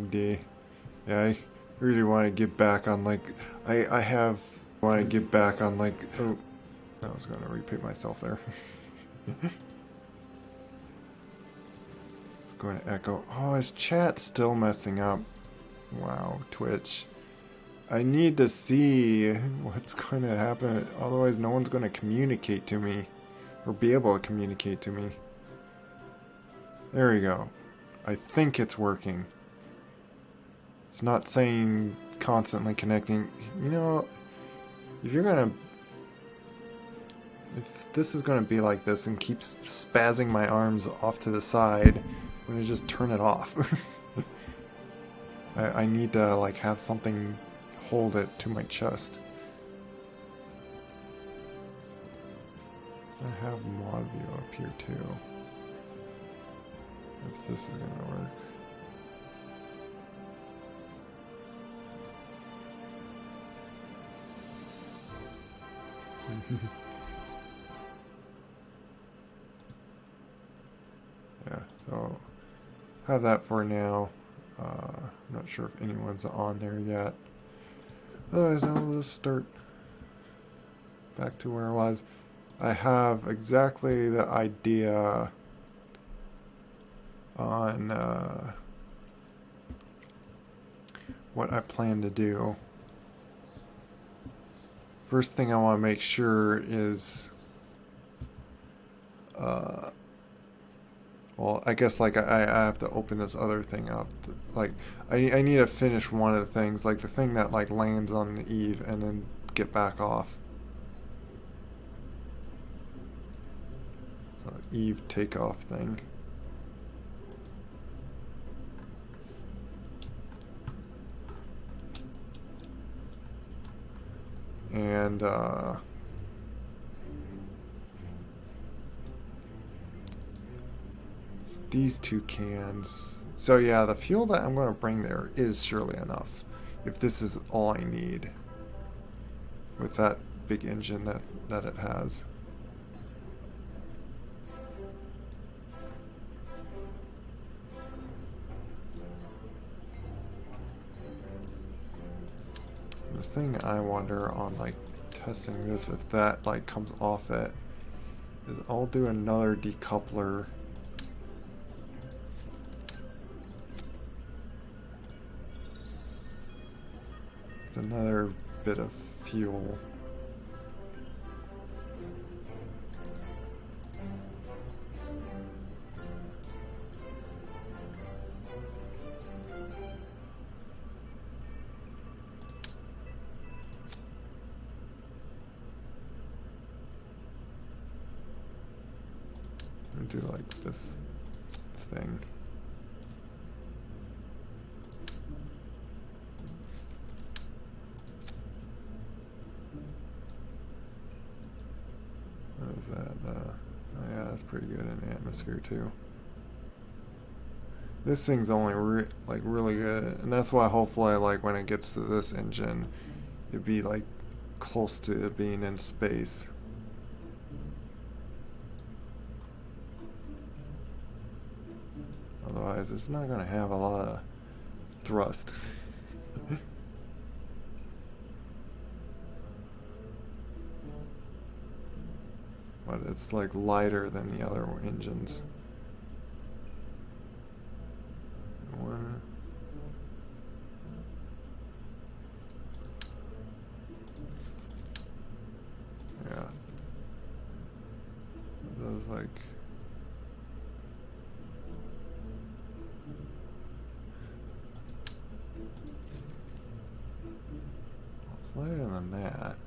day. Yeah, I really want to get back on like I have want to get back on like oh I was gonna repeat myself there. It's going to echo. Oh, his chat's still messing up. Wow, Twitch. I need to see what's going to happen. Otherwise, no one's going to communicate to me or be able to communicate to me. There we go. I think it's working. It's not saying constantly connecting. You know, if you're gonna, if this is gonna be like this and keeps spazzing my arms off to the side, I'm gonna just turn it off. I need to like have something hold it to my chest. I have mod view up here too. If this is gonna work. Yeah, so have that for now. I'm not sure if anyone's on there yet. Otherwise, I'll just start back to where I was. I have exactly the idea on what I plan to do. First thing I want to make sure is, well, I guess like I have to open this other thing up. Like I need to finish one of the things, like the thing that like lands on the eave and then get back off. So eave takeoff thing. And these two cans. So yeah, the fuel that I'm going to bring there is surely enough. If this is all I need with that big engine that it has. The thing I wonder on like testing this, if that like comes off it, is I'll do another decoupler. With another bit of fuel. Do like this thing. What is that? Oh yeah, that's pretty good in atmosphere too. This thing's only like really good, and that's why hopefully like when it gets to this engine, it'd be like close to being in space. Otherwise, it's not going to have a lot of thrust. But it's like lighter than the other engines. One. Yeah. It does like. It's lighter than that.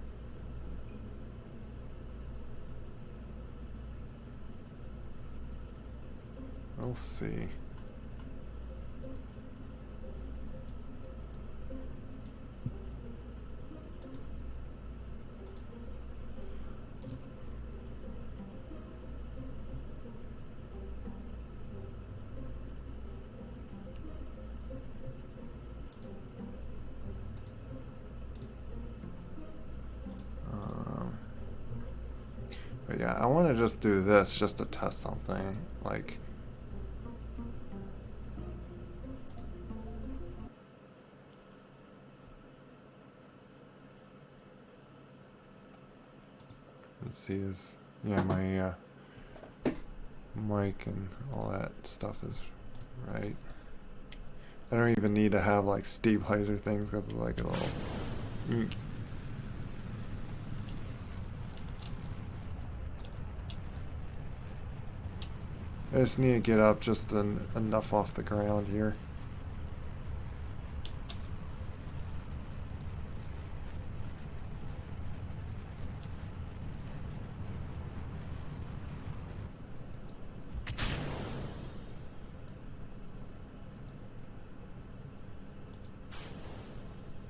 We'll see. But yeah, I want to just do this just to test something. Like, Let's see, is yeah, my mic and all that stuff is right. I don't even need to have like stabilizer things because it's like a little ink. I just need to get up just enough off the ground here.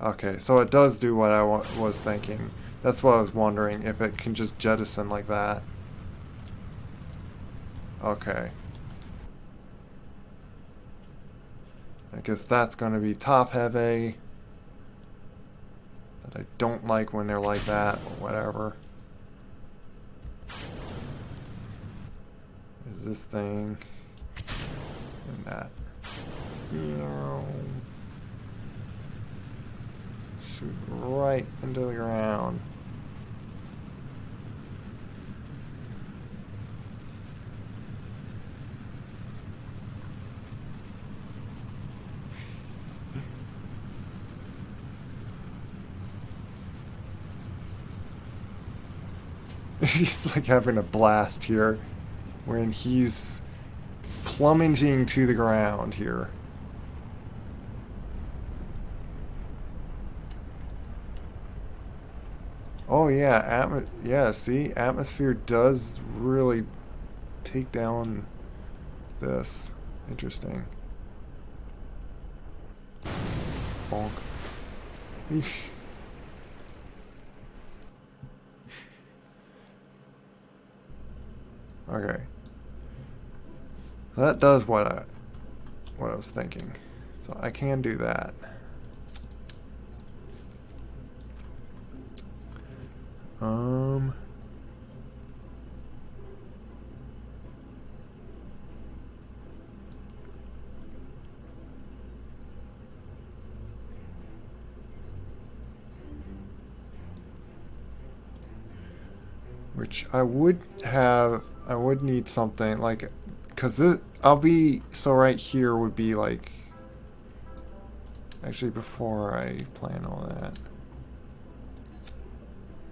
Okay, so it does do what I was thinking. That's what I was wondering, if it can just jettison like that. Okay. I guess that's going to be top heavy. That I don't like when they're like that, or whatever. There's this thing. And that. Shoot right into the ground. He's like having a blast here, when he's plummeting to the ground here. Oh yeah, yeah, see, atmosphere does really take down this. Interesting. Bonk. Okay. So that does what I was thinking. So I can do that. Which I would need something like, cause this, so right here would be like, actually before I plan all that.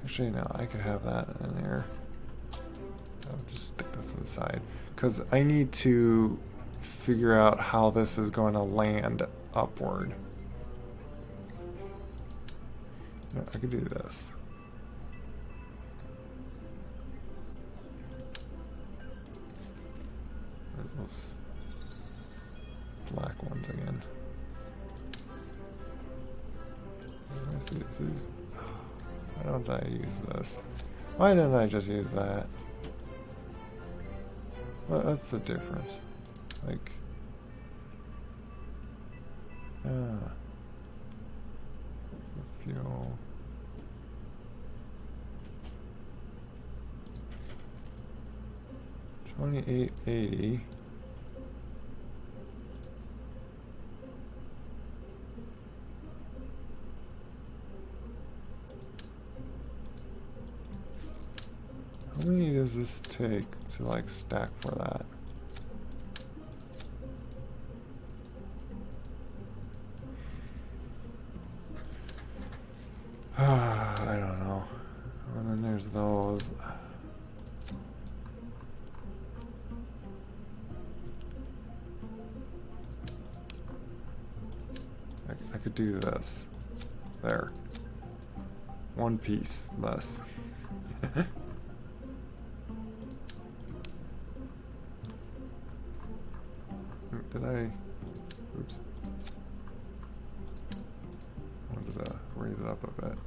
Actually no, I could have that in there. I'll just stick this to the side. Cause I need to figure out how this is going to land upward. No, I could do this. Those black ones again. Why don't I use this? Why didn't I just use that? What's the difference? Like, fuel. $28.80. How many does this take to like stack for that? I don't know. And then there's those. I could do this. There. One piece less. Did I? Oops. I wanted to raise it up a bit.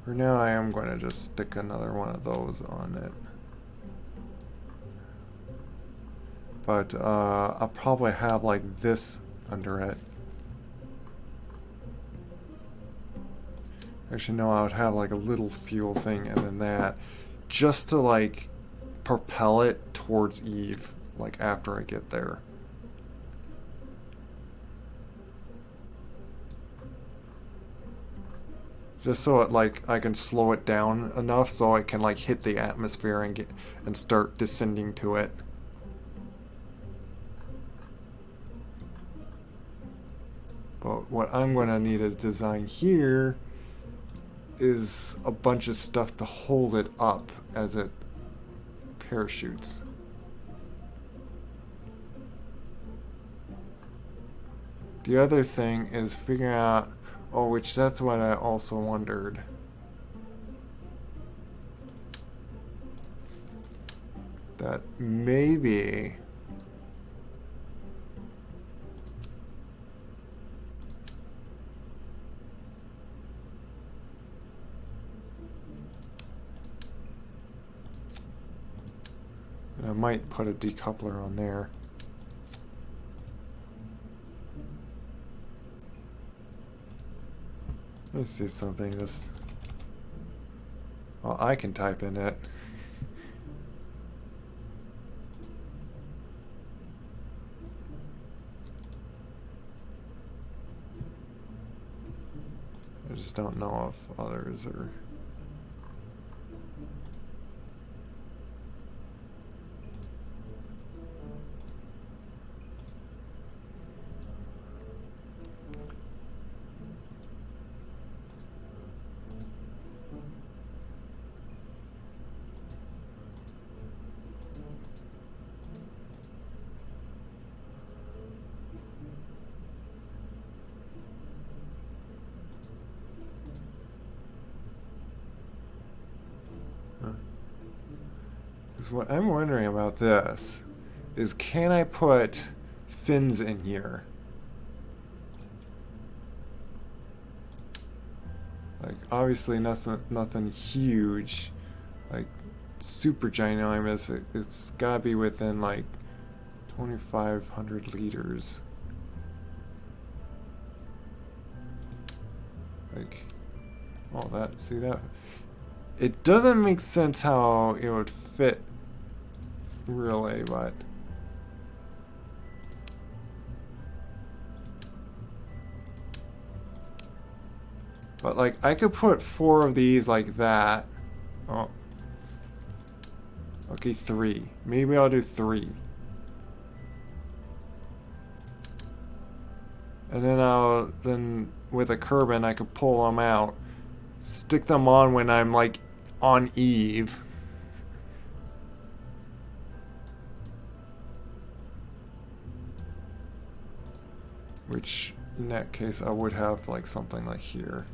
For now, I am going to just stick another one of those on it. But I'll probably have like this under it. Actually, no, I would have like a little fuel thing and then that, just to like propel it towards Eve, like after I get there. Just so it like I can slow it down enough so it can like hit the atmosphere and get and start descending to it. But what I'm gonna need to design here is a bunch of stuff to hold it up as it parachutes. The other thing is figuring out, oh, which that's what I also wondered. That maybe I might put a decoupler on there. Let's see something. Just well, I can type in it. I just don't know if others are. Because what I'm wondering about this is, can I put fins in here? Like, obviously nothing huge, like super ginormous. It's gotta be within like 2,500 liters. Like, oh, that, see that? It doesn't make sense how it would fit, really, but like I could put 4 of these like that. Oh, okay, 3. Maybe I'll do 3, and then with a Kerbal I could pull them out, stick them on when I'm like on Eve. Which, in that case, I would have like something like here.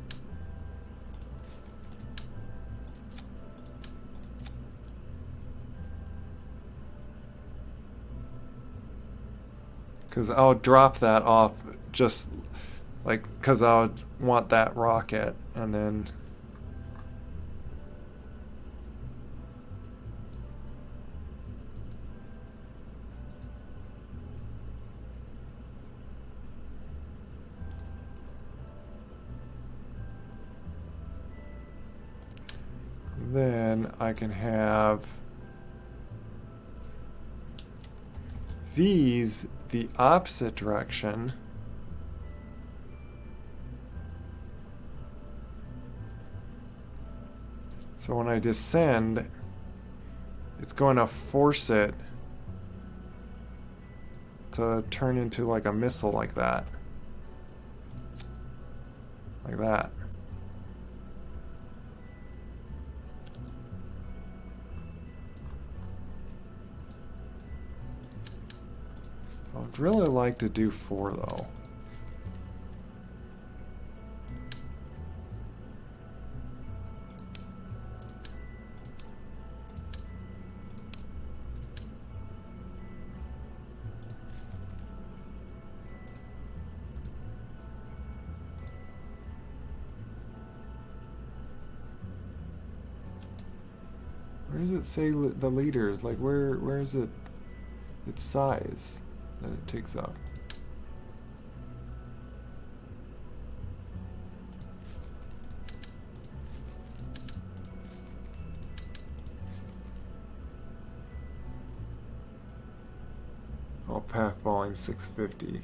Because I'll drop that off just like, because I'll want that rocket, and then I can have these the opposite direction. So when I descend, it's going to force it to turn into like a missile like that. Like that. I'd really like to do 4 though. Where does it say the liters? Like where is it? Its size that it takes up. Oh, path volume 650.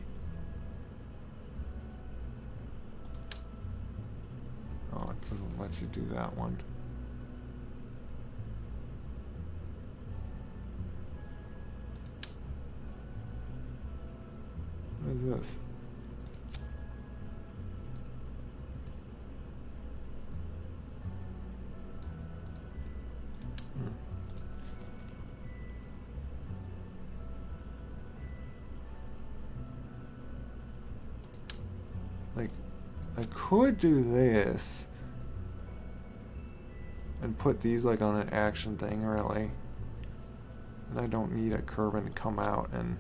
Oh, Doesn't let you do that one. What is this? Like, I could do this and put these like on an action thing, really. And I don't need a Kerbal to come out and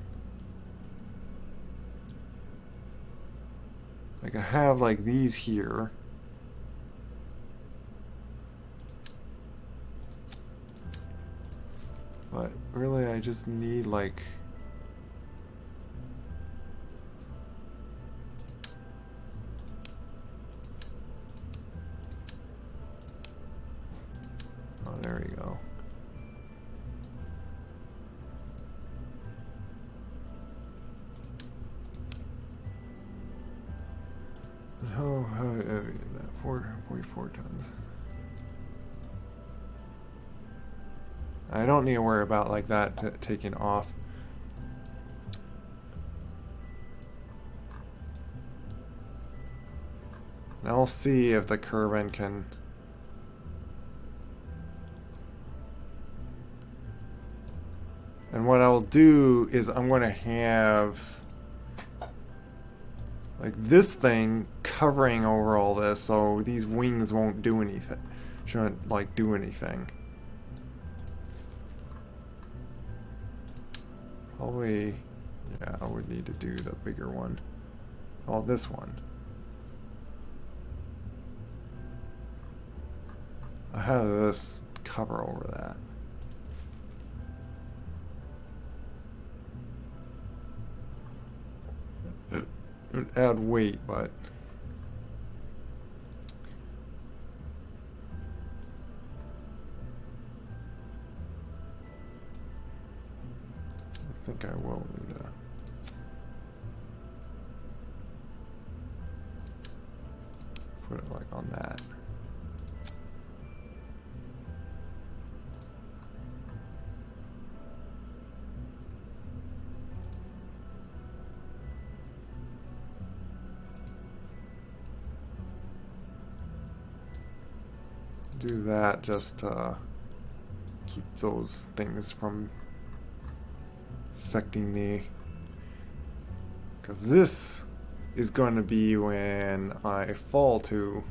like I have like these here. But really I just need like oh, there we go. How heavy is that? 44 tons. I don't need to worry about like that taking off. And I'll see if the Kerbal can. And what I'll do is I'm going to have like this thing covering over all this, so these wings won't do anything. Shouldn't like do anything. Probably, yeah, I would need to do the bigger one. Oh, this one. I have this cover over that. It would add weight, but I think I will do that. Put it like on that. Do that just to keep those things from affecting me, because this is going to be when I fall to.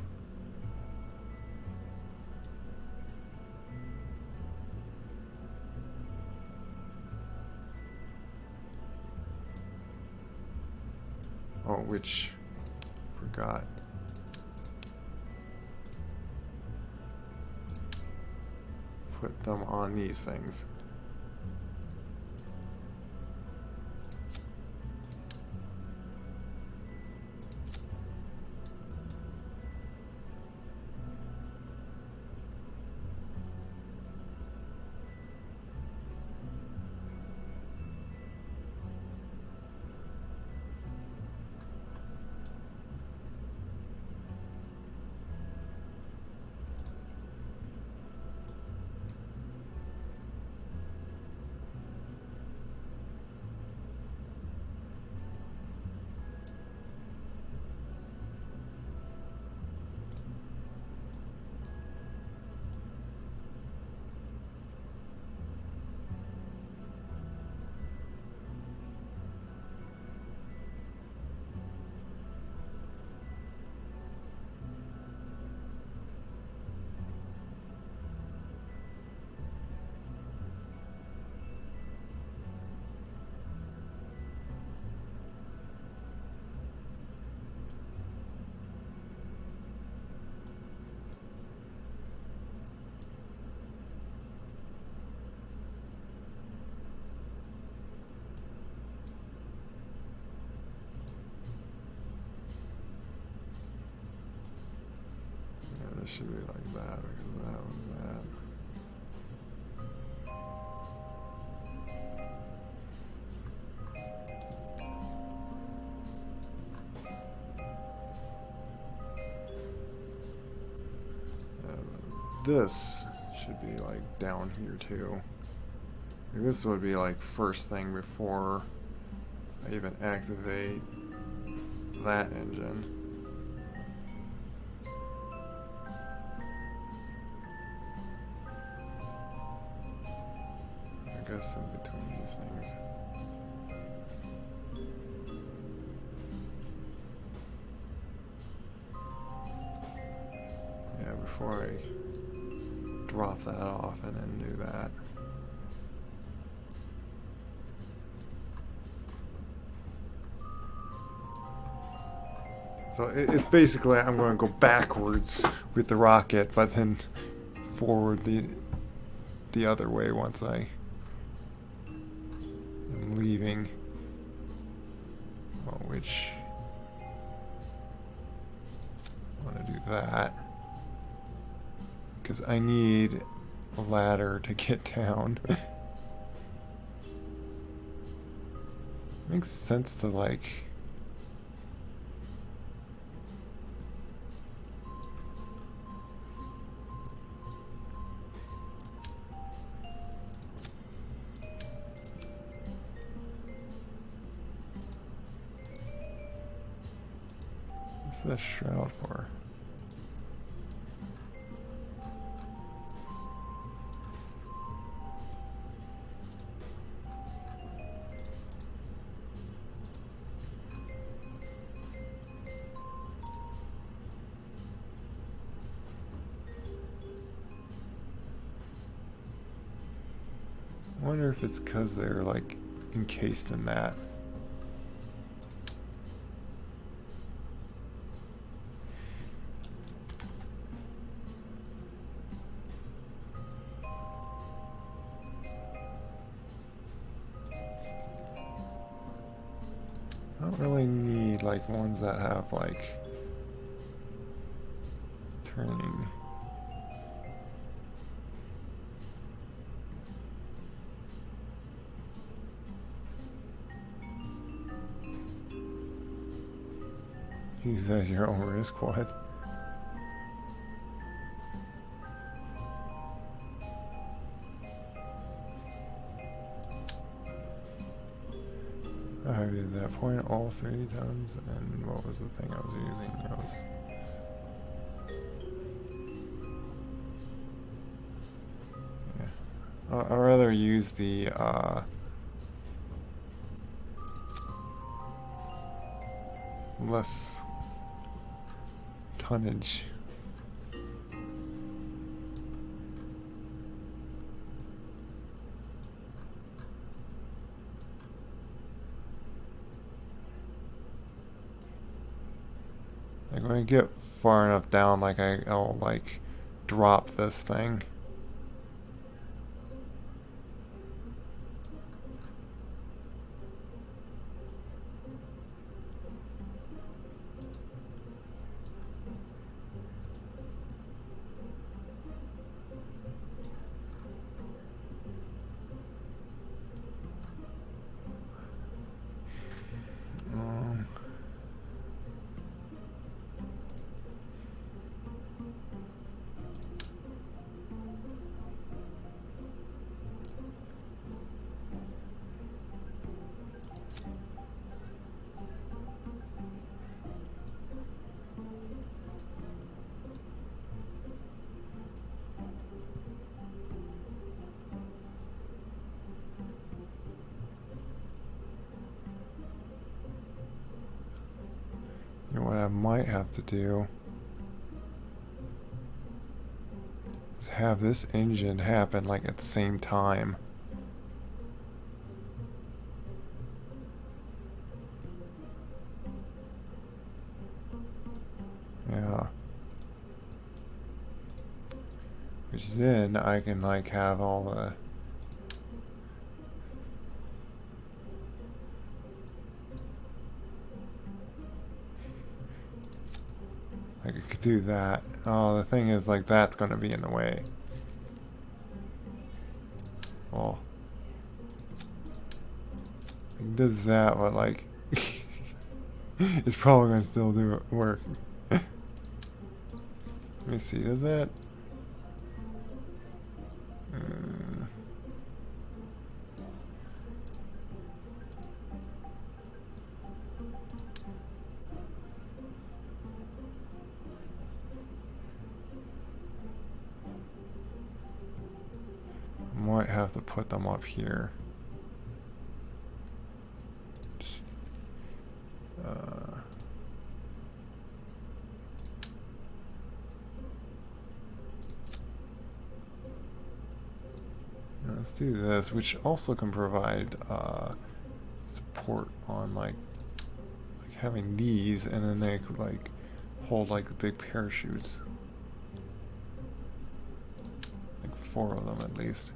Oh, which forgot. Put them on these things. This should be like that because that was that. this should be like down here too. This would be like first thing before I even activate that engine. I guess in between these things. Yeah, before I drop that off and then do that. So it's basically I'm going to go backwards with the rocket, but then forward the other way once I am leaving. Well, which I want to do that because I need a ladder to get down. Makes sense to like. What's this shroud for? I wonder if it's because they're like encased in that. I don't really need like ones that have like turning. Use that at your own risk, what? I did that point all 3 times, and what was the thing I was using? That was yeah. I'd rather use the less tonnage. Like when I get far enough down, like I'll like drop this thing. You know what I might have to do is have this engine happen like at the same time. Yeah. Which then I can like have all the I could do that. Oh, the thing is, like, that's gonna be in the way. Oh. It does that, but, like... it's probably gonna still do it, work. Let me see, does that... put them up here. Let's do this, which also can provide support on like having these, and then they could like hold like the big parachutes, like 4 of them at least.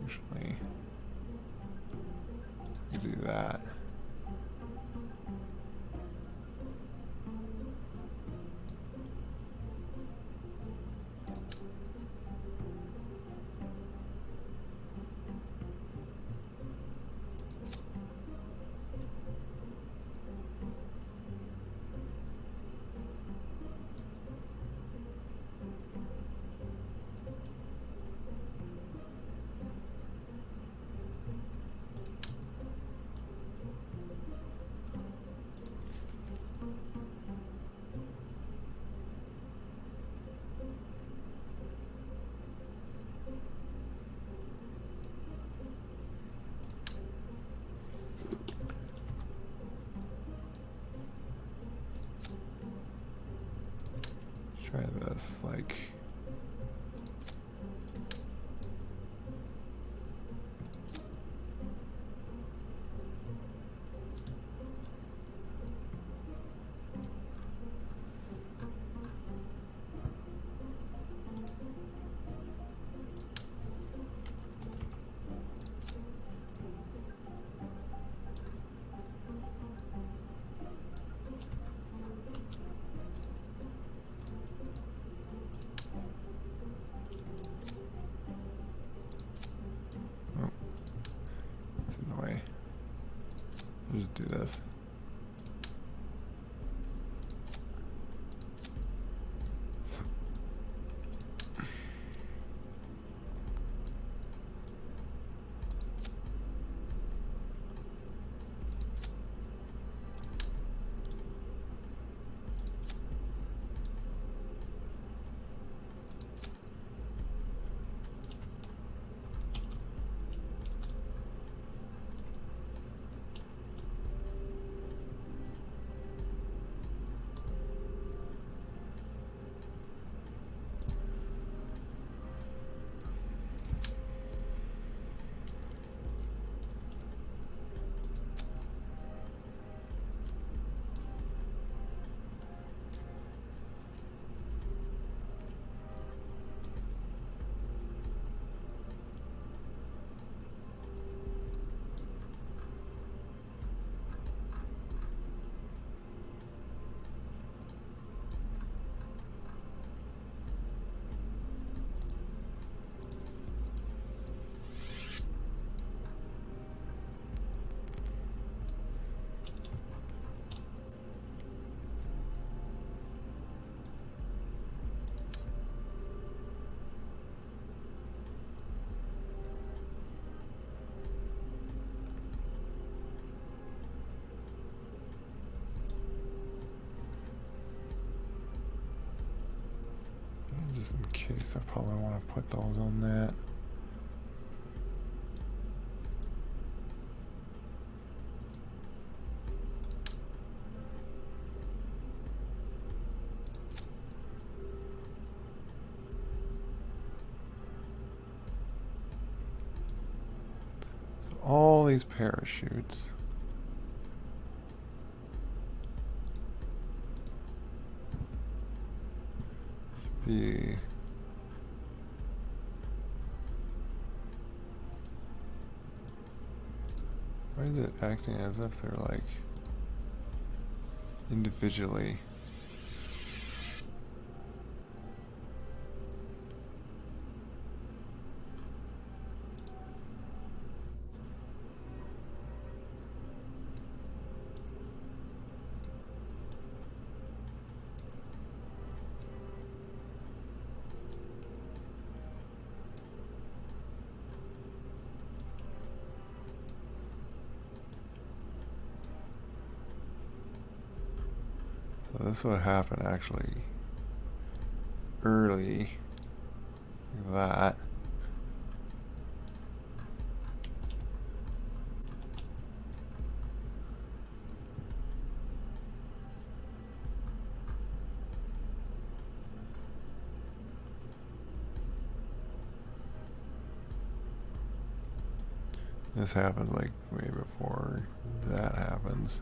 Actually, do that. Try this, like... Just do this. Just in case, I probably want to put those on that. So all these parachutes. Be why is it acting as if they're like individually? So this would happen actually early, like that. This happens like way before that happens.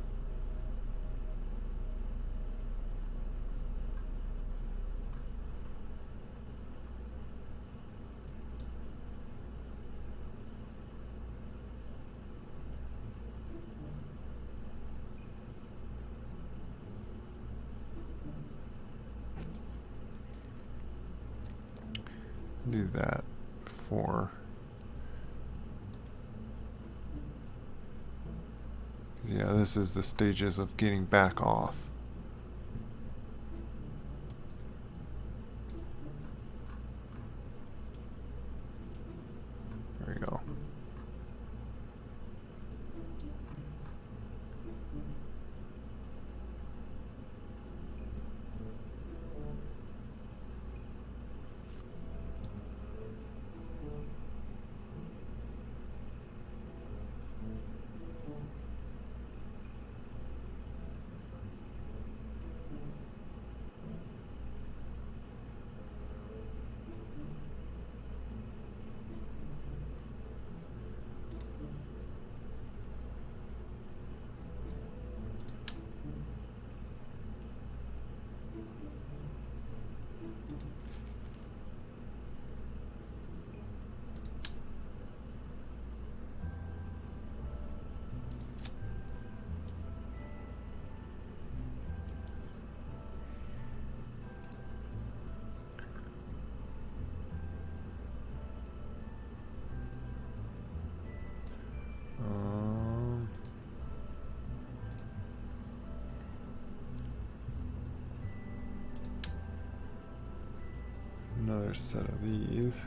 Do that before. Yeah, this is the stages of getting back off. There we go. Another set of these.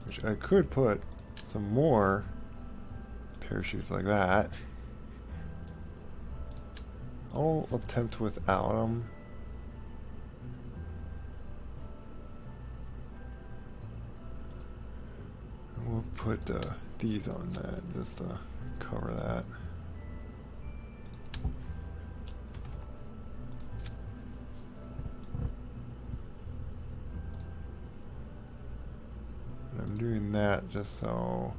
Which I could put some more parachutes like that. I'll attempt without them. We'll put these on that just to cover that. And I'm doing that just so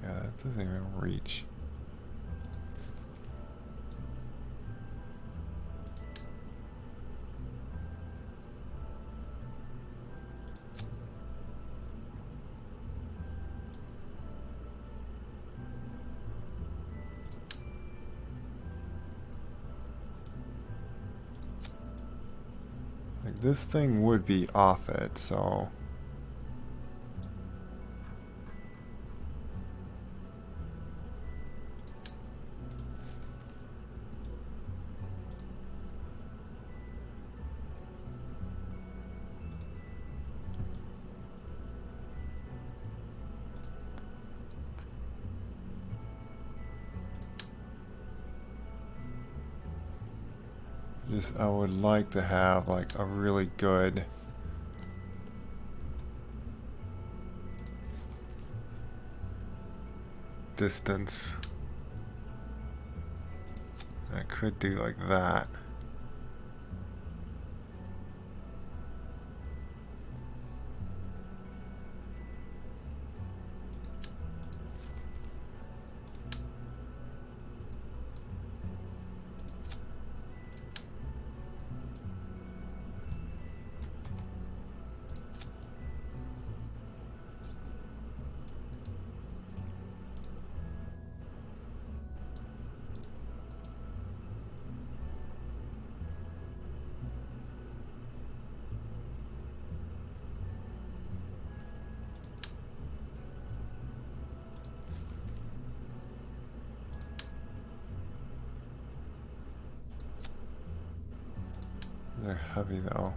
that doesn't even reach. Like this thing would be off it, so I would like to have like a really good distance. I could do like that. They're heavy though.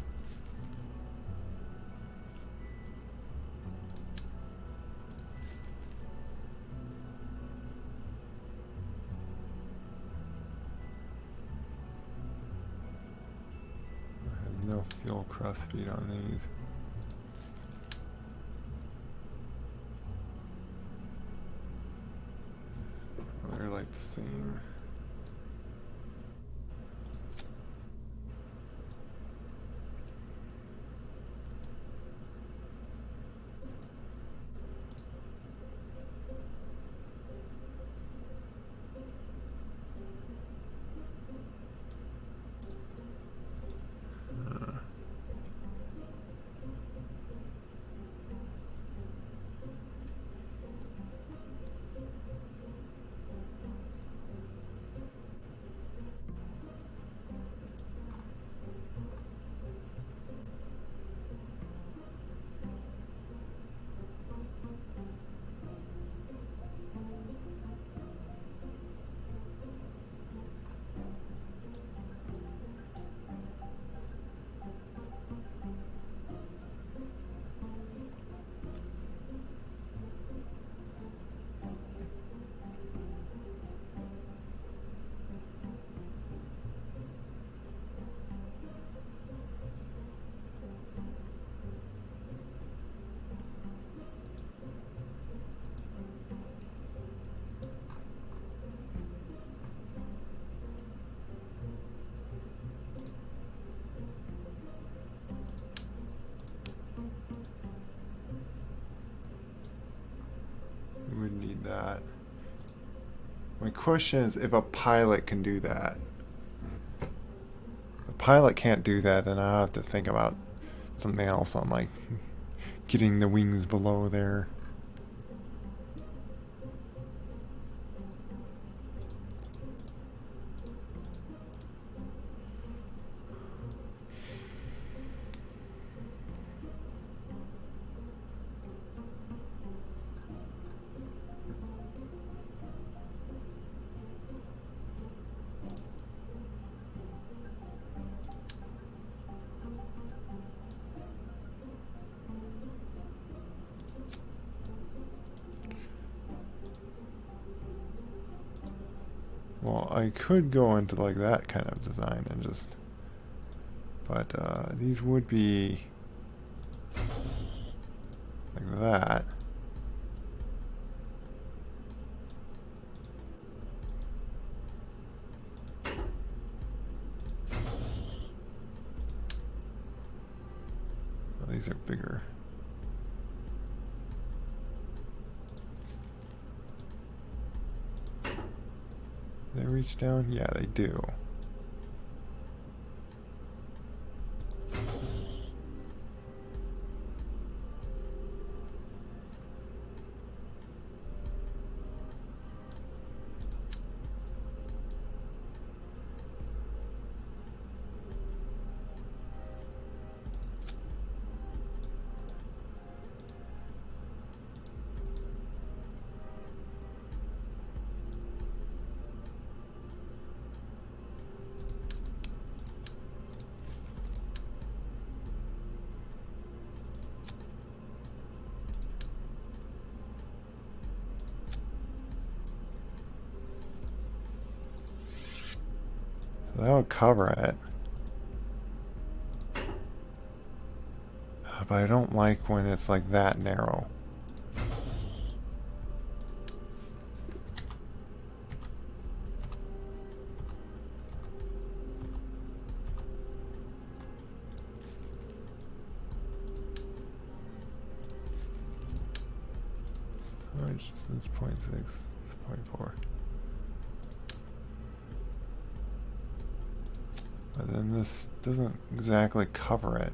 There's no fuel cross speed on these. They're like the same. We would need that. My question is if a pilot can do that. If a pilot can't do that, then I'll have to think about something else on like getting the wings below there. Well, I could go into like that kind of design and just, but these would be like that. Well, these are bigger. They reach down? Yeah, they do. That would cover it. But I don't like when it's like that narrow. It's 0.6, it's 0.4. But then this doesn't exactly cover it.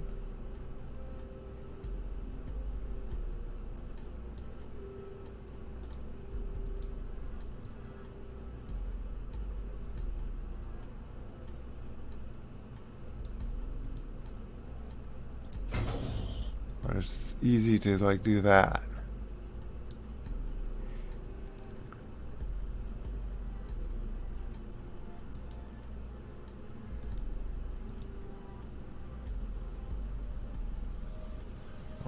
But it's easy to like do that.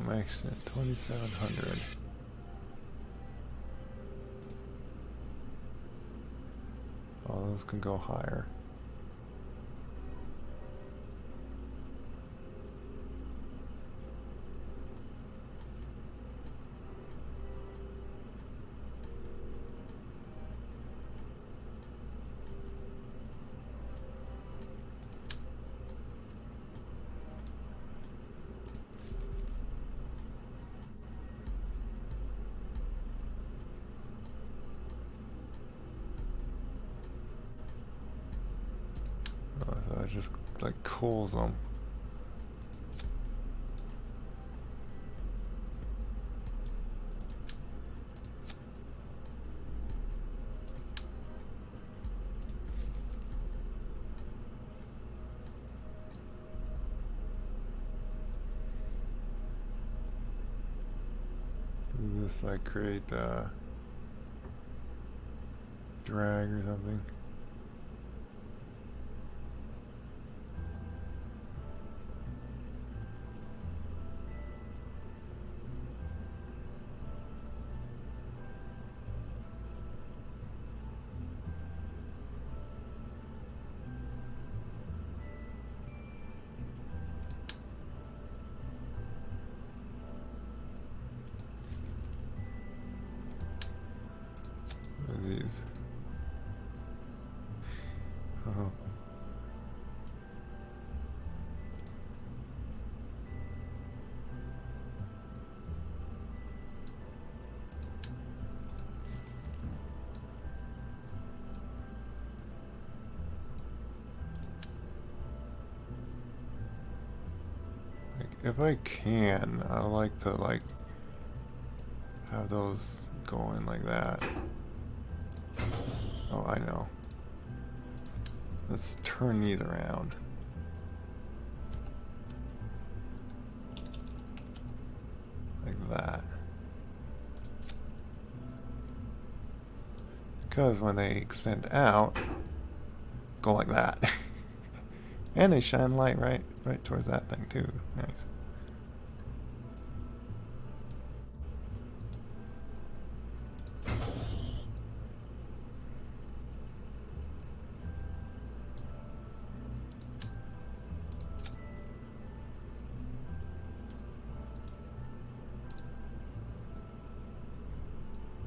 Makes it 2,700. Oh, those can go higher. So it just like cools them. Does this like create drag or something? What are these? Oh. Like, if I can, I like to like have those going like that. Oh, I know. Let's turn these around. Like that. Because when they extend out, go like that. And they shine light right towards that thing too. Nice.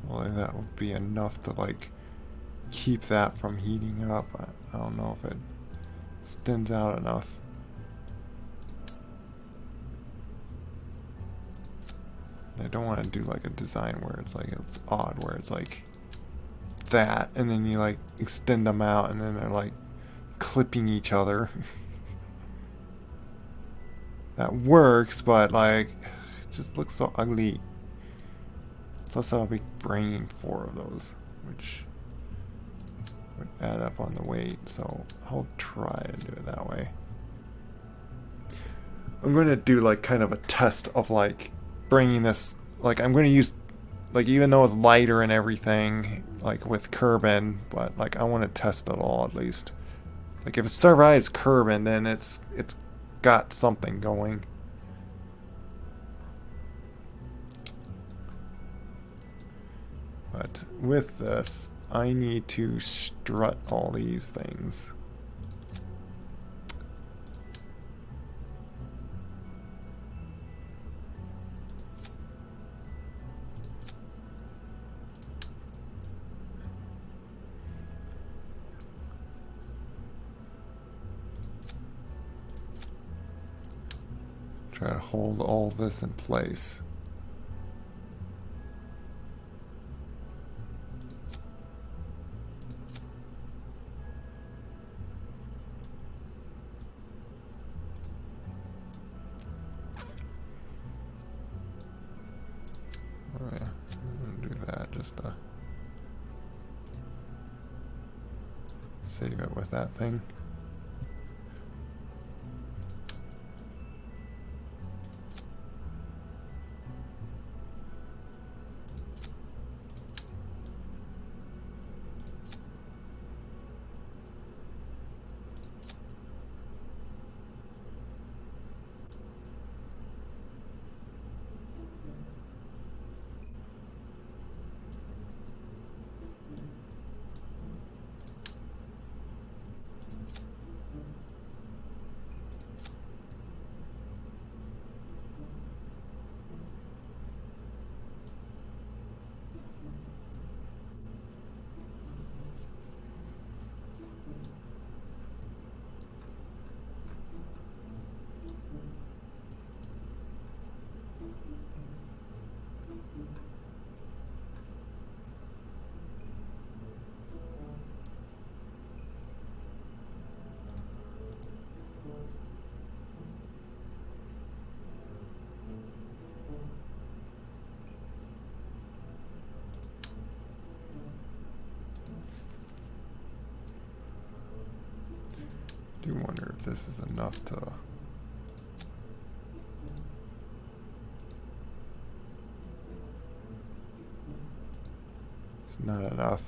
Well, that would be enough to like keep that from heating up. I don't know if it extends out enough. I don't want to do like a design where it's like it's odd, where it's like that, and then you like extend them out, and then they're like clipping each other. That works, but like it just looks so ugly. Plus I'll be bringing 4 of those, which would add up on the weight, so I'll try to do it that way. I'm going to do like kind of a test of like bringing this, like I'm going to use, like even though it's lighter and everything, like with Kerbal, but like I want to test it all at least. Like if it survives Kerbal, then it's got something going. But with this, I need to strut all these things. Try to hold all this in place. Oh yeah, I'm gonna do that just to save it with that thing. do wonder if this is enough to... It's not enough.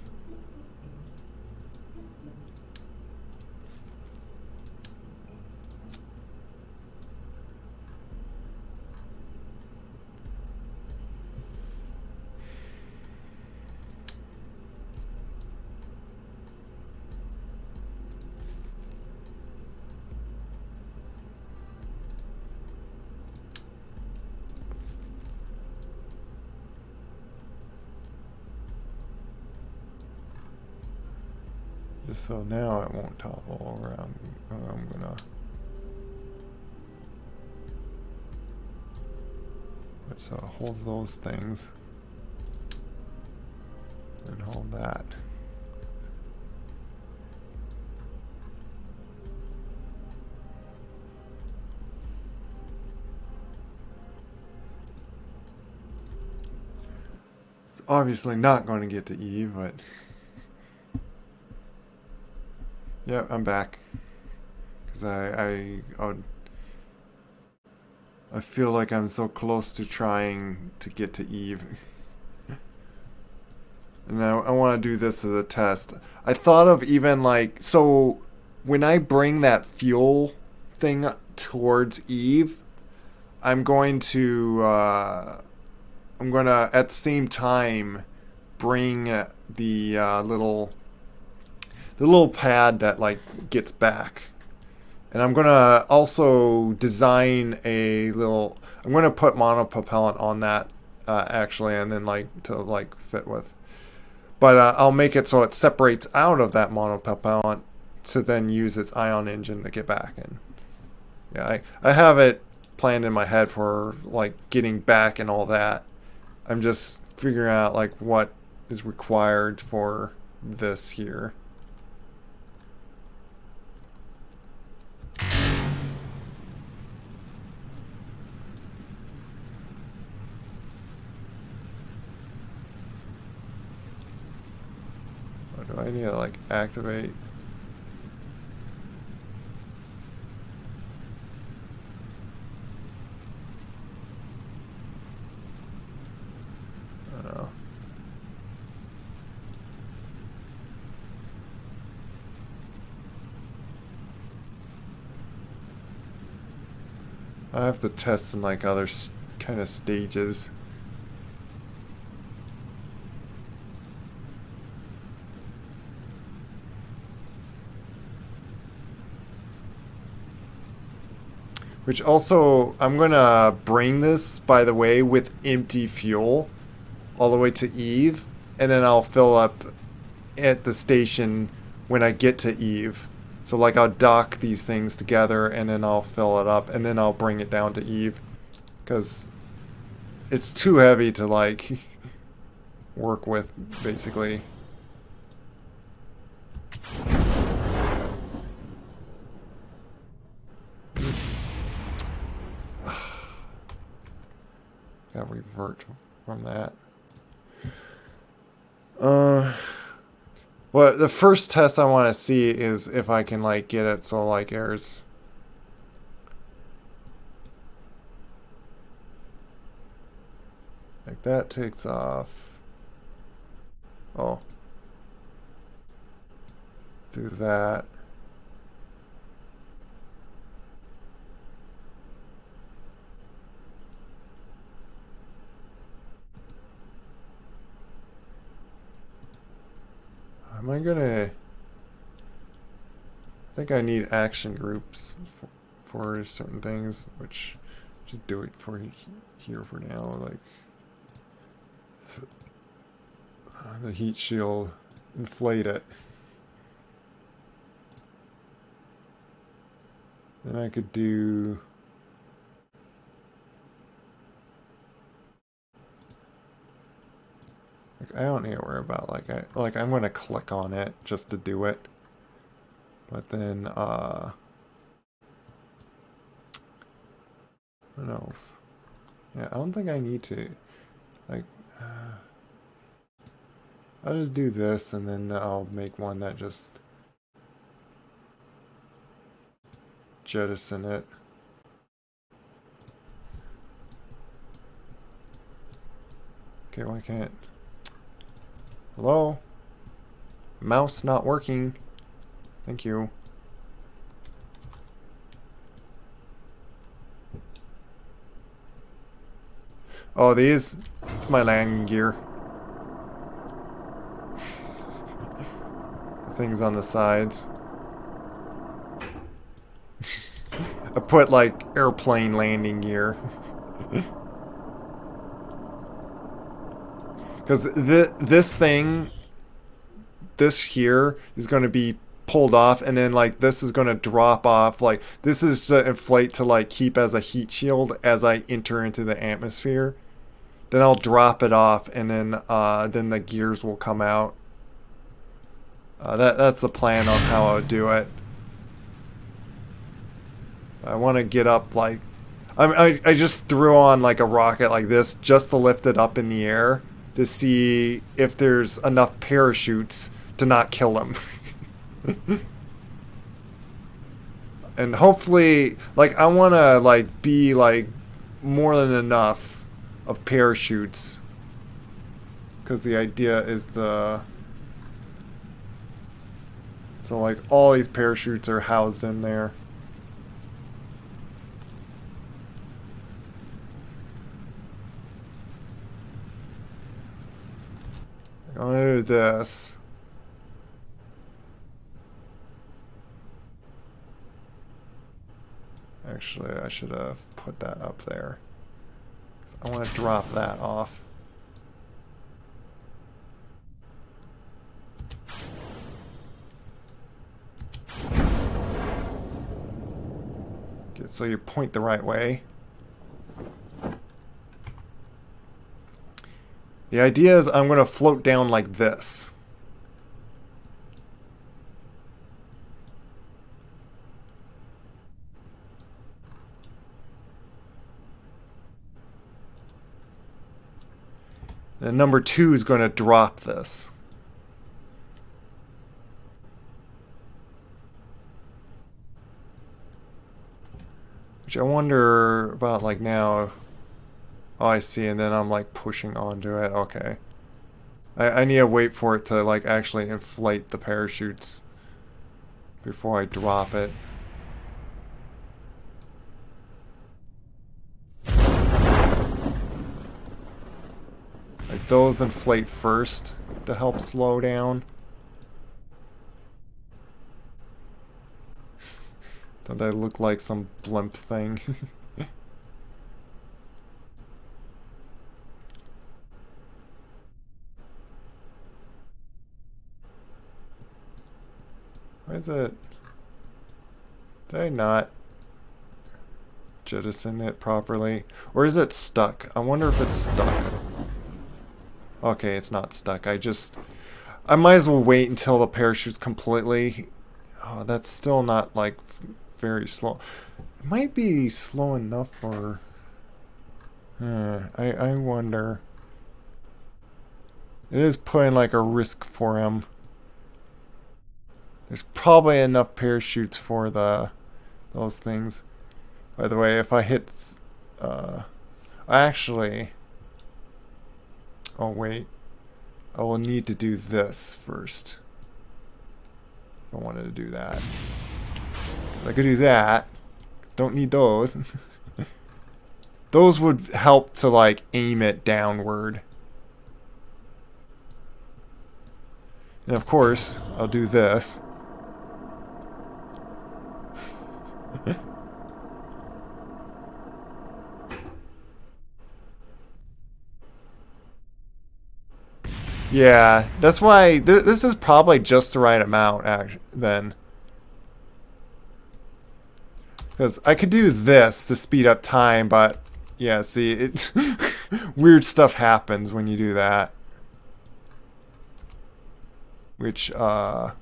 Just so now it won't topple over, I'm gonna... So it holds those things and hold that. It's obviously not going to get to Eve, but yeah, I'm back because I feel like I'm so close to trying to get to Eve. And I want to do this as a test. I thought of even like, so when I bring that fuel thing towards Eve, I'm going to at the same time bring the little pad that like gets back. And I'm gonna also design a little. I'm gonna put monopropellant on that actually, and then like to like fit with. But I'll make it so it separates out of that monopropellant to then use its ion engine to get back in. Yeah, I have it planned in my head for like getting back and all that. I'm just figuring out like what is required for this here. Do I need to like activate? I don't know. I have to test some like other kind of stages. Which also, I'm gonna bring this, by the way, with empty fuel all the way to Eve, and then I'll fill up at the station when I get to Eve. So like I'll dock these things together and then I'll fill it up and then I'll bring it down to Eve. Because it's too heavy to like work with, basically. Gotta revert from that. Well, the first test I want to see is if I can like get it so like there's like that takes off. Oh, do that. Am I gonna... I think I need action groups for certain things, which just do it for here for now. Like the heat shield, inflate it. Then I could do... Like, I don't need to worry about I'm gonna click on it just to do it. But then what else? Yeah, I don't think I need to like I'll just do this and then I'll make one that just jettison it. Okay, why can't... Hello? Mouse not working. Thank you. Oh, these... It's my landing gear. The things on the sides. I put, like, airplane landing gear. Because this thing, this here, is going to be pulled off, and then, like, this is going to drop off. Like, this is to inflate to, like, keep as a heat shield as I enter into the atmosphere. Then I'll drop it off, and then the gears will come out. That's the plan on how I would do it. I want to get up, like... I just threw on, like, a rocket like this just to lift it up in the air to see if there's enough parachutes to not kill him. And hopefully, like, I want to, like, be, like, more than enough of parachutes. Because the idea is the... So, like, all these parachutes are housed in there. I'm gonna do this. Actually, I should have put that up there. I want to drop that off. Okay, so you point the right way. The idea is I'm going to float down like this. Then number 2 is going to drop this. Which I wonder about, like, now. Oh, I see, and then I'm, like, pushing onto it. Okay. I need to wait for it to, like, actually inflate the parachutes before I drop it. Like, those inflate first to help slow down. Don't I look like some blimp thing? Why is it... Did I not jettison it properly? Or is it stuck? I wonder if it's stuck. Okay, it's not stuck. I might as well wait until the parachute's completely... Oh, that's still not, like, very slow. It might be slow enough for... I wonder. It is putting, like, a risk for him. There's probably enough parachutes for those things. By the way, if I hit... actually... Oh, wait. I will need to do this first. I wanted to do that. I could do that. 'Cause don't need those. Those would help to, like, aim it downward. And of course, I'll do this. Yeah, that's why this is probably just the right amount, then. Because I could do this to speed up time, but yeah, see, it's weird stuff happens when you do that. Which, I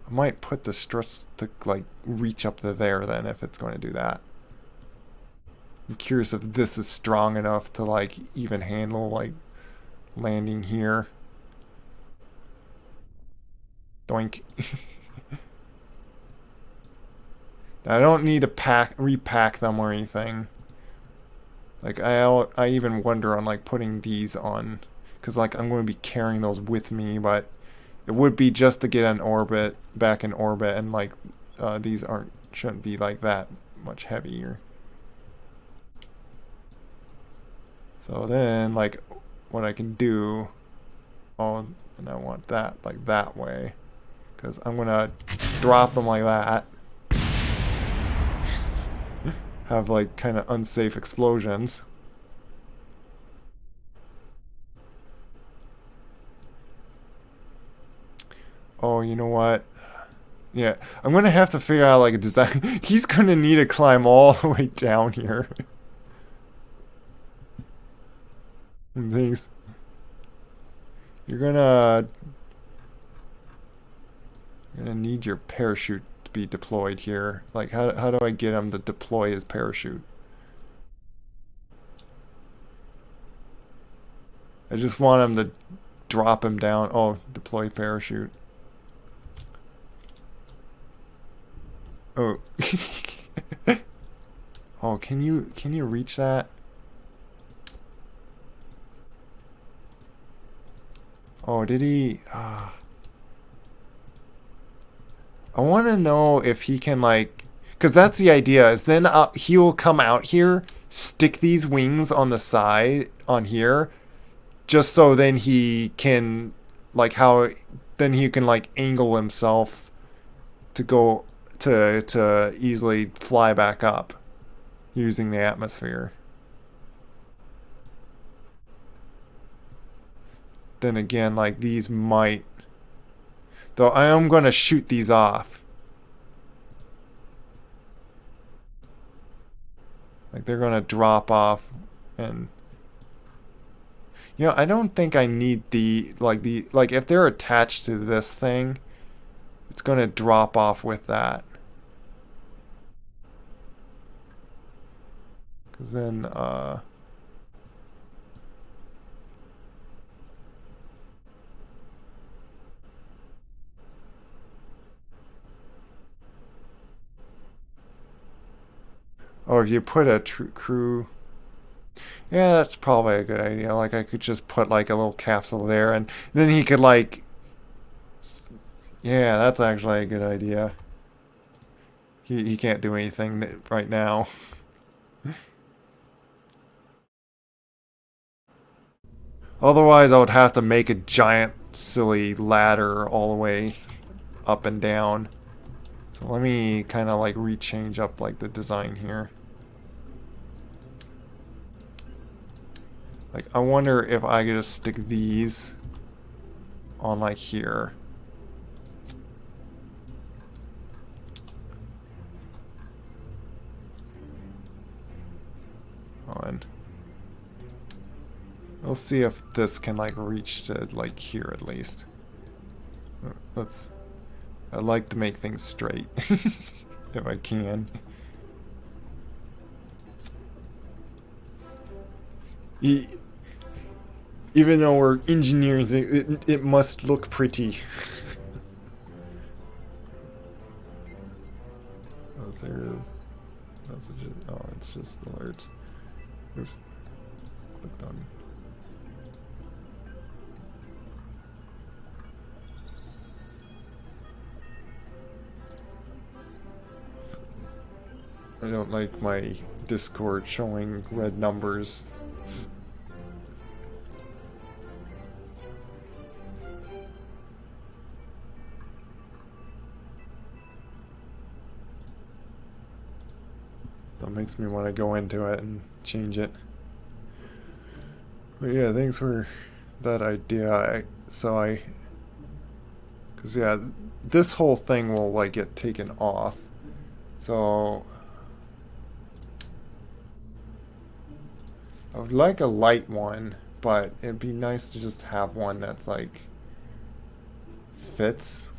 might put the struts to, like, reach up to there then if it's going to do that. I'm curious if this is strong enough to, like, even handle, like, landing here. Doink. I don't need to repack them or anything. Like I even wonder on like putting these on, because like I'm going to be carrying those with me, but it would be just to get back in orbit, and like these shouldn't be like that much heavier. So then like what I can do, oh, and I want that like that way, because I'm gonna drop them like that. Have like kind of unsafe explosions. Oh, you know what? Yeah, I'm gonna have to figure out like a design. He's gonna need to climb all the way down here. Things. You're gonna need your parachute to be deployed here. Like, how do I get him to deploy his parachute? I just want him to drop him down. Oh, deploy parachute. Oh. Oh, can you reach that? Oh, did he? I want to know if he can like, because that's the idea. Is then he will come out here, stick these wings on the side on here, just so then he can like then he can like angle himself to go to easily fly back up using the atmosphere. Then again, like these might, though I am going to shoot these off. Like they're going to drop off, and I don't think I need like if they're attached to this thing, it's going to drop off with that. Cuz then or if you put a crew, yeah, that's probably a good idea. Like I could just put like a little capsule there, and then he could like, yeah, that's actually a good idea. He can't do anything right now. Otherwise, I would have to make a giant silly ladder all the way up and down. So let me kind of like rechange up like the design here. Like I wonder if I could just stick these on like here. On. We'll see if this can like reach to like here at least. I like to make things straight if I can. Even though we're engineering things, it must look pretty. Is there messages? Oh, it's just alerts. Oops. Clicked on. I don't like my Discord showing red numbers. That makes me want to go into it and change it. But yeah, thanks for that idea. Because yeah, this whole thing will like get taken off. So I would like a light one, but it'd be nice to just have one that's like fits.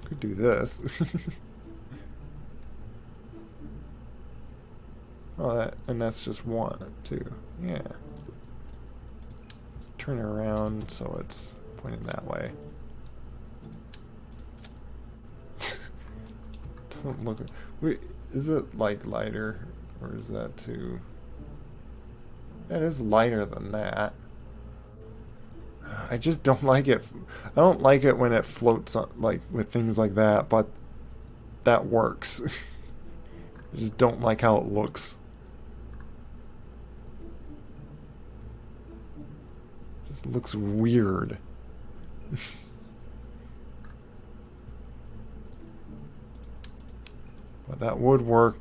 Could do this. Oh, and that's just one, two. Yeah. Let's turn it around so it's Pointing that way. Doesn't look. Wait, is it like lighter, or is that too? It is lighter than that. I just don't like it. I don't like it when it floats like with things like that, but that works. I just don't like how it looks. It just looks weird. But that would work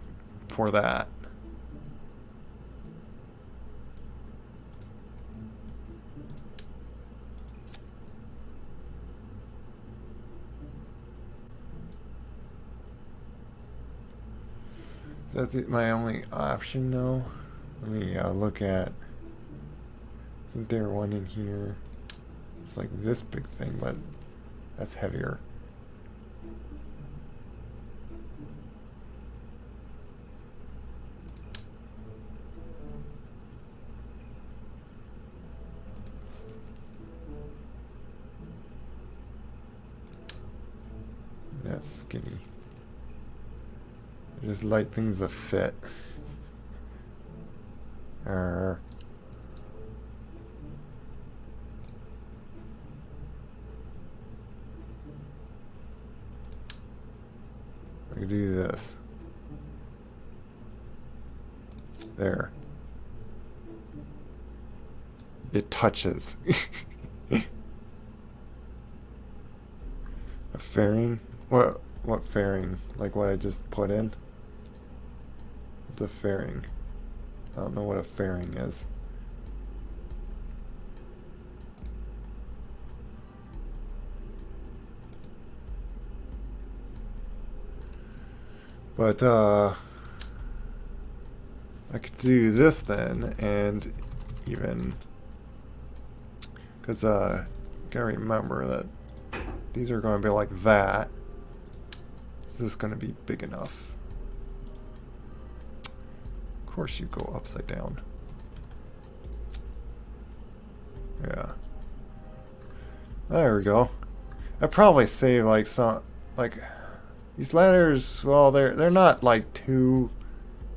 for that. That's my only option now. Let me look at. Isn't there one in here? It's like this big thing, but that's heavier. That's skinny. I just like things that fit. I can do this. There. It touches. A fairing? What fairing? Like what I just put in? It's a fairing. I don't know what a fairing is. But I could do this then, and even because gotta remember that these are going to be like that. Is this going to be big enough? Of course, you go upside down. Yeah. There we go. I'd probably say like some like. These ladders, well, they're not like too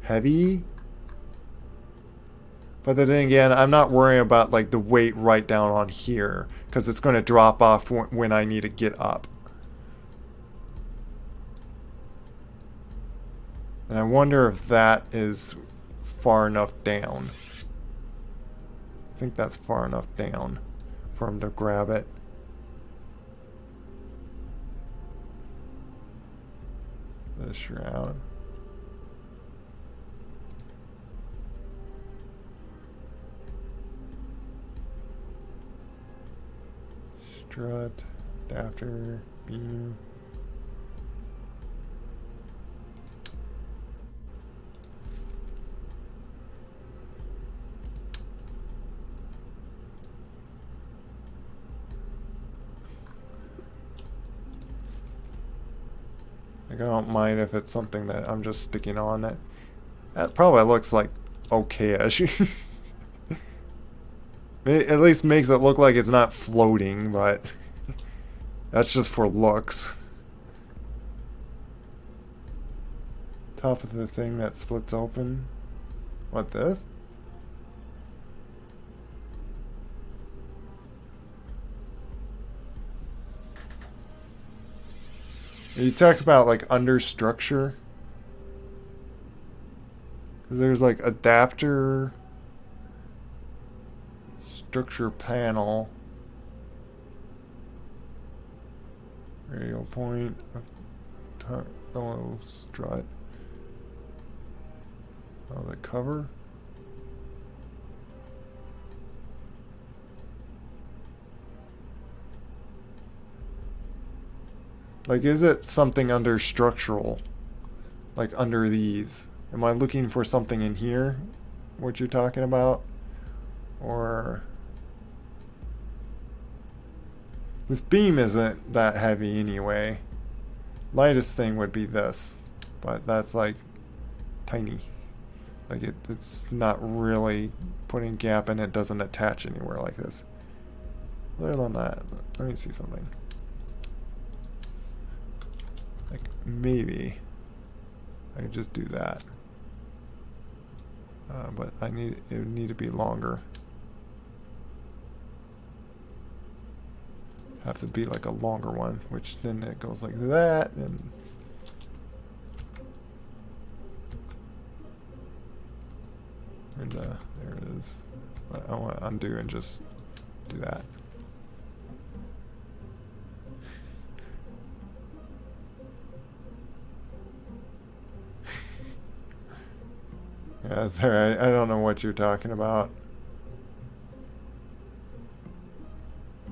heavy, but then again, I'm not worrying about like the weight right down on here because it's going to drop off when I need to get up. And I wonder if that is far enough down. I think that's far enough down for him to grab it. The shroud. Strut, adapter, beam. Like, I don't mind if it's something that I'm just sticking on. That probably looks like okay-ish. It at least makes it look like it's not floating, but that's just for looks. Top of the thing that splits open. What, this? You talk about like under structure. Because there's like adapter, structure panel, radio point, strut. Oh, the cover. Like, is it something under structural? Like, under these? Am I looking for something in here? What you're talking about? Or... this beam isn't that heavy anyway. Lightest thing would be this. But that's, like, tiny. Like, it's not really putting gap in it. Doesn't attach anywhere like this. Other than that, let me see something. Like, maybe I could just do that. But it would need to be longer. Have to be like a longer one, which then it goes like that, and there it is. But I want to undo and just do that. Yeah, sorry, I don't know what you're talking about.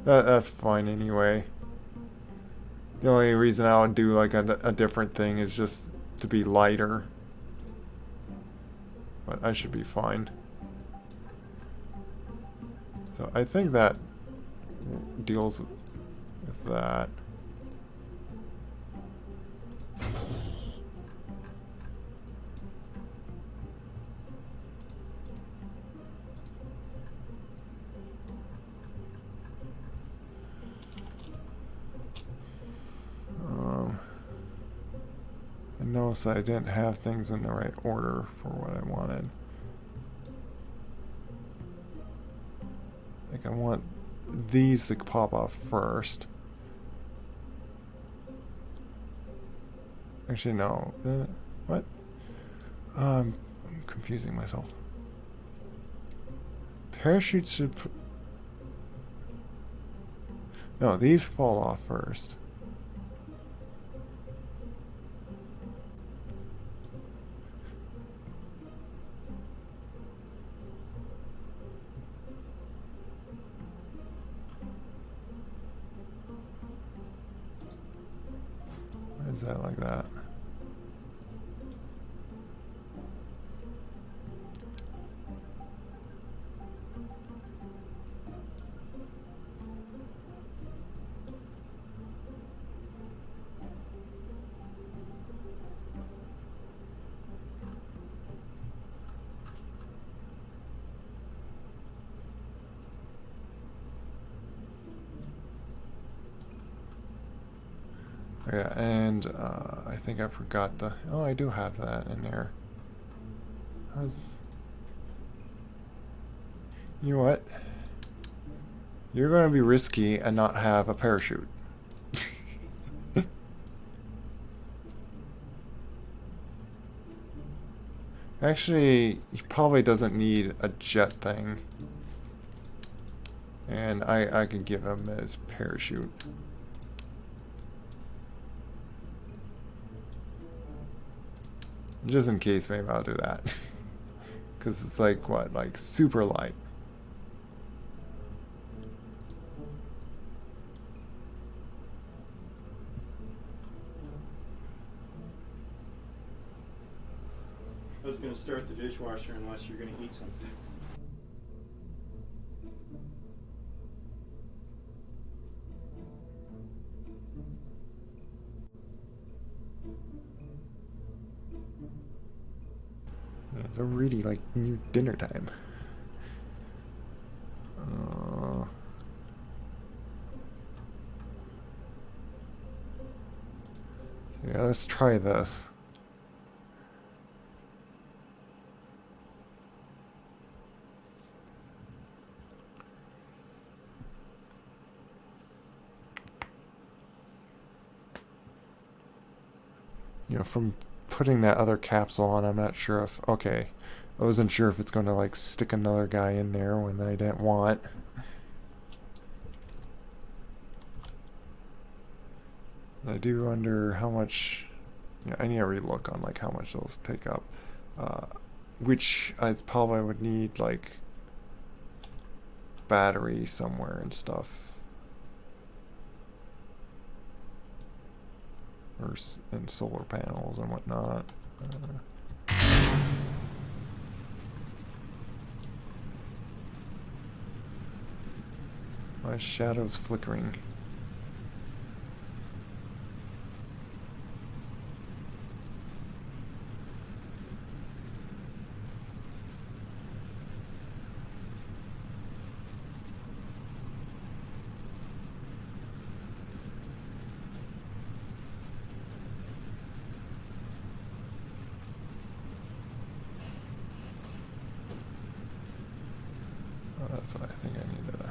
That's fine anyway. The only reason I would do like a different thing is just to be lighter. But I should be fine. So I think that deals with that. I noticed I didn't have things in the right order for what I wanted. Like I want these to pop off first. Actually, no. What? I'm confusing myself. Parachutes should... No, these fall off first. Why is that like that? Yeah, and I think I forgot the... Oh, I do have that in there. You know what? You're going to be risky and not have a parachute. Actually, he probably doesn't need a jet thing. And I could give him his parachute. Just in case, maybe I'll do that. Because it's like, what, like super light. I was going to start the dishwasher unless you're going to eat something. It's already like near dinner time. Yeah, let's try this. You know, from putting that other capsule on, I'm not sure if... Okay. I wasn't sure if it's going to, like, stick another guy in there when I didn't want. I do wonder how much... Yeah, I need to relook on, like, how much those take up. Which I probably would need, like, battery somewhere and stuff. And solar panels and whatnot. My shadow's flickering. That's what I think I need to.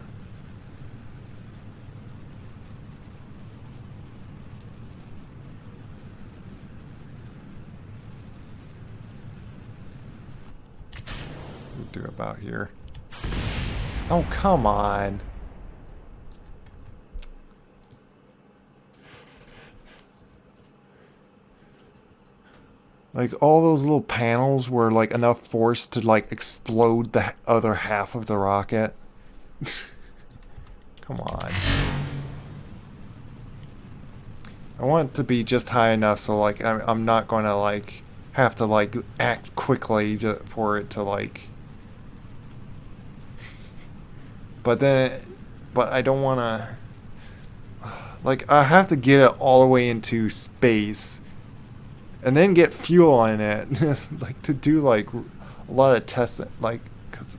Do about here. Oh, come on. Like, all those little panels were, like, enough force to, like, explode the other half of the rocket. Come on. I want it to be just high enough so, like, I'm not going to, like, have to, like, act quickly for it to, like... But I don't want to... Like, I have to get it all the way into space and then get fuel in it. Like, to do, like, a lot of tests, like, because...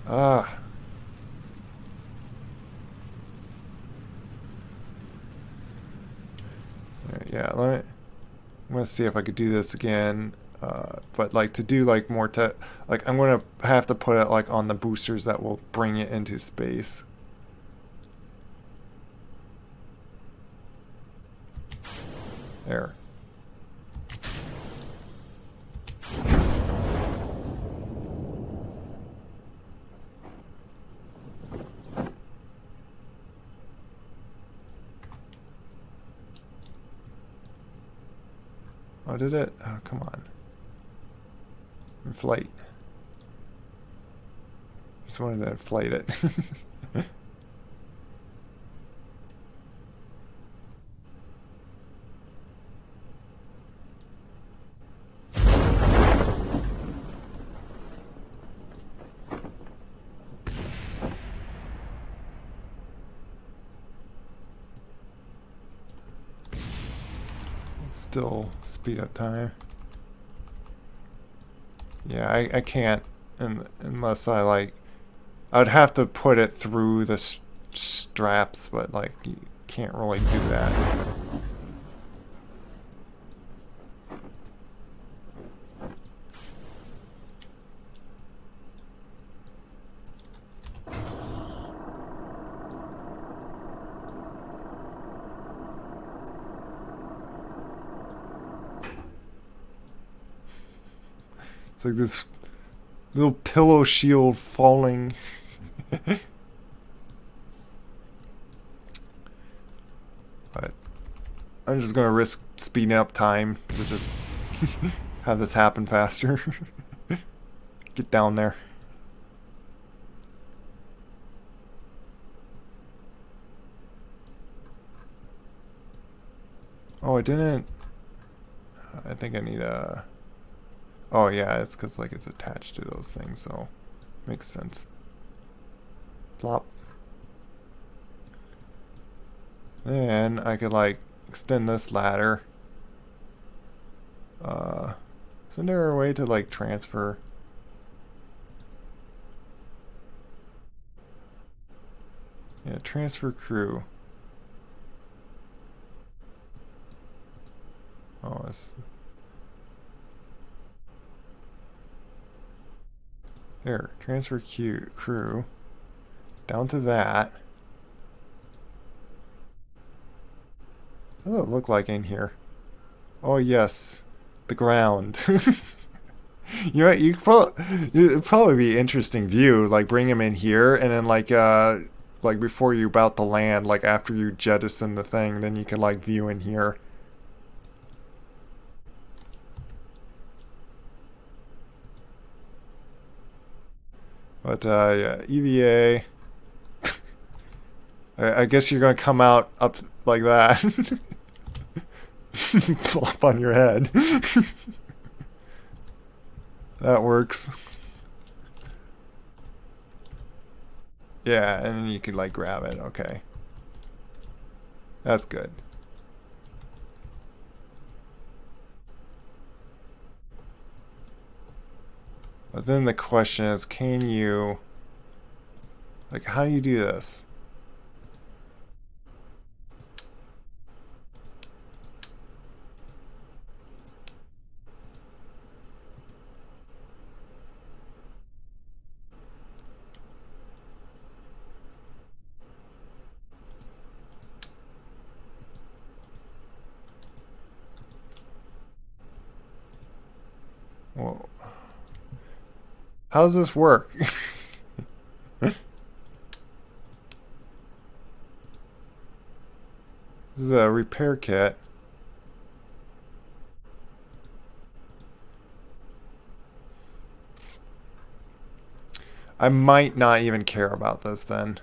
Yeah, I'm gonna see if I could do this again. But like to do like more like I'm gonna have to put it like on the boosters that will bring it into space. There. Oh, did it? Oh, come on. Inflate. Just wanted to inflate it. Still speed up time. Yeah, I can't unless I like... I'd have to put it through the straps, but like you can't really do that. It's like this little pillow shield falling. But I'm just gonna risk speeding up time to just have this happen faster. Get down there. Oh, I didn't. I think I need a... Oh yeah, it's because like it's attached to those things, so makes sense. Plop. Then I could like extend this ladder. Isn't there a way to like transfer? Yeah, transfer crew. Oh, it's... There, transfer crew. Down to that. What does it look like in here? Oh yes, the ground. You know, it'd probably be an interesting view. Like bring him in here, and then like before you're about to land, like after you jettison the thing, then you can like view in here. But yeah, EVA. I guess you're gonna come out up like that. Plop on your head. That works. Yeah, and then you can like grab it. Okay. That's good. But then the question is, can you... Like, how do you do this? Well, how does this work? This is a repair kit. I might not even care about this then.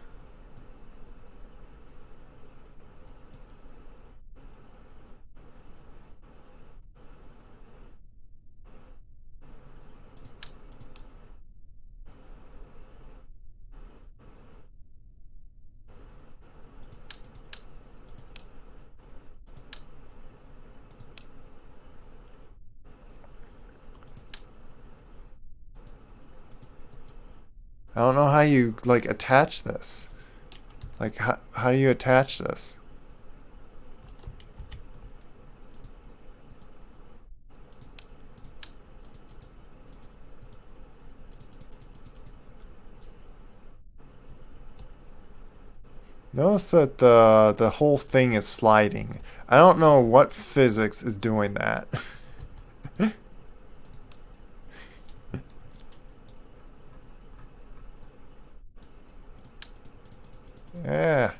I don't know how you like attach this. Like how do you attach this? Notice that the whole thing is sliding. I don't know what physics is doing that. Yeah.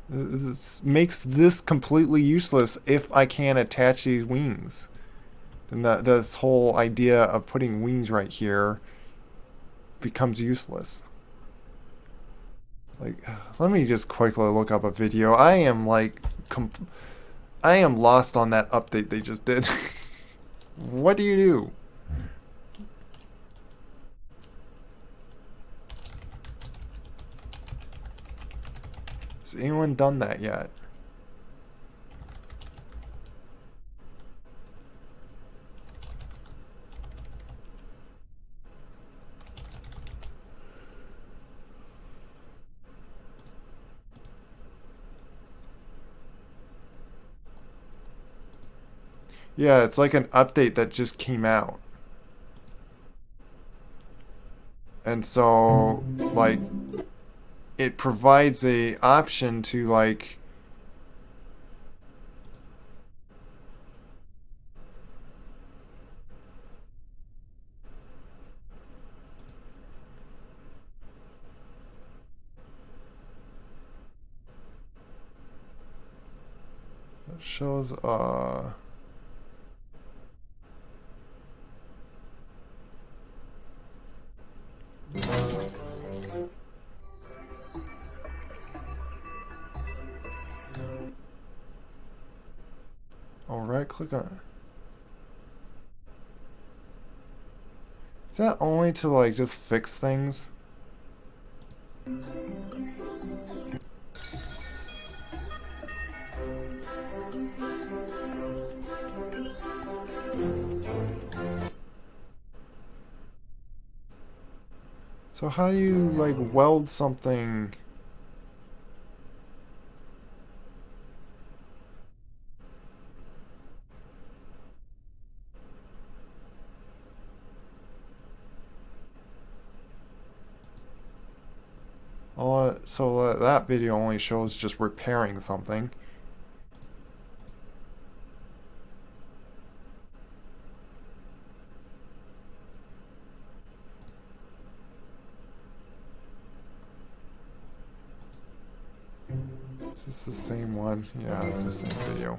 This makes this completely useless if I can't attach these wings. Then this whole idea of putting wings right here becomes useless. Like, let me just quickly look up a video. I am like, I am lost on that update they just did. What do you do? Has anyone done that yet? Yeah, it's like an update that just came out. And so, like, it provides a option to, like, it shows, I'll right click on it. Is that only to, like, just fix things? So how do you, like, weld something? Oh, so that video only shows just repairing something. Is this the same one? Yeah, it's the same video.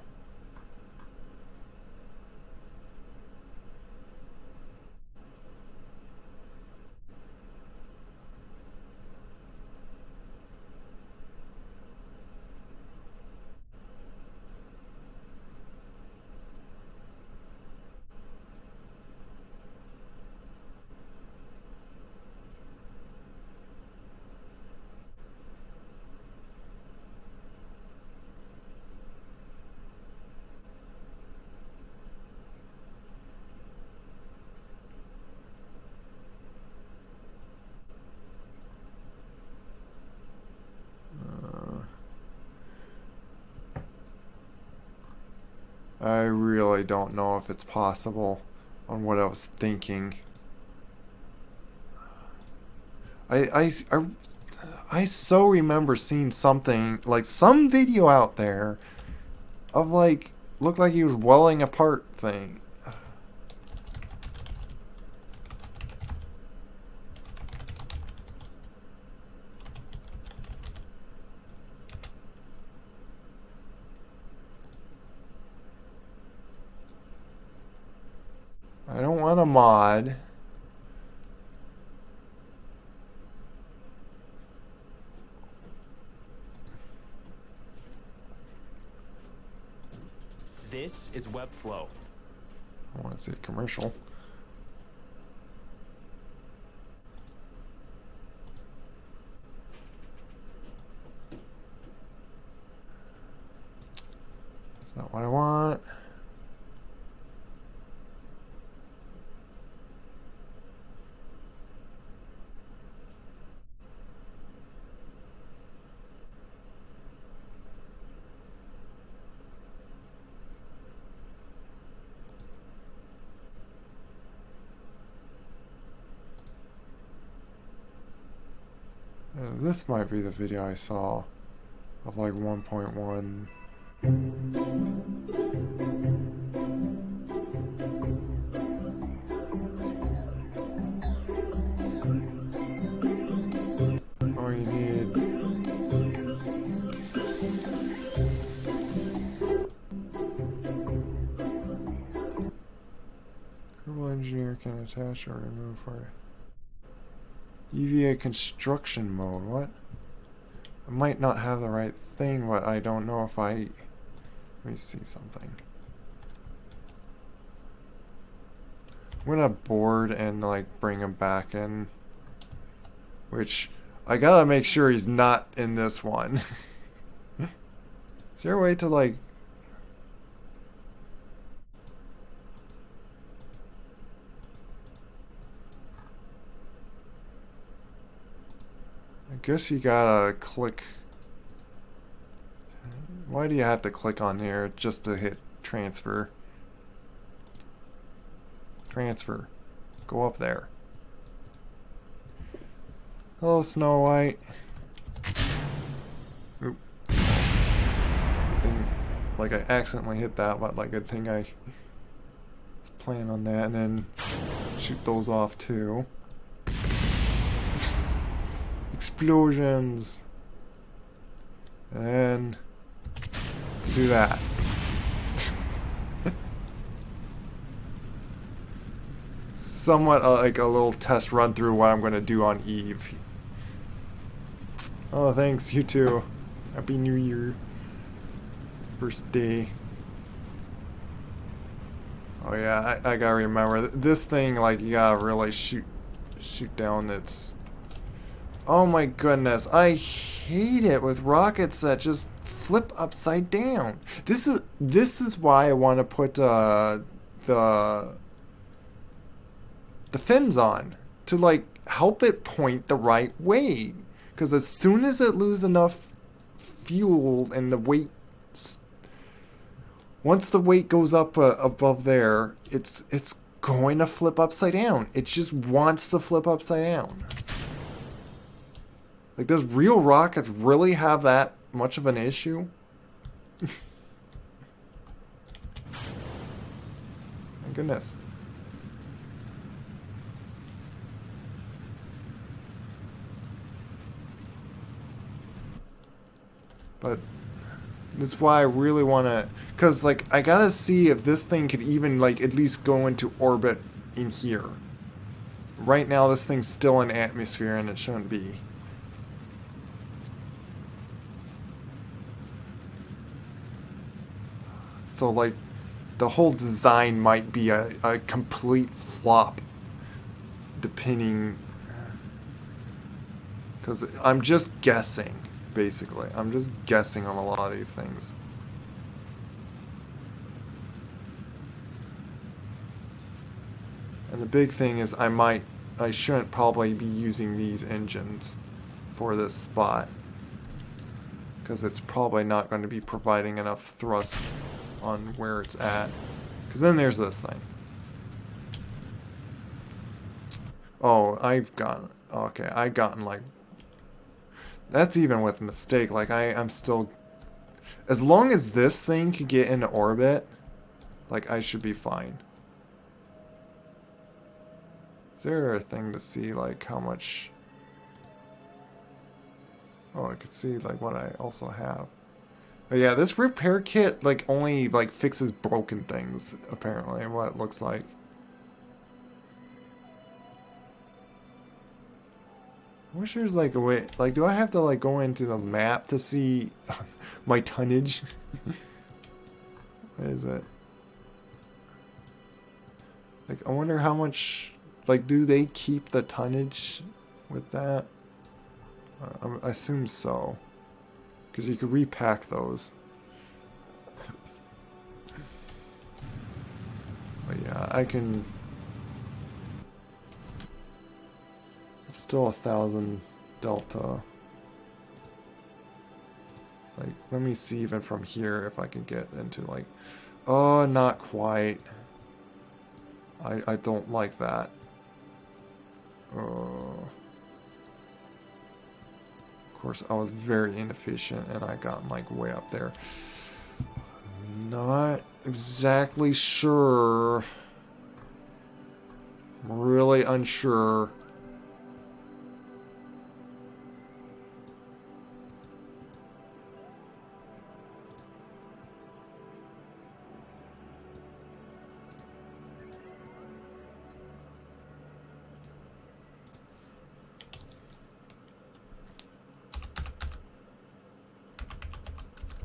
I really don't know if it's possible on what I was thinking. I I so remember seeing something, like some video out there of like, looked like he was welling apart thing. I don't want a mod. This is Webflow. I want to see a commercial. That's not what I want. This might be the video I saw of like 1.1. All you need. Kerbal engineer can attach or remove for EVA construction mode. What? I might not have the right thing, but I don't know if I... Let me see something. I'm gonna board and like bring him back in. Which, I gotta make sure he's not in this one. Is there a way to like... I guess you gotta click. Why do you have to click on here just to hit transfer? Transfer. Go up there. Hello, Snow White. Oop. Like I accidentally hit that, but like good thing I was planning on that, and then shoot those off too. Explosions. And then do that. Somewhat like a little test run through what I'm going to do on Eve. Oh, thanks. You too. Happy New Year. First day. Oh yeah, I gotta remember. This thing, like, you gotta really shoot down its... Oh my goodness, I hate it with rockets that just flip upside down. This is why I want to put the fins on, to like help it point the right way. Because as soon as it loses enough fuel and the weight, once the weight goes up above there, it's going to flip upside down. It just wants to flip upside down. Like, does real rockets really have that much of an issue? My goodness. But this is why I really want to... Because, like, I gotta see if this thing could even, like, at least go into orbit in here. Right now, this thing's still in atmosphere, and it shouldn't be. So, like, the whole design might be a complete flop, depending... Because I'm just guessing, basically. I'm just guessing on a lot of these things. And the big thing is I shouldn't probably be using these engines for this spot. Because it's probably not going to be providing enough thrust on where it's at. Because then there's this thing. Oh, I've gotten... Okay, I've gotten like... That's even with mistake. Like, I'm still... As long as this thing could get into orbit, like, I should be fine. Is there a thing to see, like, how much... Oh, I could see, like, what I also have. But yeah, this repair kit, like, only, like, fixes broken things, apparently, what it looks like. I wish there's, like, a way... Like, do I have to, like, go into the map to see my tonnage? What is it? Like, I wonder how much... Like, do they keep the tonnage with that? I assume so. Because you could repack those. But yeah, I can... Still 1,000 delta. Like, let me see even from here if I can get into, like... Oh, not quite. I don't like that. Of course, I was very inefficient and I got like way up there. Not exactly sure. I'm really unsure.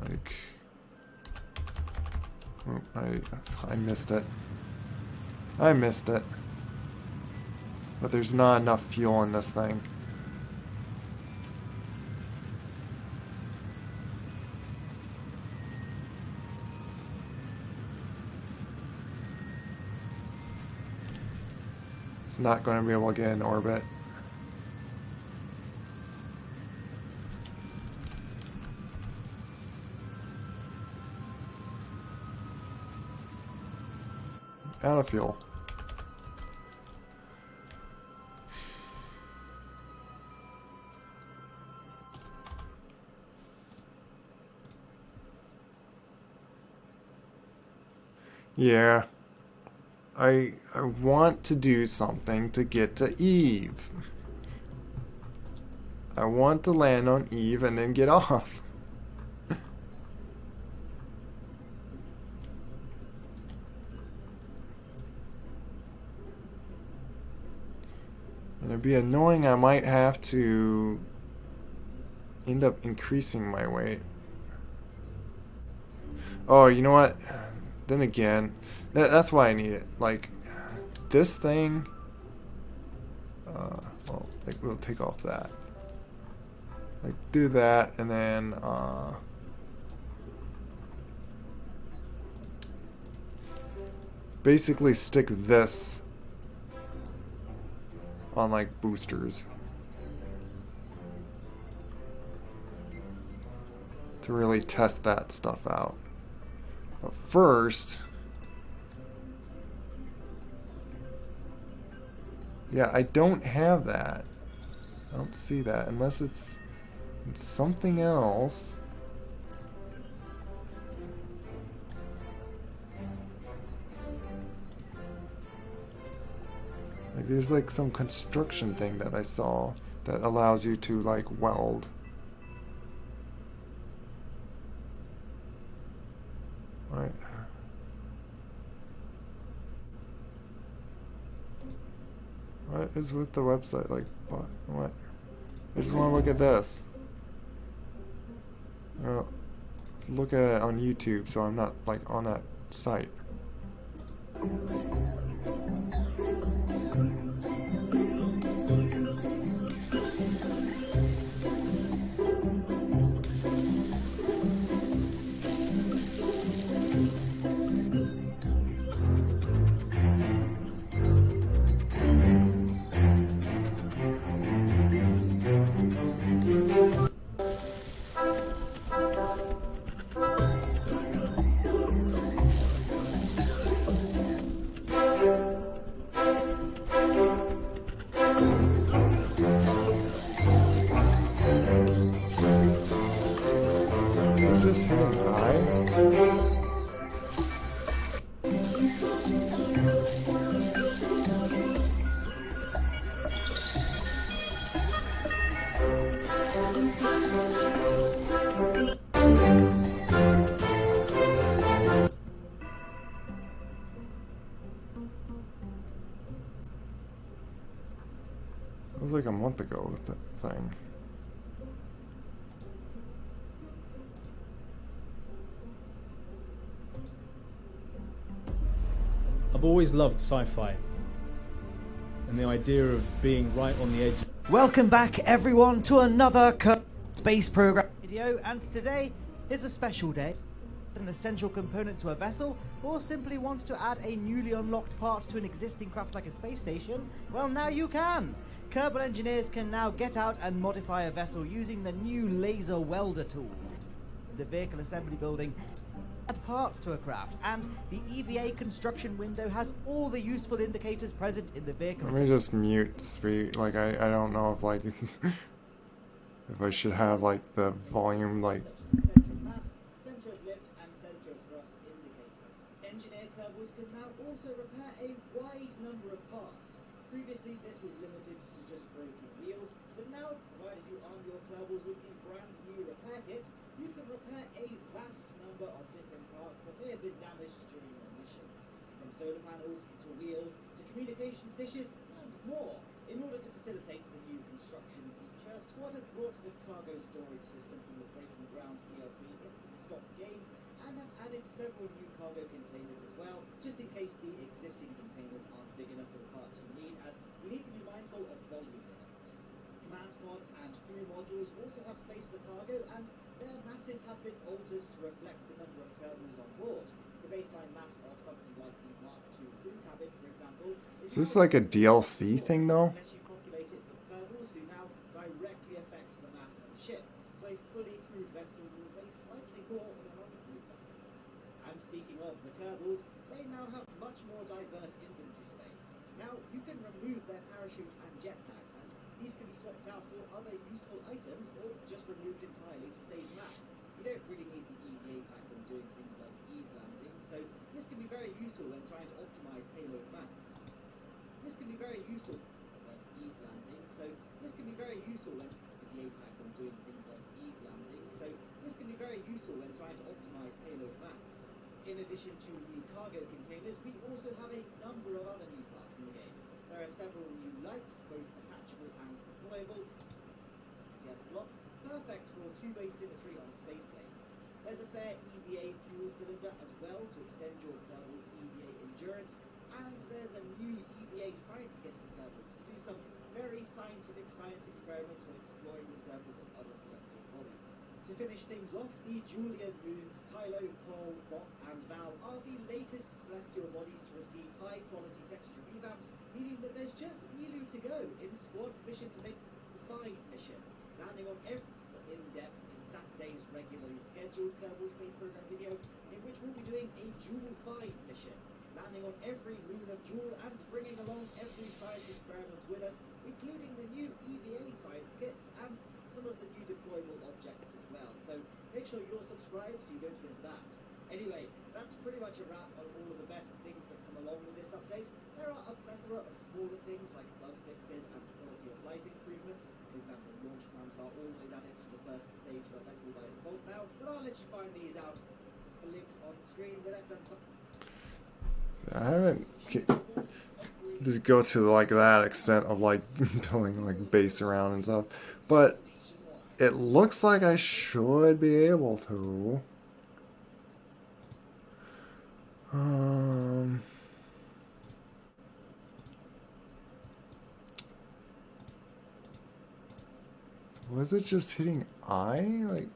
Like, oh, I missed it. I missed it. But there's not enough fuel in this thing. It's not going to be able to get in orbit. Out of fuel. Yeah. I want to do something to get to Eve. I want to land on Eve and then get off. And it'd be annoying, I might have to end up increasing my weight. Oh, you know what? Then again, that's why I need it. Like, this thing, well, like, we'll take off that. Like, do that, and then, basically stick this on, like, boosters. To really test that stuff out. But first... Yeah, I don't have that. I don't see that, unless it's something else. Like, there's like some construction thing that I saw that allows you to like weld. Right. What is with the website? Like, what? I just want to look at this. Well, let's look at it on YouTube so I'm not like on that site. You're just hitting I? It was like a month ago with that thing. I've always loved sci-fi and the idea of being right on the edge. Welcome back everyone to another space program video, and today is a special day. An essential component to a vessel, or simply want to add a newly unlocked part to an existing craft like a space station? Well, now you can! Kerbal engineers can now get out and modify a vessel using the new laser welder tool. The vehicle assembly building add parts to a craft, and the EVA construction window has all the useful indicators present in the vehicle. Let me just mute speed. Like I don't know if like if I should have like the volume like. Center of mass, center of lift, and center of thrust indicators. Engineer Kerbals can now also repair a wide number of parts. Previously, this was limited to just broken wheels, but now, provided you arm your Kerbals with the brand new repair kit, you can repair a vast number of different parts that may have been damaged during your missions, from solar panels to wheels to communications dishes and more. In order to facilitate the new construction feature, Squad have brought the cargo storage system from the Breaking Ground DLC into the stock game and have added several new cargo containers as well, just in case the existing containers aren't big enough for the parts you need, as you need to be mindful of volume limits. Command pods and crew modules also have space for cargo, and their masses have been altered to reflect the number of Kerbals on board. The baseline mass of something like the Mark II crew cabin, for example, Is this like a DLC thing though? unless you populate it with Kerbals who now directly affect the mass of the ship. So a fully crewed vessel will weigh slightly more than an uncrewed vessel. And speaking of the Kerbals, they now have much more diverse inventory space. Now you can remove their parachutes and jetpacks, and these can be swapped out for other useful items or just removed entirely to save mass. You don't really need the EVA pack when doing things like eve landing, so this can be very useful when trying to optimize payload mass. This can be very useful like eve landing, so this can be very useful when EVA pack when doing things like eve landing, so this can be very useful when trying to optimize payload mass. In addition to the cargo containers, we also have a number of other new parts in the game. There are several new lights, both attachable and deployable. Yes, block, perfect for two-way symmetry on space planes. There's a spare EVA fuel cylinder as well to extend your Kerbal's EVA endurance, and there's a new EVA science kit for Kerbals to do some very scientific science experiments when exploring the surface of other celestial bodies. To finish things off, the Julian moons Tylo, Pol, Bok, and Val are the latest celestial bodies to receive high-quality texture revamps, meaning that there's just Elu to go in Squad's mission to make the 5 mission, landing on every in-depth in Saturday's regularly scheduled Kerbal Space Program video, in which we'll be doing a Joule 5 mission, landing on every moon of Joule and bringing along every science experiment with us, including the new EVA science kits and some of the new deployable objects as well. So make sure you're subscribed so you don't miss that. Anyway, that's pretty much a wrap on all of the best things that come along with this update. There are a plethora of smaller things like bug fixes and quality of life improvements. For example, launch clamps are always added to the first stage of a vessel by default now, but I'll let you find these out. The links on screen that I've done some. I haven't just go to like that extent of like building like base around and stuff, but it looks like I should be able to. Was it just hitting I? Like,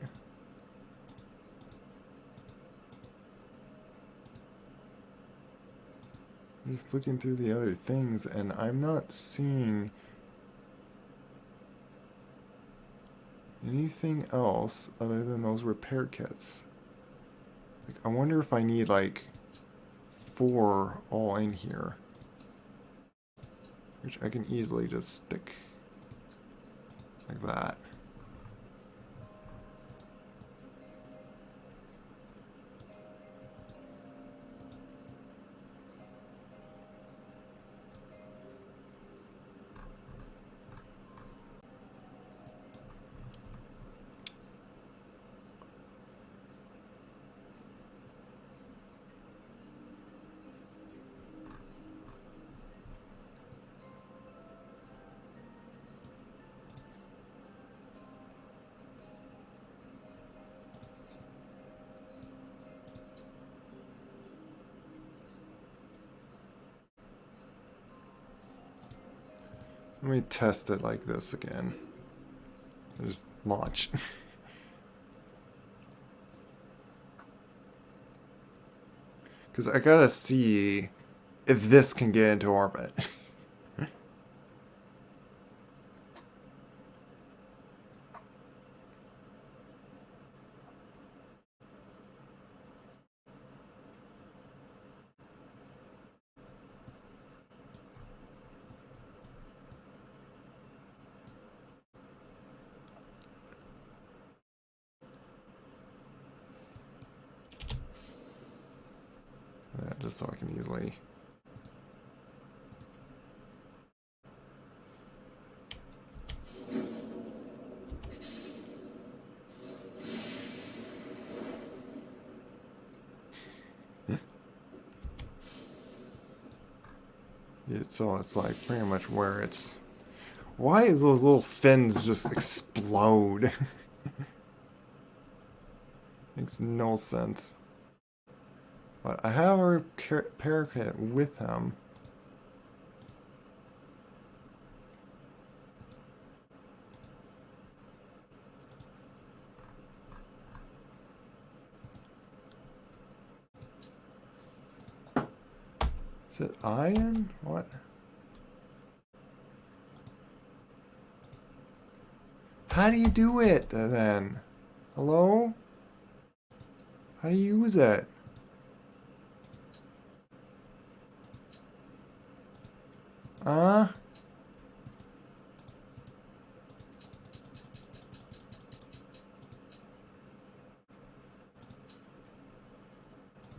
I'm just looking through the other things and I'm not seeing anything else other than those repair kits. Like, I wonder if I need like 4 all in here, which I can easily just stick like that. Let me test it like this again. Just launch. Because I gotta see if this can get into orbit. Yeah, just so I can easily. So it's like pretty much where it's. Why is those little fins just explode? Makes no sense. But I have a repair kit with him. Is it iron? What? How do you do it then? Hello? How do you use it?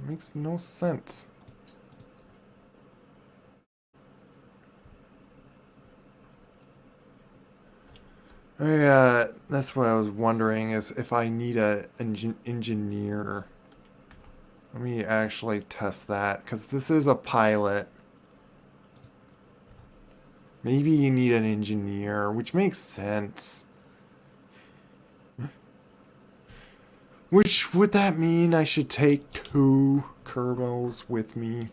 Makes no sense. That's what I was wondering, is if I need an engineer. Let me actually test that, because this is a pilot. Maybe you need an engineer, which makes sense. Which, would that mean I should take 2 Kerbals with me?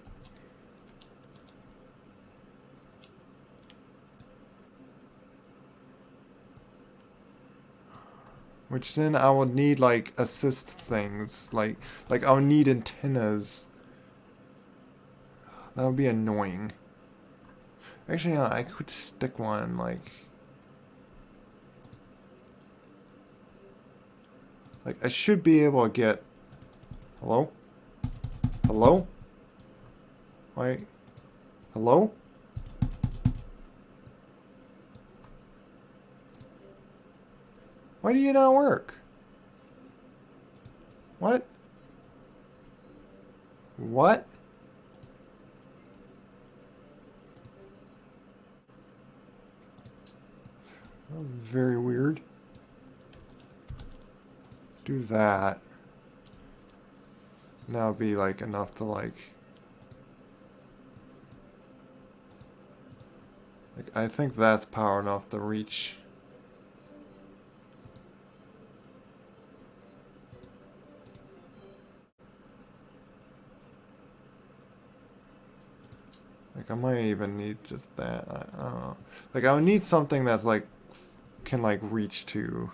Which then I will need like assist things, like I'll need antennas. That would be annoying. Actually, no, I could stick one like I should be able to get. Hello? Hello? Wait. Hello? Why do you not work? What? What? That was very weird. Do that. Now it'd be like enough to like I think that's power enough to reach. Like I might even need just that. I don't know. Like I would need something that's like can like reach to.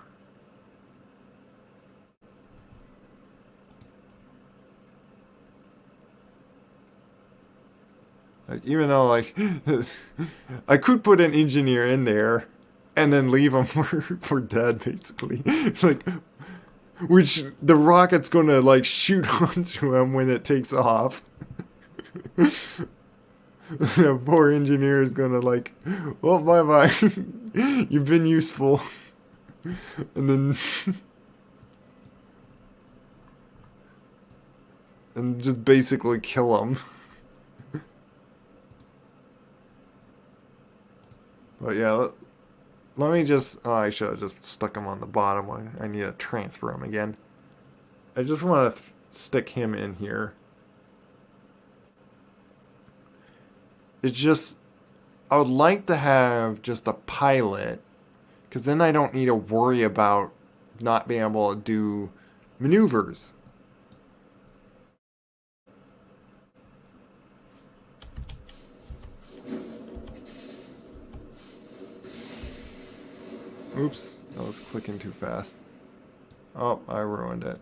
Like even though like I could put an engineer in there and then leave him for dead basically. Like which the rocket's gonna like shoot onto him when it takes off. The poor engineer is gonna like, well, bye bye. You've been useful. And then and just basically kill him. But yeah, let me just. Oh, I should have just stuck him on the bottom one. I need to transfer him again. I just want to stick him in here. It's just, I would like to have just a pilot, because then I don't need to worry about not being able to do maneuvers. Oops, I was clicking too fast. Oh, I ruined it.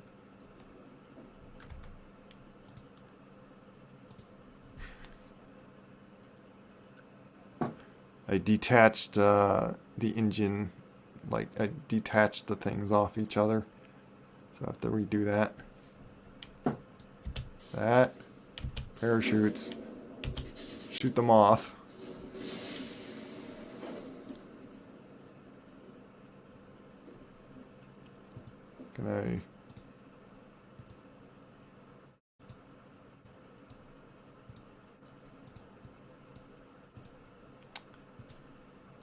I detached the engine, like I detached the things off each other. So I have to redo that. That. Parachutes. Shoot them off. Can I...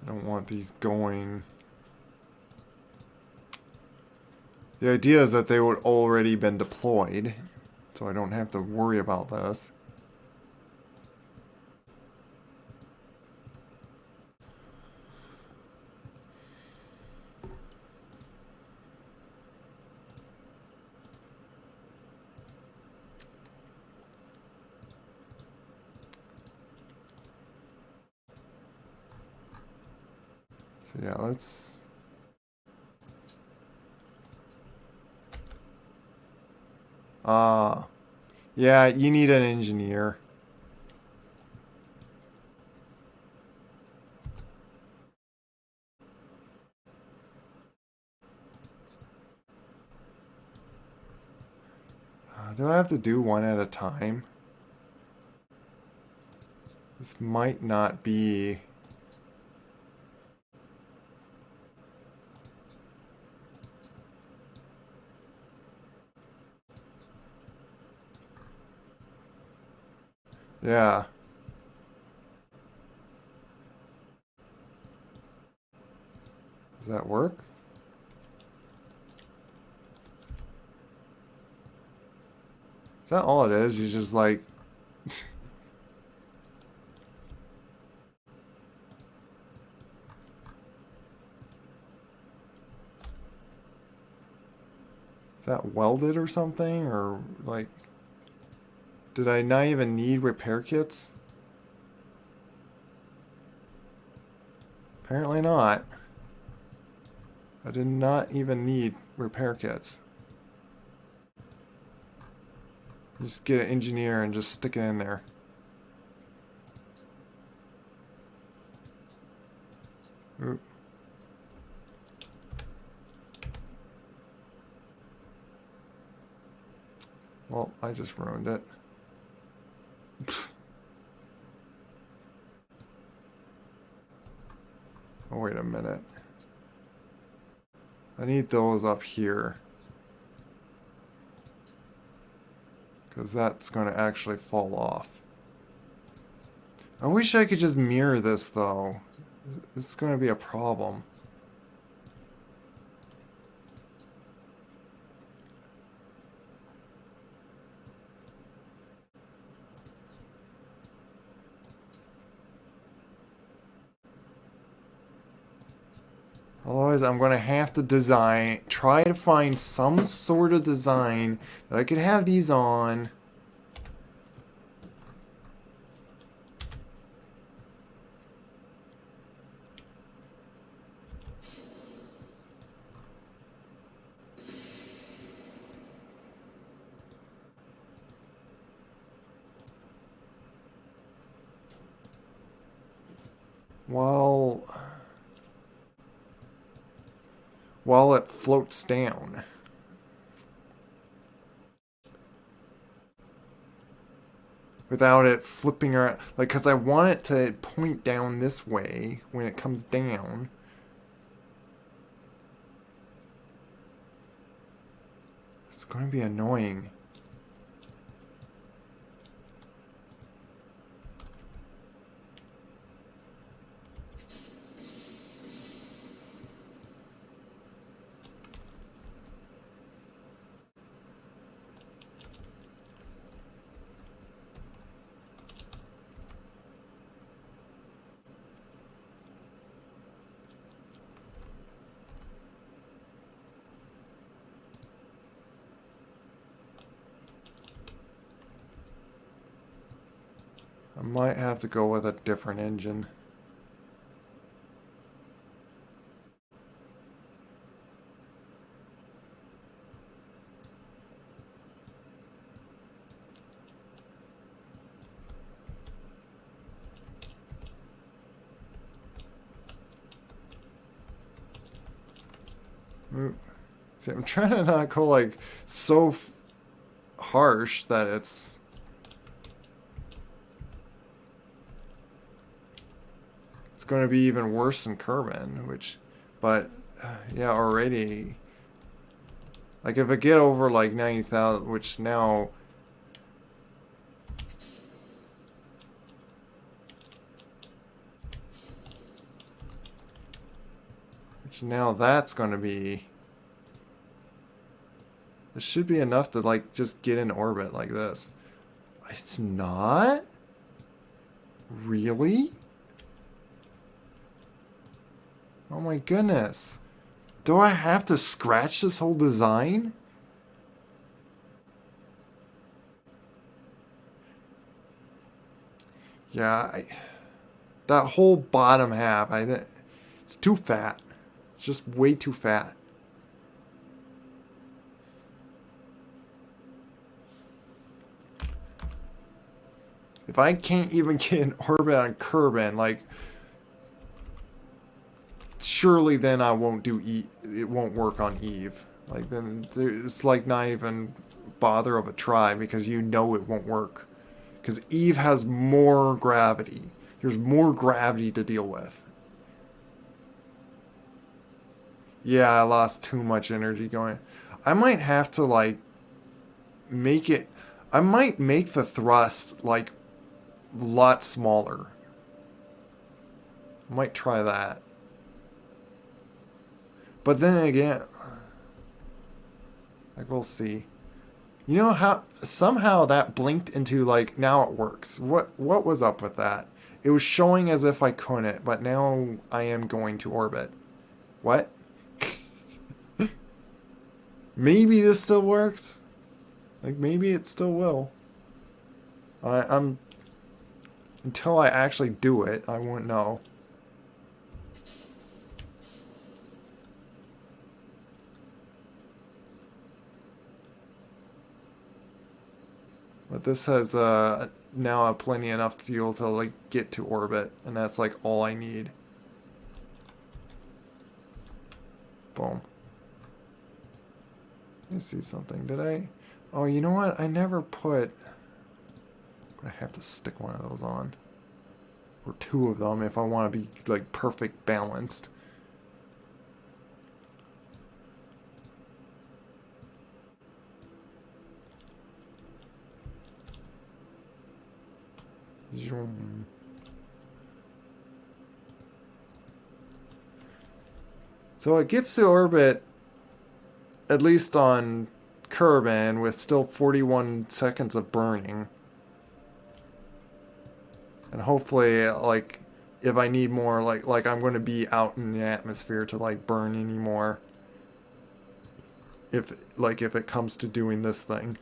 I don't want these going. The idea is that they would already been deployed, so I don't have to worry about this. So yeah, let's... yeah, you need an engineer. Do I have to do one at a time? This might not be... Yeah. Does that work? Is that all it is? You just like... Is that welded or something? Or like... Did I not even need repair kits? Apparently not. I did not even need repair kits. Just get an engineer and just stick it in there. Oop. Well, I just ruined it. Oh, wait a minute. I need those up here. Because that's going to actually fall off. I wish I could just mirror this, though. This is going to be a problem. Otherwise, I'm going to have to try to find some sort of design that I could have these on. While it floats down. Without it flipping around. Like, because I want it to point down this way when it comes down. It's going to be annoying. I might have to go with a different engine. See, I'm trying to not go like so harsh that it's going to be even worse than Kerbal, which, but yeah, already, like if I get over like 90,000, which now, that's going to be, this should be enough to like just get in orbit like this. It's not? Really? Oh my goodness. Do I have to scratch this whole design? Yeah, that whole bottom half, it's too fat. It's just way too fat. If I can't even get an orbit on Kerbal, like, surely then I won't do it won't work on Eve. Like, then it's like not even bother of a try, because you know it won't work. Because Eve has more gravity. There's more gravity to deal with. Yeah, I lost too much energy going. I might have to, like, make it... I might make the thrust, like, a lot smaller. I might try that. But then again... like, we'll see. You know how... somehow that blinked into, like, now it works. What was up with that? It was showing as if I couldn't, but now I am going to orbit. What? Maybe this still works. Like, maybe it still will. I'm... until I actually do it, I won't know. But this has now plenty enough fuel to like get to orbit, and that's like all I need. Boom. Let me see something. Did I? Oh, you know what? I never put... I'm gonna have to stick one of those on. Or two of them if I want to be like perfect balanced. Zoom. So it gets to orbit, at least on Kerbal, with still 41 seconds of burning. And hopefully, like, if I need more, like I'm going to be out in the atmosphere to, like, burn anymore. If it comes to doing this thing.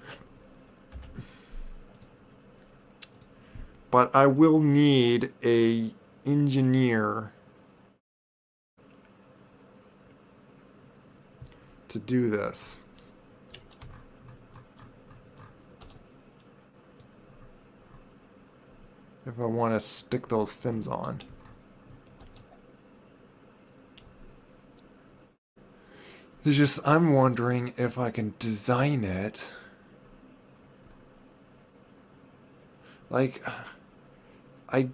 But I will need a engineer to do this. If I want to stick those fins on. It's just, I'm wondering if I can design it. Like, I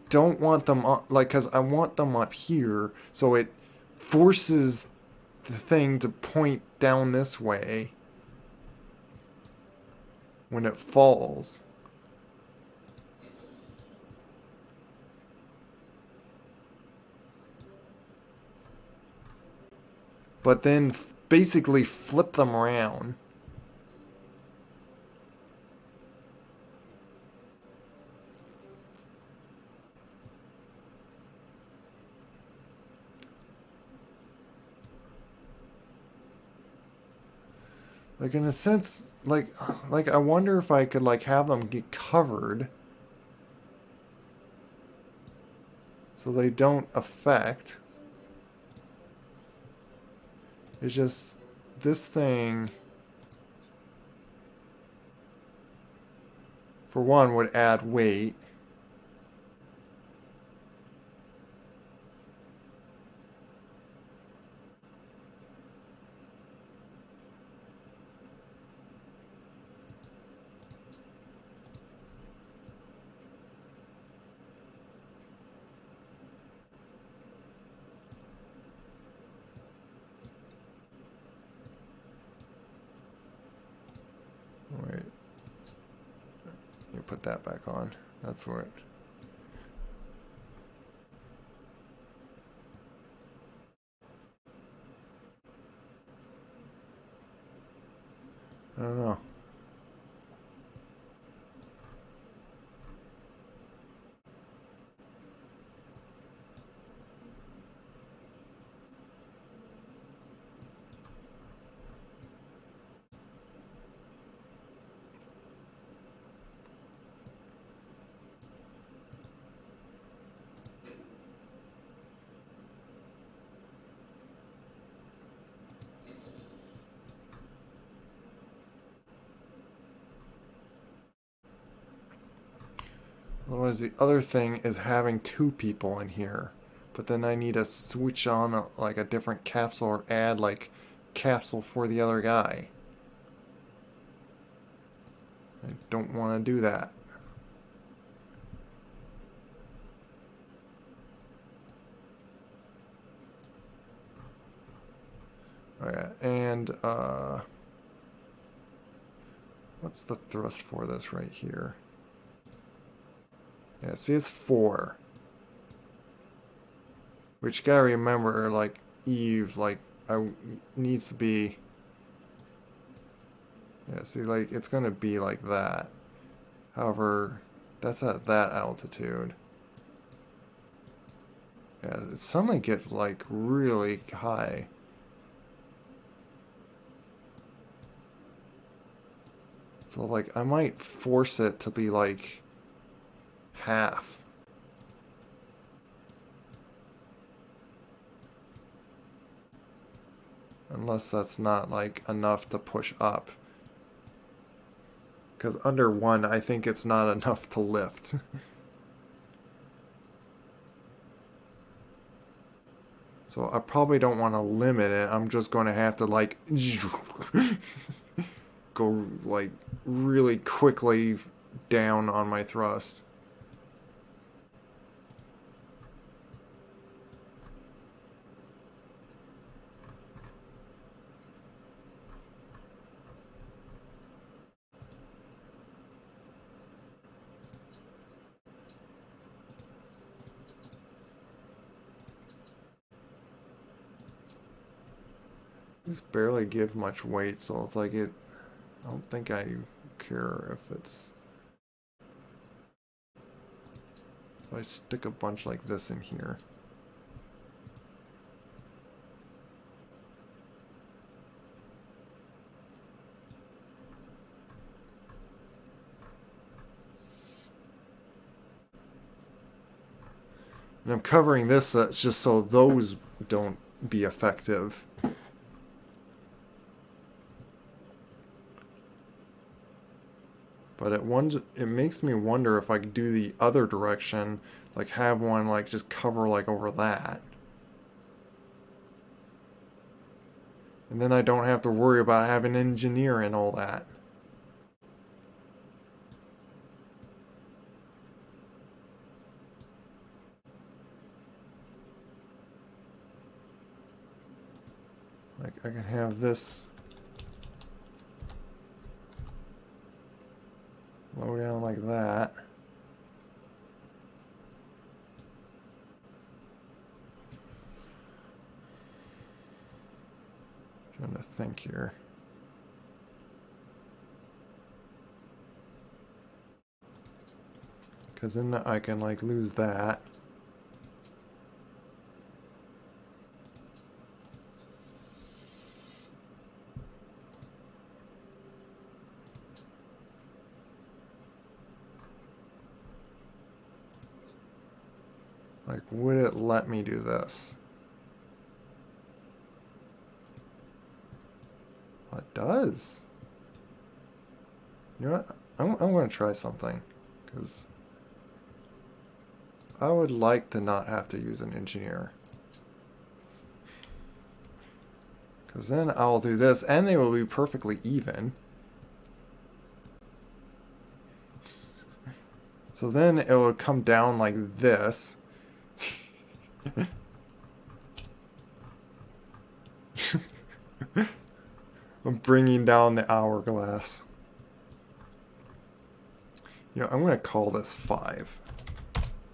don't want them on, like, because I want them up here, so it forces the thing to point down this way when it falls. But then basically flip them around. Like, in a sense, like I wonder if I could, like, have them get covered so they don't affect. It's just, this thing, for one, would add weight. put that back on. That's what. I don't know. Otherwise, the other thing is having two people in here. But then I need to switch on like a different capsule or add like capsule for the other guy. I don't want to do that. Alright, and what's the thrust for this right here? Yeah, see, it's 4. Which you gotta remember, like, Eve, like, needs to be... Yeah, see, like, it's gonna be like that. However, that's at that altitude. Yeah, it suddenly gets, like, really high. So, like, I might force it to be, like, half. Unless that's not, like, enough to push up. Because under 1, I think it's not enough to lift. So I probably don't want to limit it. I'm just going to have to, like, go, like, really quickly down on my thrust. These barely give much weight, so it's like it... I don't think I care if it's... If I stick a bunch like this in here. And I'm covering this just so those don't be effective. But it makes me wonder if I could do the other direction, like have one like just cover like over that. And then I don't have to worry about having an engineer and all that. Like I can have this low down like that. Trying to think here. Because then I can like lose that. Like, would it let me do this? Oh, it does. You know what? I'm going to try something. Because I would like to not have to use an engineer. Because then I'll do this, and they will be perfectly even. So then it would come down like this. I'm bringing down the hourglass. Yeah, I'm gonna call this 5.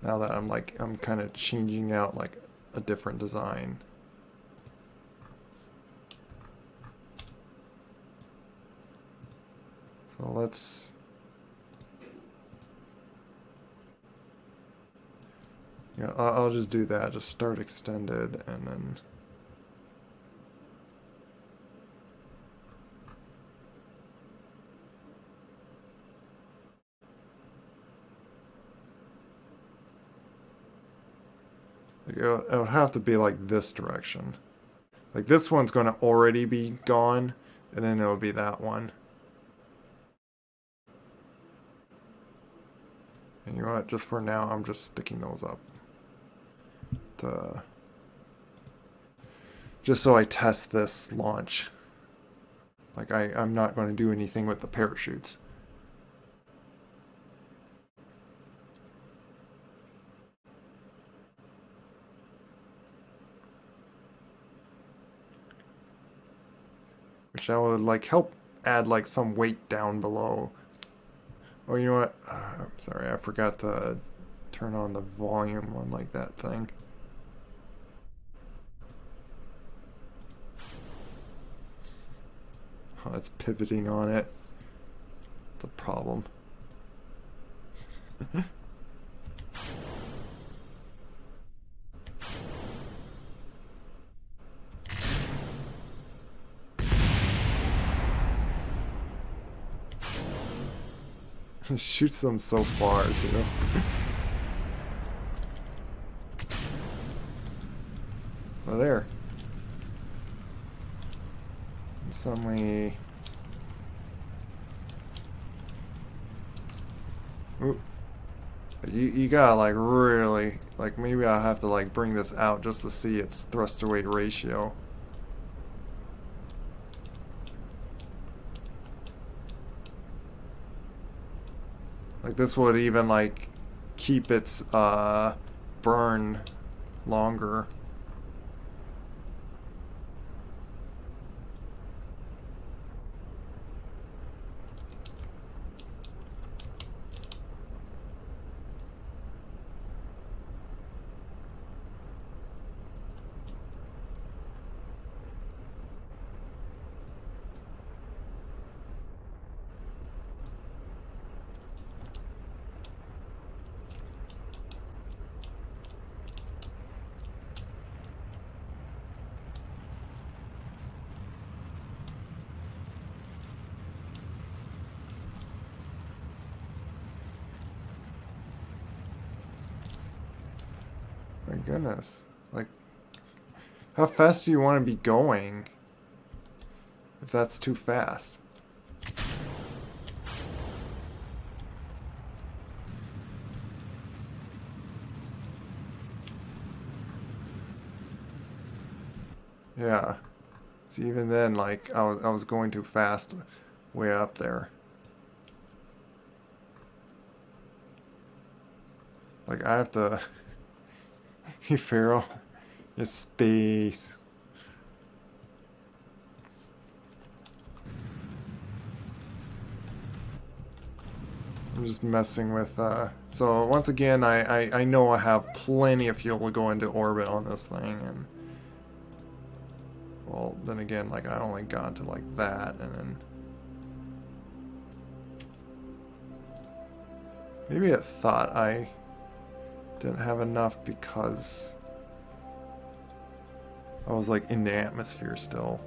Now that I'm kind of changing out like a different design. So let's. Yeah, I'll just do that. Just start extended and then. Like it would have to be like this direction. Like this one's going to already be gone, and then it'll be that one. And you know what? Just for now, I'm just sticking those up. Just so I test this launch. Like I'm not going to do anything with the parachutes. Which I would like help add like some weight down below. Oh, you know what? Sorry, I forgot to turn on the volume on like that thing. Oh, it's pivoting on it. It's a problem. Shoots them so far, too. Oh, there. And suddenly... Ooh. You gotta, like, really... Like, maybe I'll have to, like, bring this out just to see its thrust-to-weight ratio. Like this would even like keep its burn longer. My goodness. Like, how fast do you want to be going? If that's too fast. Yeah. See, even then, like, I was going too fast way up there. Like, I have to... Hey, Pharaoh. It's space. I'm just messing with, so once again, I know I have plenty of fuel to go into orbit on this thing, and... Well, then again, like, I only got to, like, that, and then... Maybe it thought I didn't have enough because I was, like, in the atmosphere still.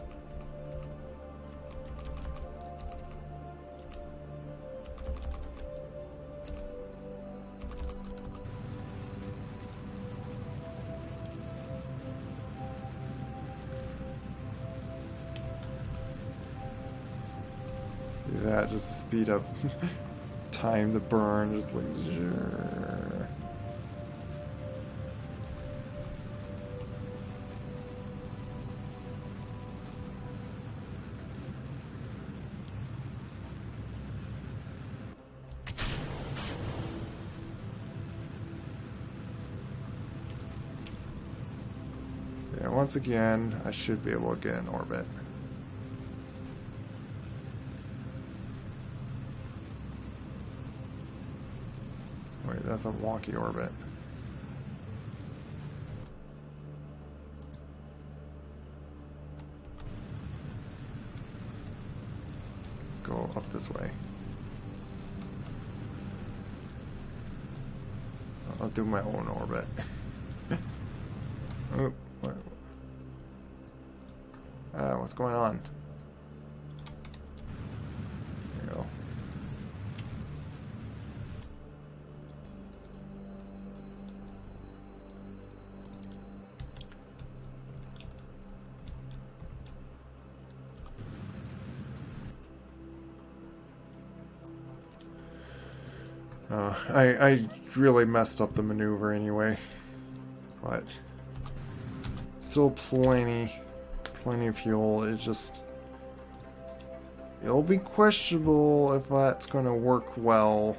Do that just to speed up time to burn, just like zzzz. Yeah, once again, I should be able to get in orbit. Wait, that's a wonky orbit. Let's go up this way. I'll do my own orbit. Oh, what? What's going on? There you go. I really messed up the maneuver anyway, but still plenty of fuel. It'll be questionable if that's going to work well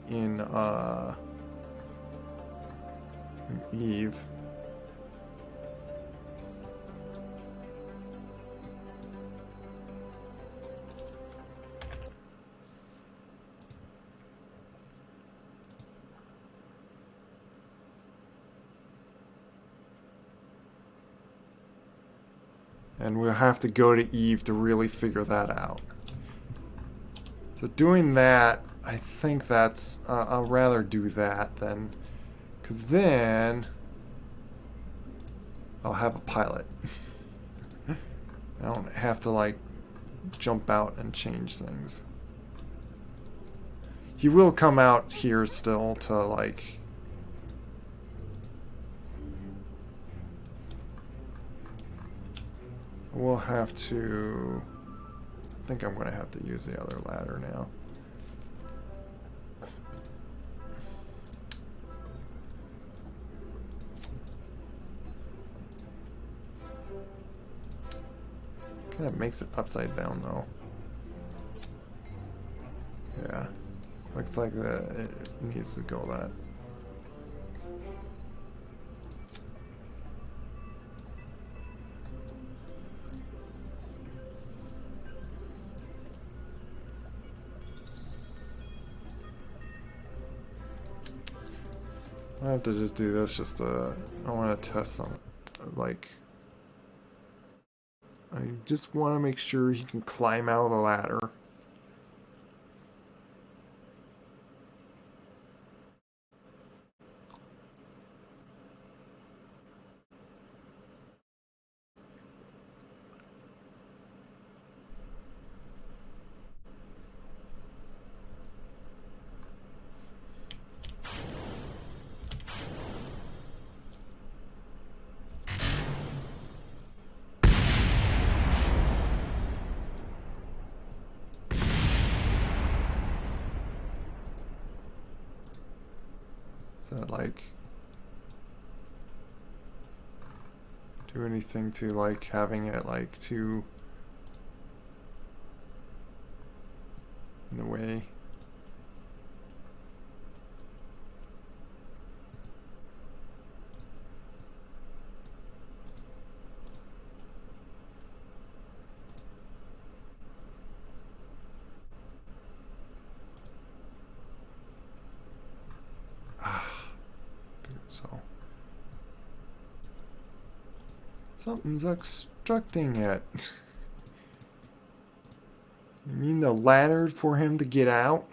in Eve. And we'll have to go to Eve to really figure that out. So doing that, I think that's... I'll rather do that than... Because then... I'll have a pilot. I don't have to, like, jump out and change things. He will come out here still to, like... We'll have to... I think I'm going to have to use the other ladder now. Kind of makes it upside down though. Yeah. Looks like it needs to go that. I have to just do this just to, I want to test some, like, I just want to make sure he can climb out of the ladder. Is that like do anything to like having it like too in the way? So something's obstructing it. You mean the ladder for him to get out?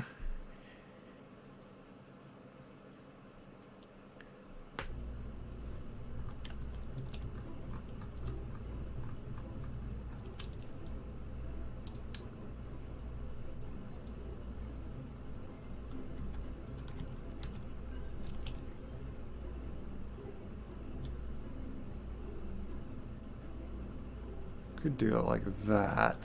Could do it like that.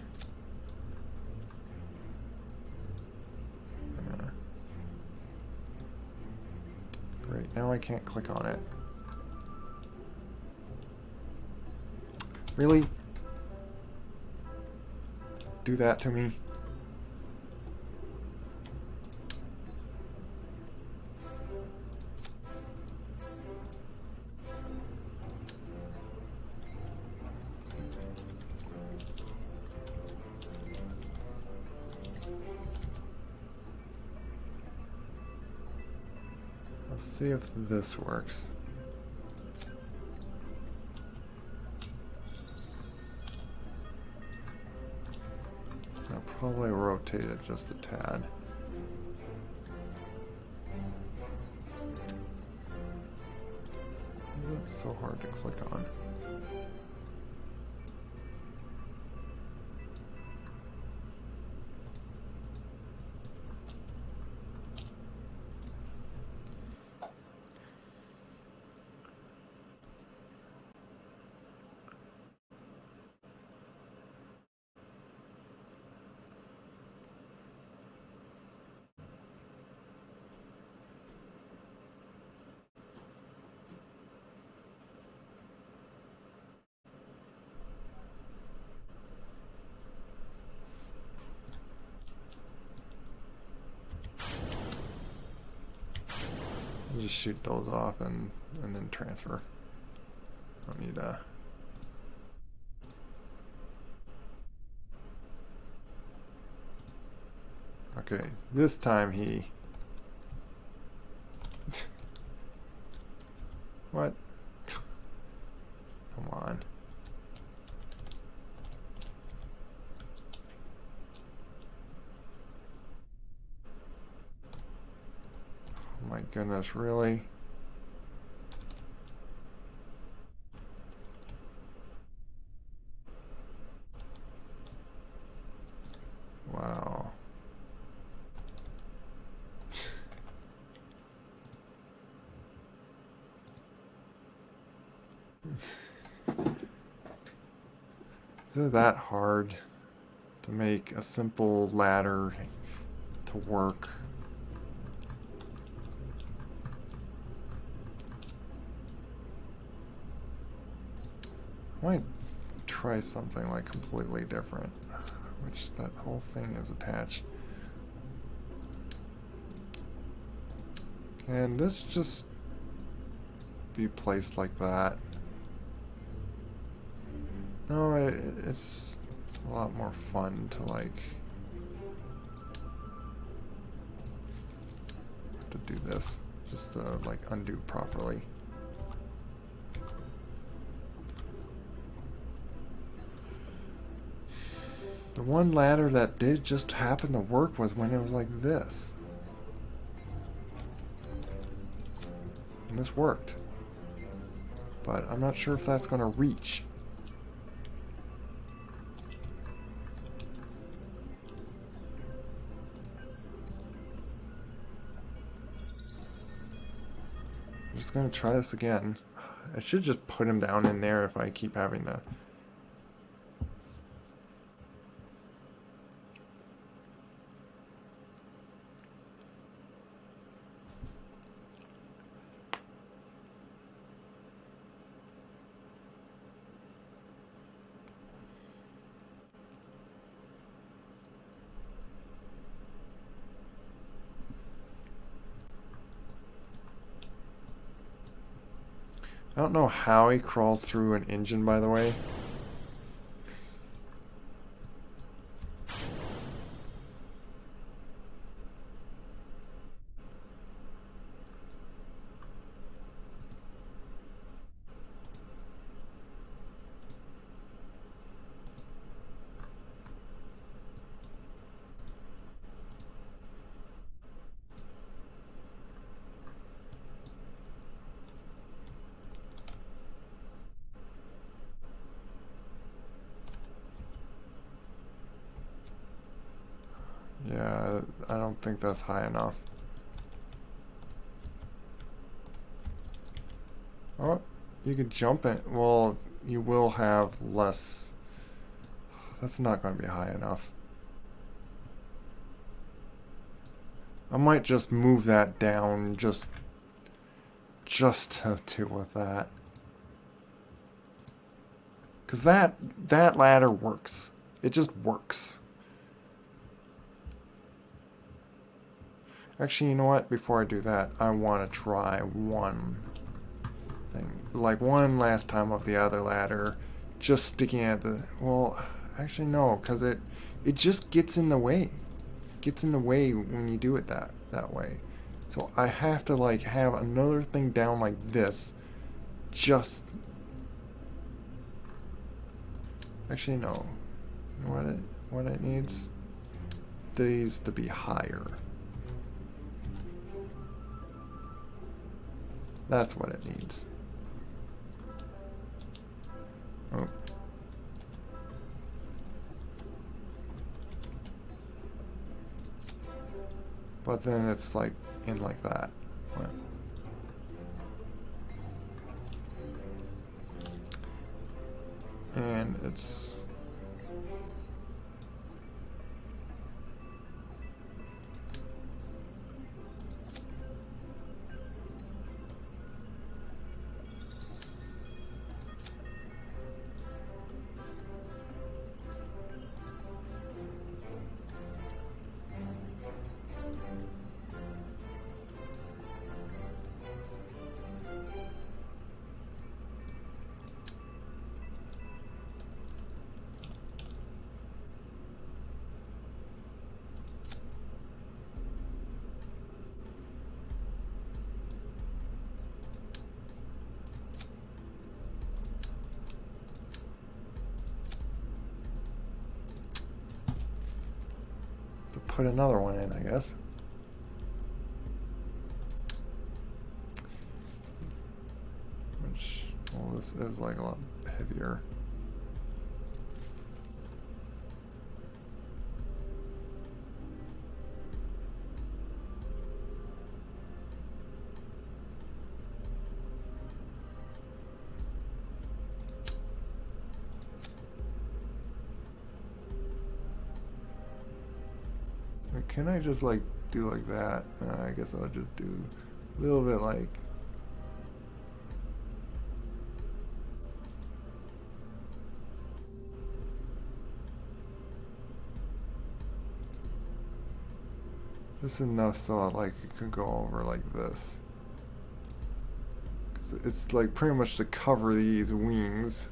Great, now I can't click on it. Really? Do that to me? Let's see if this works. I'll probably rotate it just a tad. Why is that so hard to click on? Just shoot those off and then transfer. Don't need Okay, this time he What? Come on. Oh my goodness, really? Wow. Is it that hard to make a simple ladder to work? I might try something like completely different, which that whole thing is attached. Can this just be placed like that? No, it's a lot more fun to like to do this, just to like undo properly. The one ladder that did just happen to work was when it was like this. And this worked. But I'm not sure if that's going to reach. I'm just going to try this again. I should just put him down in there if I keep having to. I don't know how he crawls through an engine, by the way. Yeah, I don't think that's high enough. Oh, you could jump it. Well, you will have less. That's not going to be high enough. I might just move that down just to deal with that. Because that ladder works. It just works. Actually, you know what? Before I do that, I want to try one thing. Like one last time off the other ladder. Just sticking at the... Well, actually no, because it just gets in the way. Gets in the way when you do it that way. So I have to like have another thing down like this. Just actually no. What it needs these to be higher. That's what it needs. Oh. But then it's like in like that. Right. And it's to put another one in, I guess. Which, well, this is like a lot heavier. Can I just like do like that? I guess I'll just do a little bit like just enough so like it can go over like this. 'Cause it's like pretty much to cover these wings.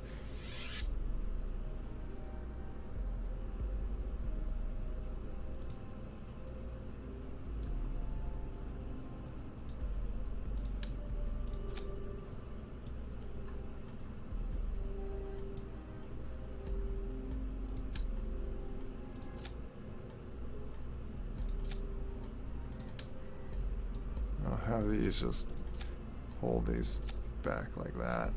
I'll have these just hold these back like that.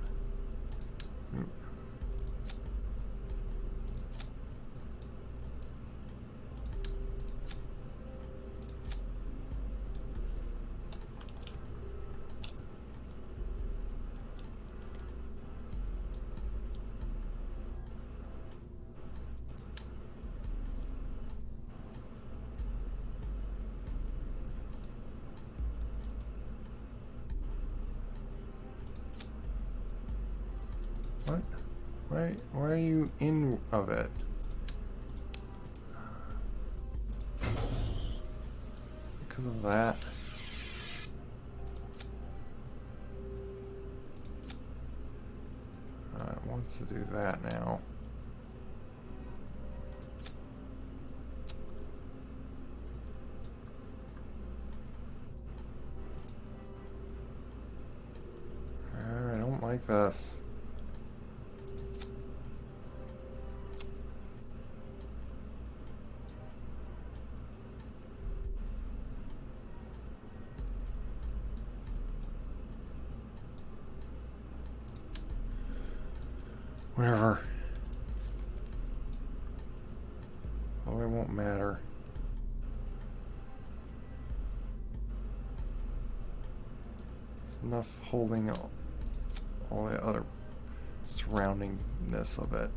What? Why are you in of it? Because of that. It wants to do that now. I don't like this. Whatever. Oh, it won't matter. It's enough holding all the other surroundingness of it.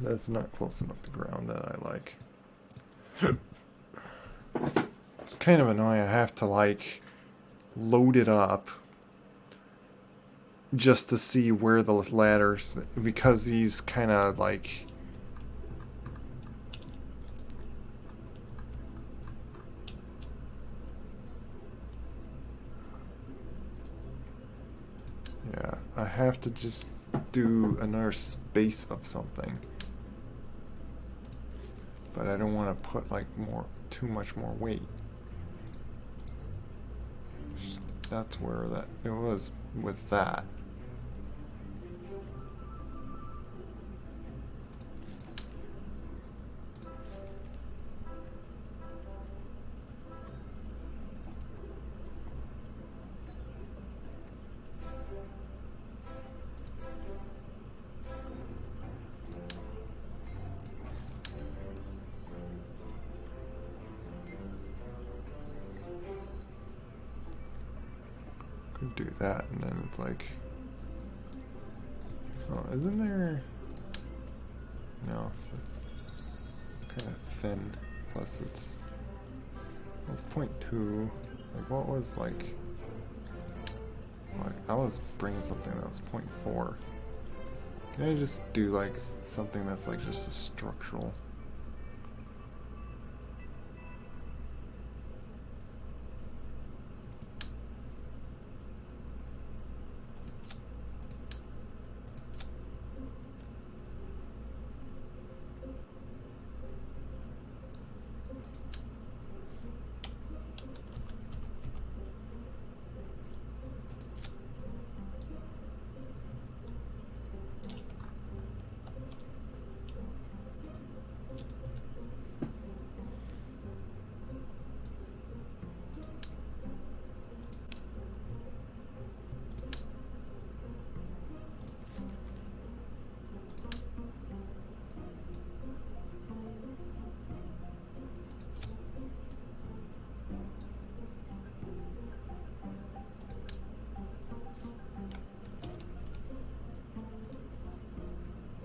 That's not close enough to ground that I like. It's kind of annoying. I have to like load it up just to see where the ladders, because these kind of like yeah, I have to just do another space of something. But I don't want to put like too much more weight. That's where that it was with that. Could do that, and then it's like, oh, isn't there? No, it's kind of thin. Plus, it's 0.2. Like, what was like? I was bringing something that was 0.4. Can I just do like something that's like just a structural?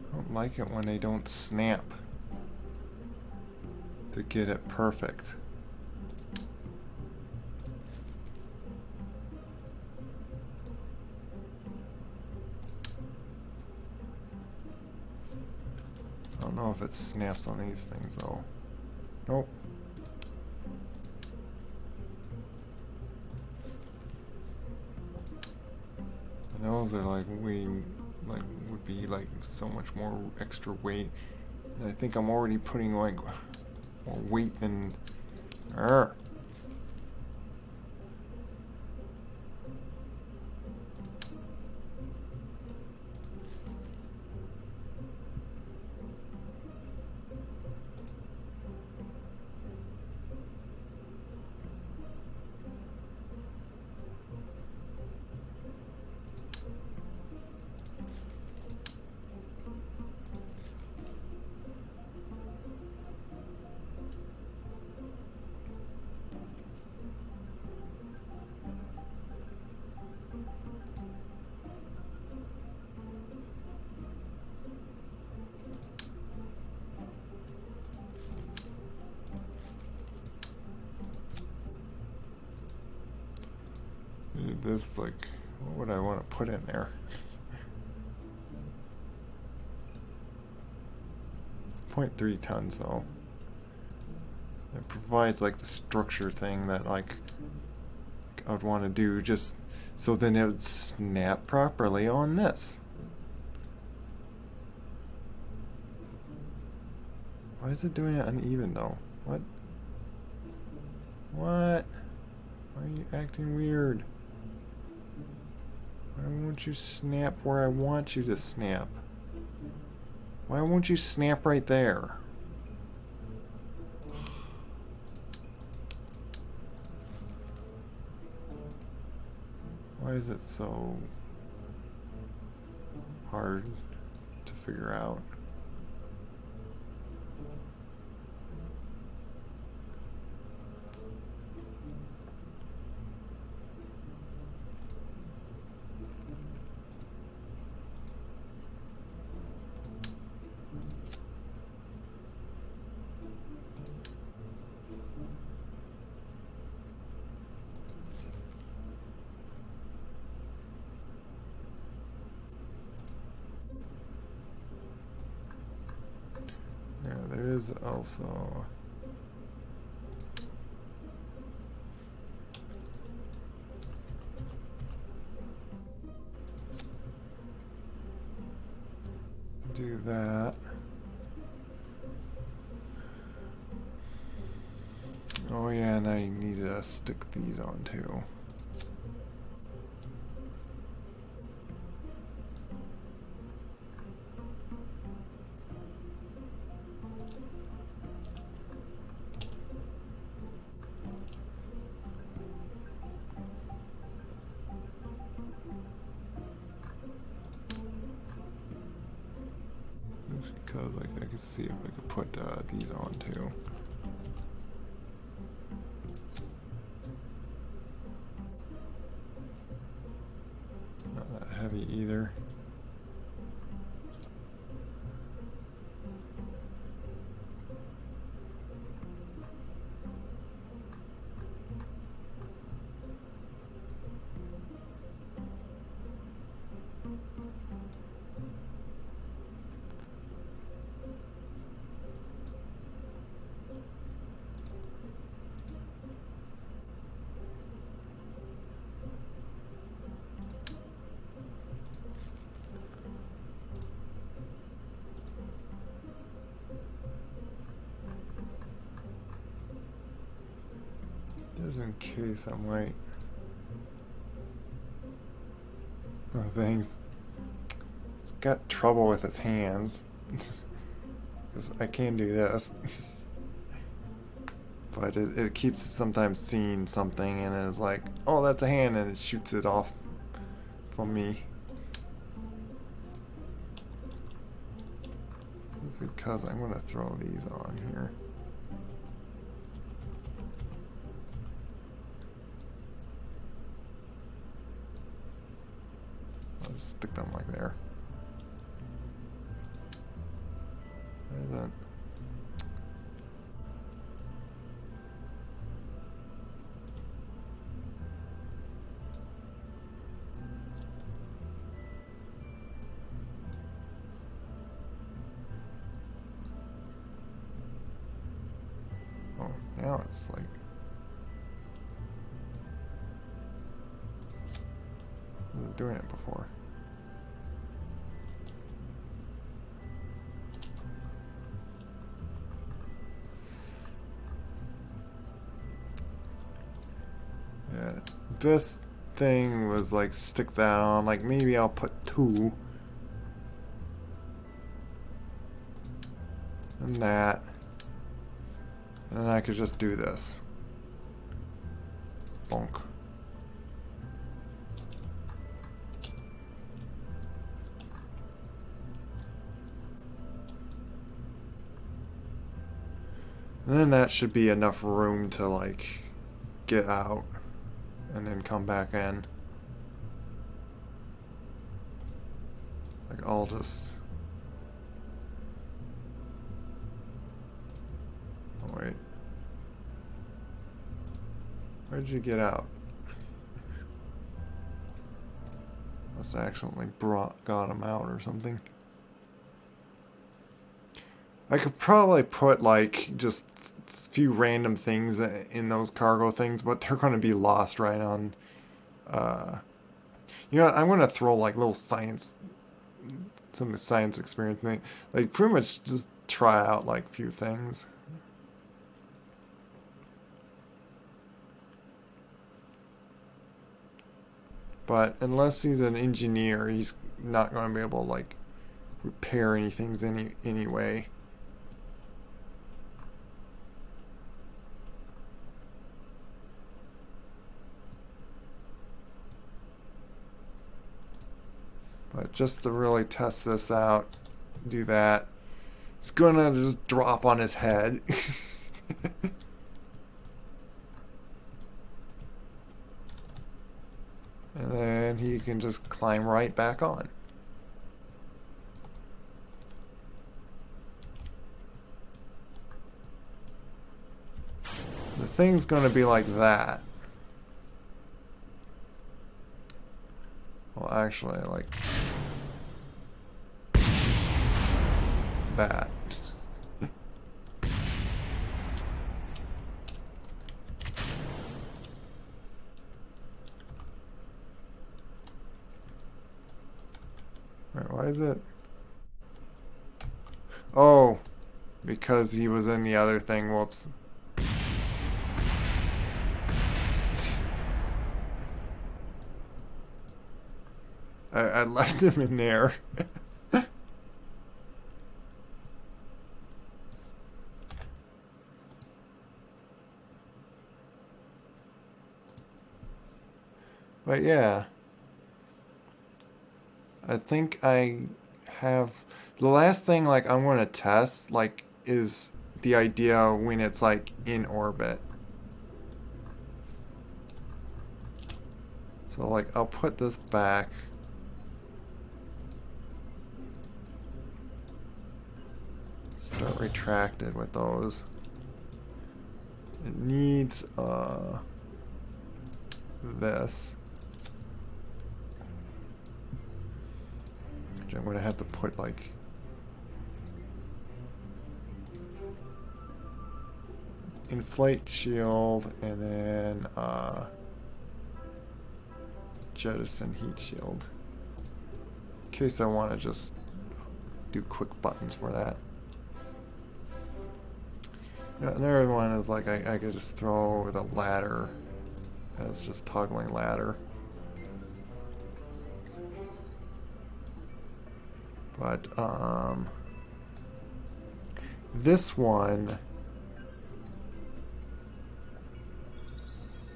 I don't like it when they don't snap to get it perfect. I don't know if it snaps on these things though. Nope. And those are like would be like so much more extra weight. And I think I'm already putting like more weight than this, like, what would I want to put in there? It's 0.3 tons though. It provides like the structure thing that like I would want to do, just so then it would snap properly on this. Why is it doing it uneven though? What? What? Why are you acting weird? Why won't you snap where I want you to snap? Why won't you snap right there? Why is it so hard to figure out? is also do that. Oh yeah, and I need to stick these on too. Just because like I could see if I could put these on too. Not that heavy either. Just in case I might. Oh, thanks. It's got trouble with its hands. Because I can do this. But it keeps sometimes seeing something and it's like, oh, that's a hand, and it shoots it off from me. It's because I'm going to throw these on here. I'll just stick them like there. Isn't. Oh, now it's like. I wasn't doing it before. Yeah, best thing was like stick that on. Like maybe I'll put 2 and that, and then I could just do this. Bonk. And then that should be enough room to like get out and then come back in. Like I'll just. Oh wait. Where'd you get out? Must have accidentally got him out or something. I could probably put like just a few random things in those cargo things, but they're going to be lost right on. You know, I'm going to throw like little science, some science experience thing, like pretty much just try out like a few things. But unless he's an engineer, he's not going to be able to like repair anything anyway. But just to really test this out, do that. It's gonna just drop on his head. And then he can just climb right back on. The thing's gonna be like that. Well, actually, like that. Alright, why is it? Oh, because he was in the other thing. Whoops. I left him in there. But yeah, I think I have the last thing like I'm going to test like is the idea when it's like in orbit. So like I'll put this back. Start retracted with those. It needs this. Which I'm going to have to put like inflate shield and then jettison heat shield. In case I want to just do quick buttons for that. Another one is like I could just throw the ladder as just toggling ladder. But this one,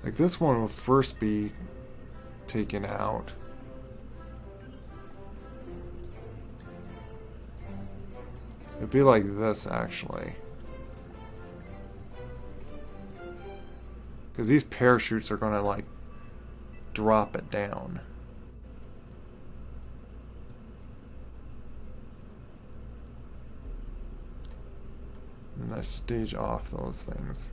like this one will first be taken out. It'd be like this actually. Because these parachutes are going to like drop it down. And I stage off those things.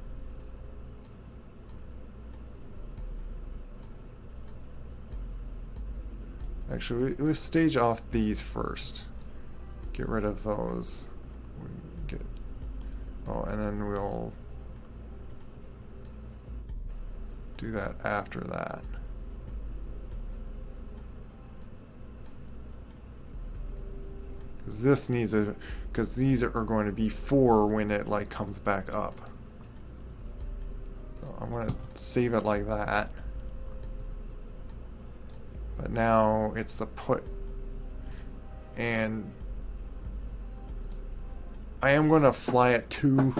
Actually, we stage off these first. Get rid of those. Oh, and then we'll do that after that. Because this needs a, because these are going to be 4 when it like comes back up. So I'm going to save it like that. But now it's the put, and I am going to fly it to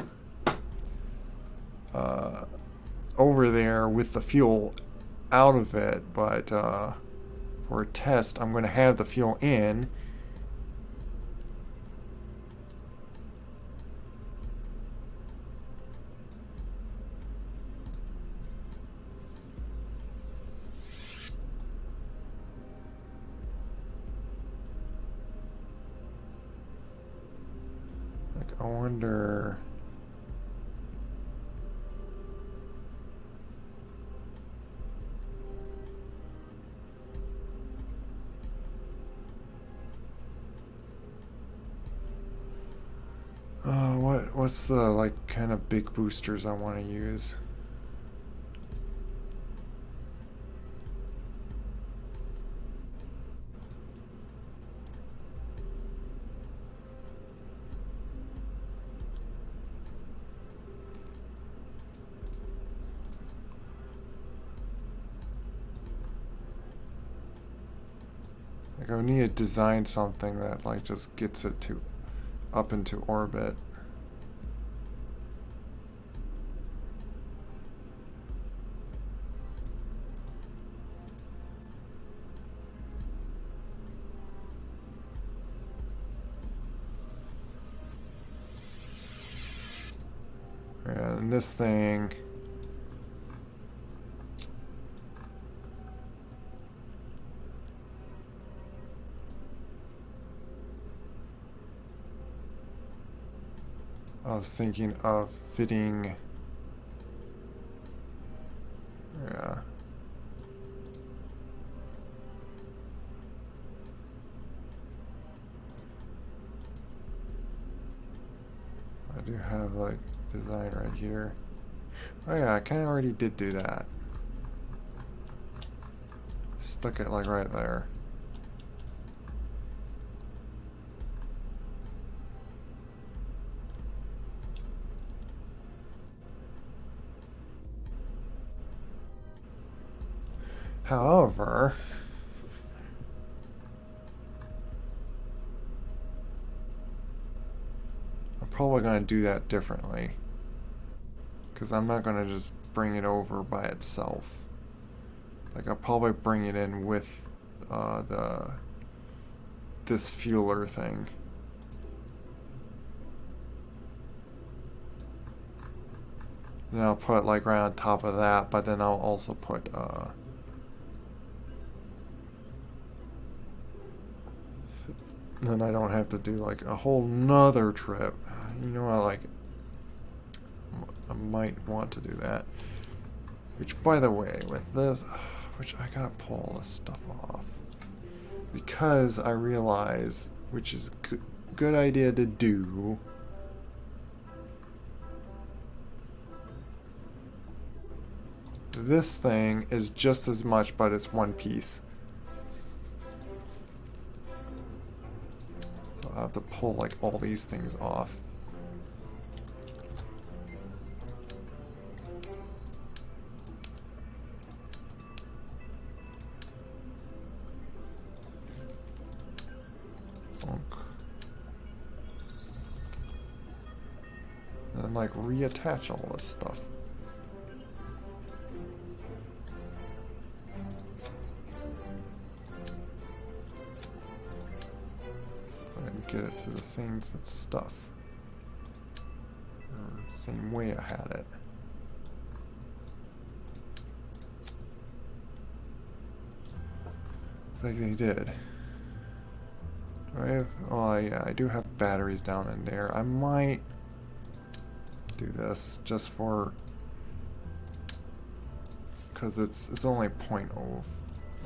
over there with the fuel out of it, but for a test I'm going to have the fuel in. Like, I wonder. What's the like kind of big boosters I want to use? Like I need to design something that like just gets it to up into orbit. And this thing, I was thinking of fitting, yeah. I do have like design right here. Oh yeah, I kind of already did do that. Stuck it like right there. However, I'm probably going to do that differently. Because I'm not going to just bring it over by itself. Like, I'll probably bring it in with this fueler thing. And I'll put like right on top of that, but then I'll also put then I don't have to do like a whole nother trip. You know, I might want to do that. Which, by the way, with this, which I gotta pull all this stuff off. Because I realize, which is a good idea to do. This thing is just as much, but it's one piece. So I have to pull like all these things off. And then like reattach all this stuff. And get it to the same stuff. Or same way I had it. Looks like they did. Do I have, oh yeah, I do have batteries down in there. I might do this just for, because it's only 0.0.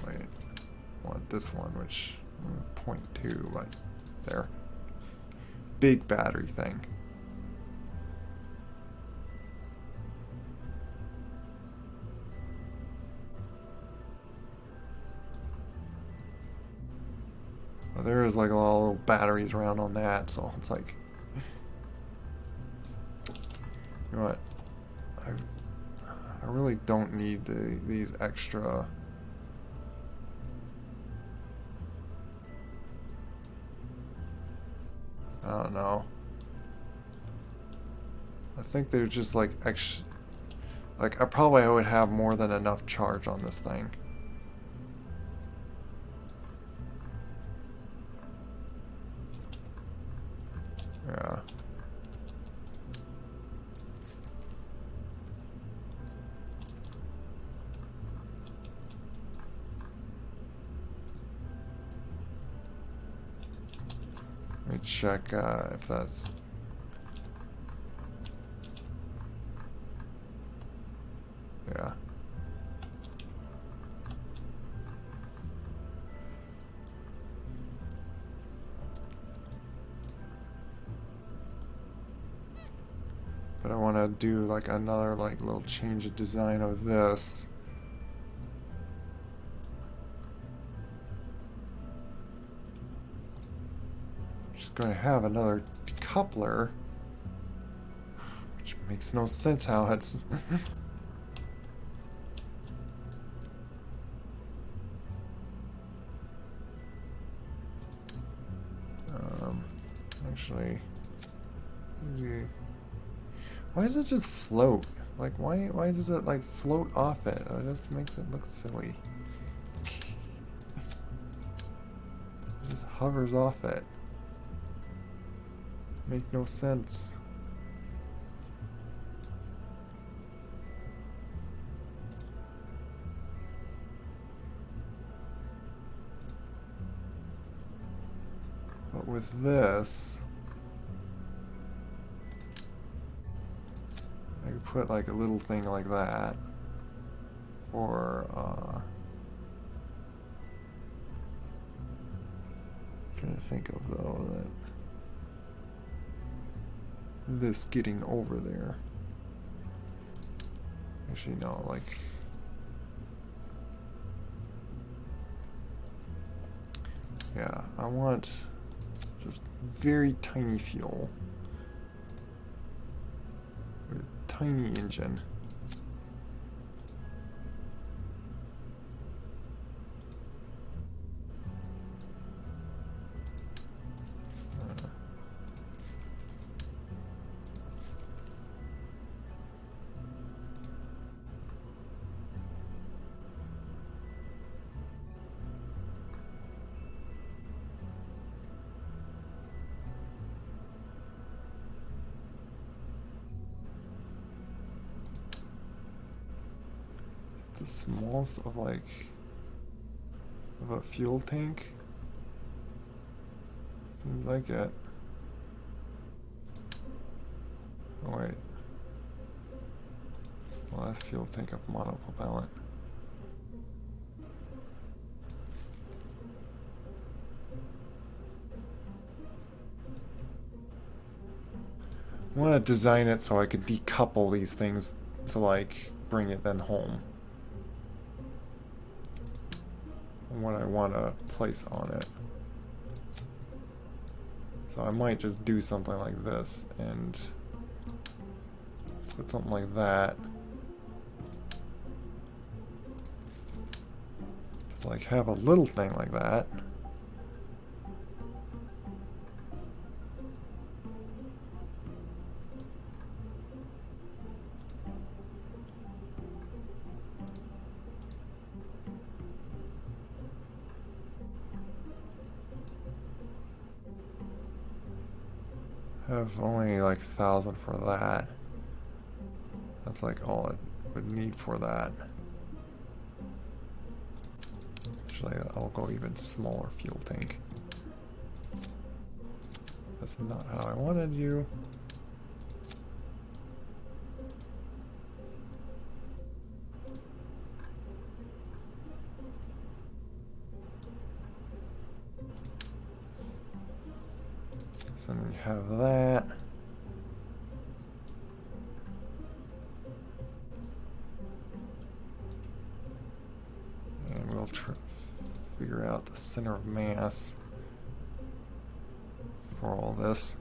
Wait, I want this one, which 0.2, but there. Big battery thing. Well, there is like a lot of little batteries around on that, so it's like, you know what? I really don't need these extra. I don't know. I think they're just like extra. Like I probably would have more than enough charge on this thing. Yeah. Let me check if that's... Yeah. But I want to do like another like little change of design of this. Going to have another decoupler, which makes no sense how it's actually maybe... Why does it just float? Like why does it like float off it? It just makes it look silly. It just hovers off it. Make no sense. But with this, I could put like a little thing like that, or trying to think of though that. This getting over there. Actually, no, like... Yeah, I want just very tiny fuel. With a tiny engine. the smallest of like of a fuel tank. Seems like it. Oh wait. Well, that's fuel tank of monopropellant. I want to design it so I could decouple these things to like bring it then home. What I want to place on it. So I might just do something like this and put something like that. Like have a little thing like that. Have only like 1,000 for that. That's like all it would need for that. Actually, I'll go even smaller fuel tank. That's not how I wanted you. So then you have that. And we'll figure out the center of mass for all this.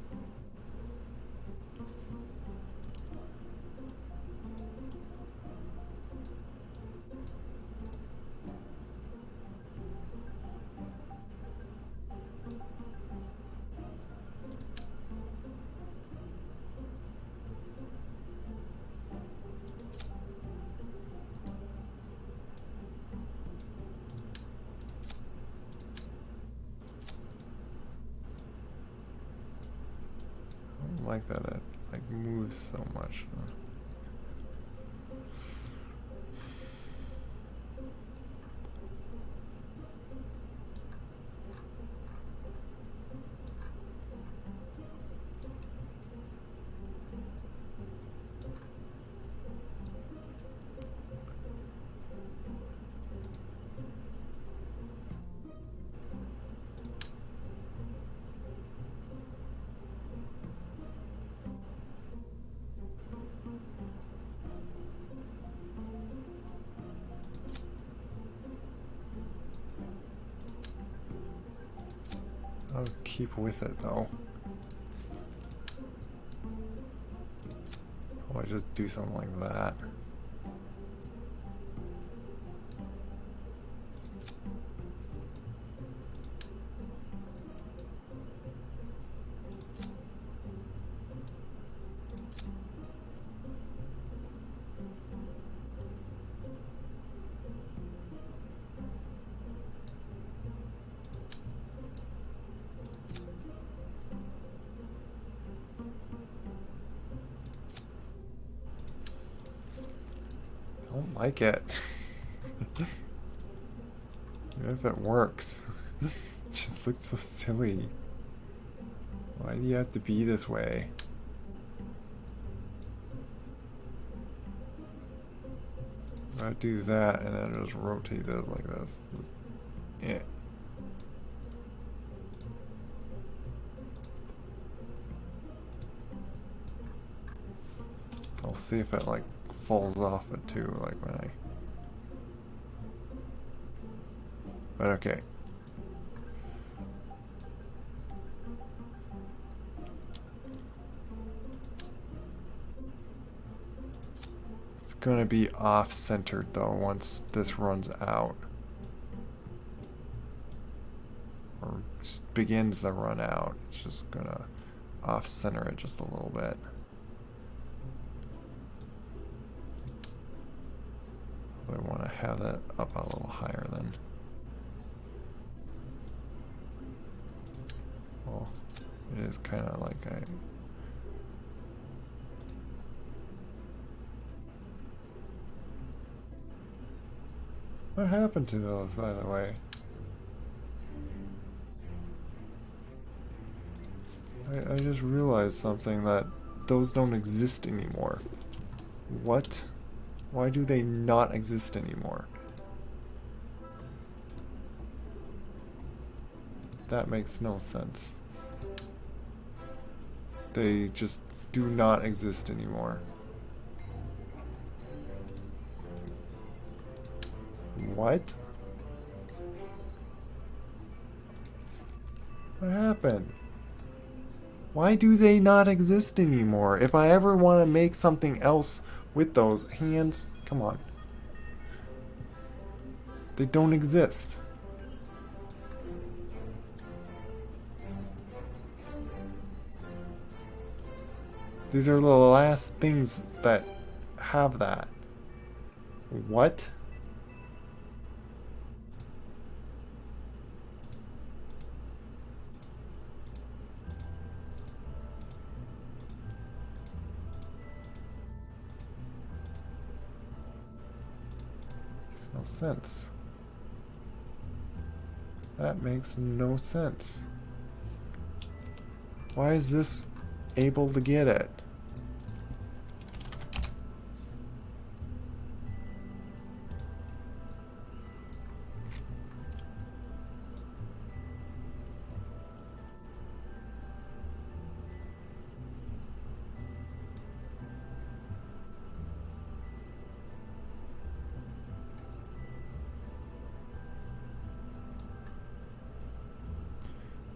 I don't like that it like moves so much. I'll keep with it though. Oh, I just do something like that. I don't like it. Even if it works. It just looks so silly. Why do you have to be this way? I do that and then just rotate it like this. Yeah. I'll see if it like falls off it too, like when I... But okay. It's gonna be off-centered though once this runs out. Or begins the run out. It's just gonna off-center it just a little bit. I want to have that up a little higher then. Well, it is kind of like I... What happened to those, by the way? I just realized something, that those don't exist anymore. What? Why do they not exist anymore? That makes no sense. They just do not exist anymore. What? What happened? Why do they not exist anymore? If I ever want to make something else with those hands, come on. They don't exist. These are the last things that have that. What? Makes no sense. That makes no sense. Why is this able to get it?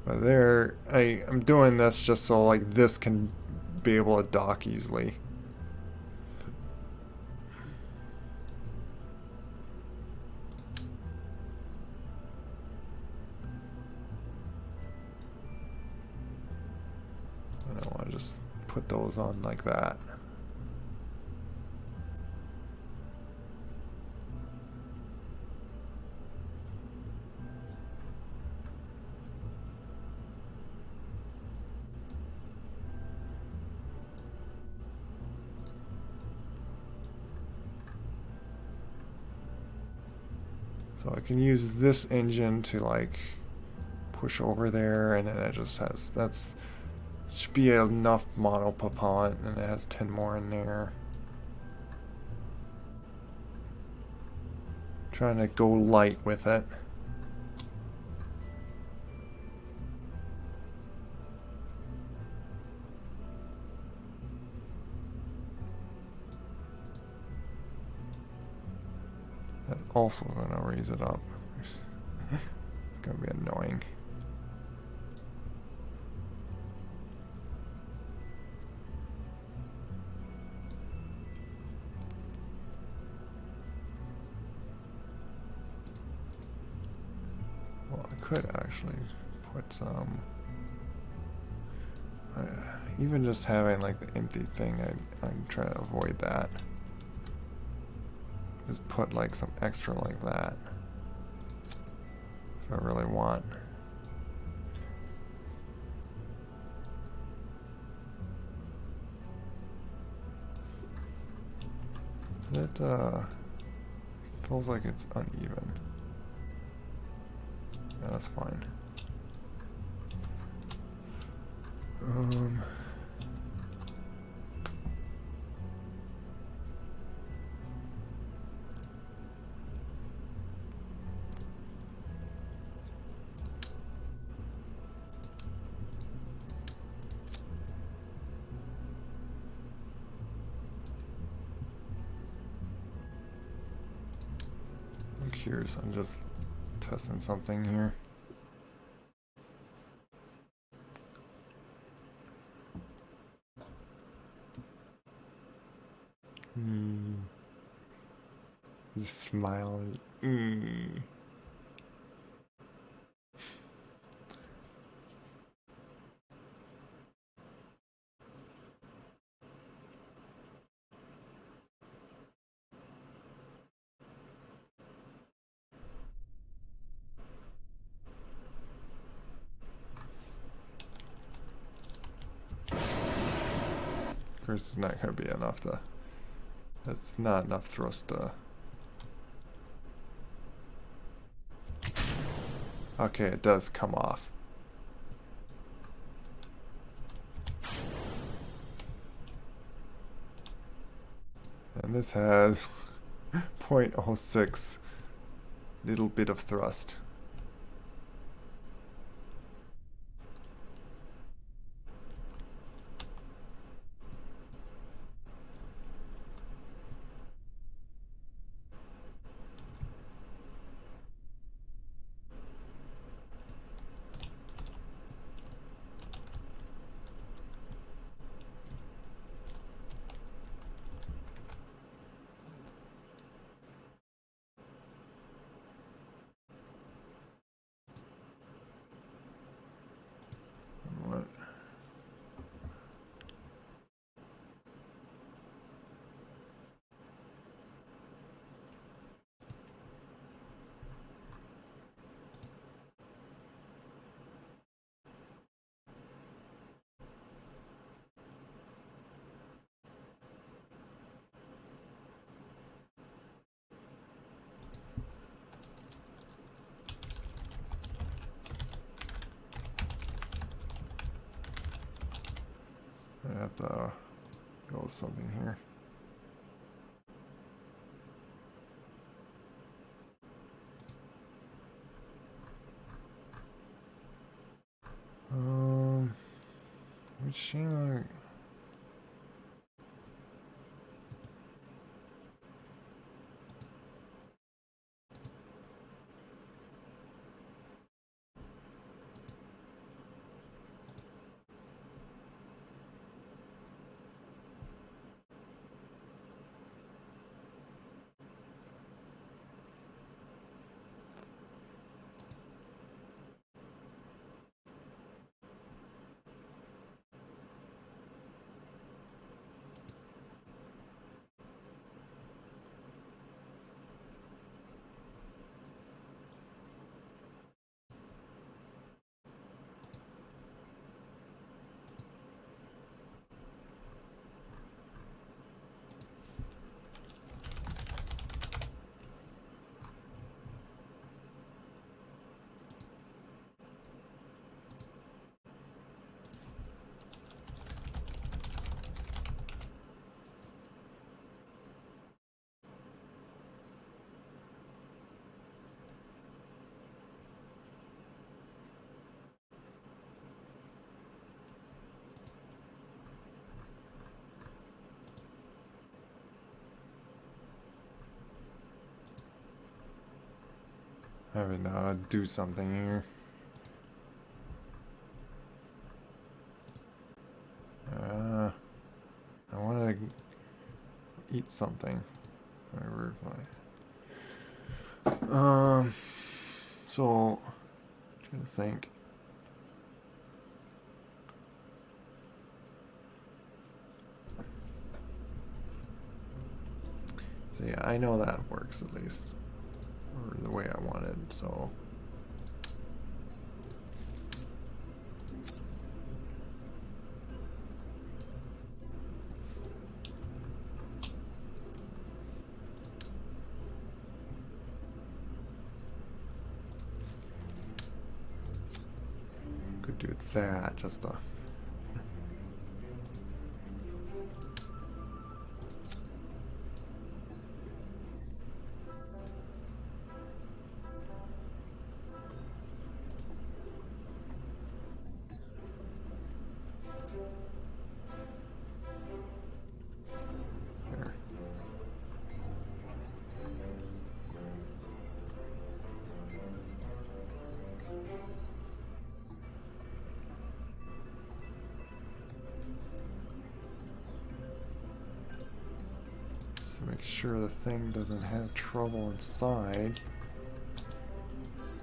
But there, I'm doing this just so like this can be able to dock easily. I don't want to just put those on like that. So I can use this engine to like push over there, and then it just has, that's should be enough monopropellant, and it has 10 more in there. Trying to go light with it. That's also gonna raise it up. It's gonna be annoying. Well, I could actually put some. Even just having like the empty thing, I'm trying to avoid that. Just put like some extra like that if I really want. It feels like it's uneven. Yeah, that's fine. I'm curious, I'm just testing something here. Just smile. Of course, it's not going to be enough to. That's not enough thrust to Okay, it does come off. And this has 0.06 little bit of thrust. What? I have to go with something here. Which channel? Having to do something here. I want to eat something. So trying to think. So yeah, I know that works at least. Or the way I wanted, so. Could do that, just a. There. Just to make sure the thing doesn't have trouble inside.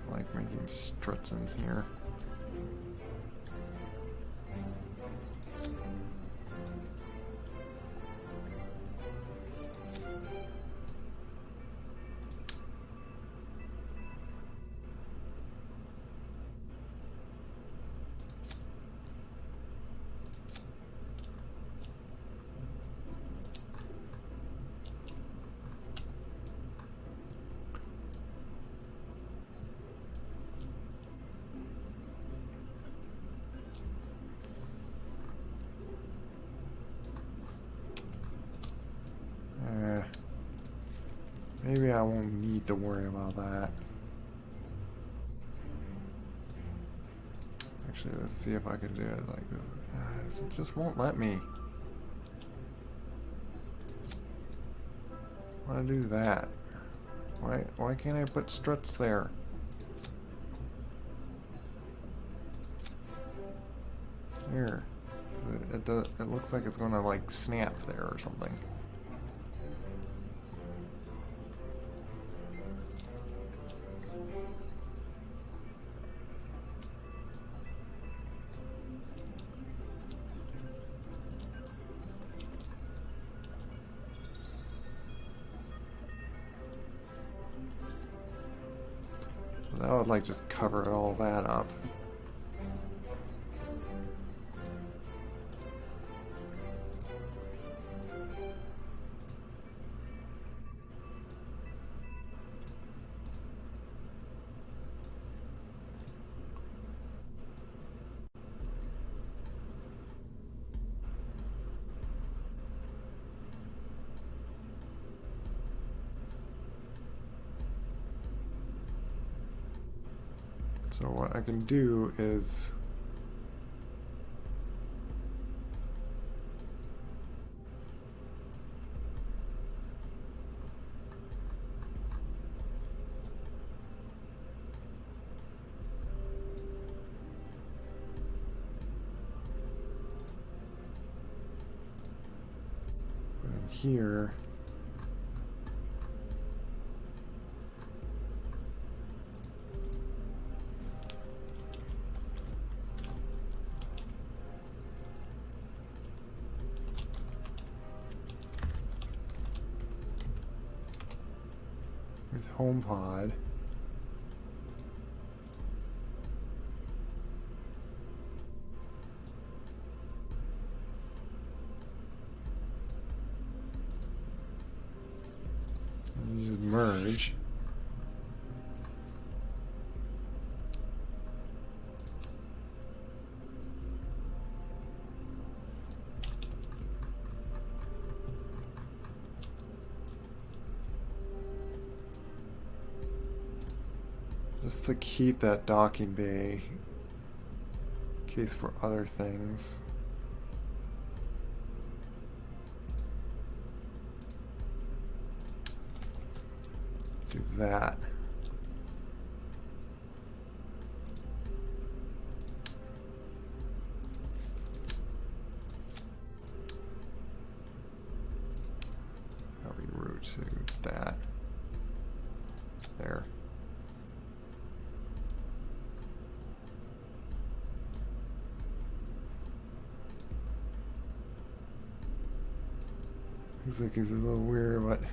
I like making struts in here. Maybe I won't need to worry about that. Actually, let's see if I can do it like this. It just won't let me. I want to do that. Why can't I put struts there? Here. It looks like it's gonna like snap there or something. So that would like just cover all that up. So what I can do is put in here. With HomePod. And you just merge. Just to keep that docking bay in case for other things. Do that. How we route to that. There. Looks like it's a little weird, but I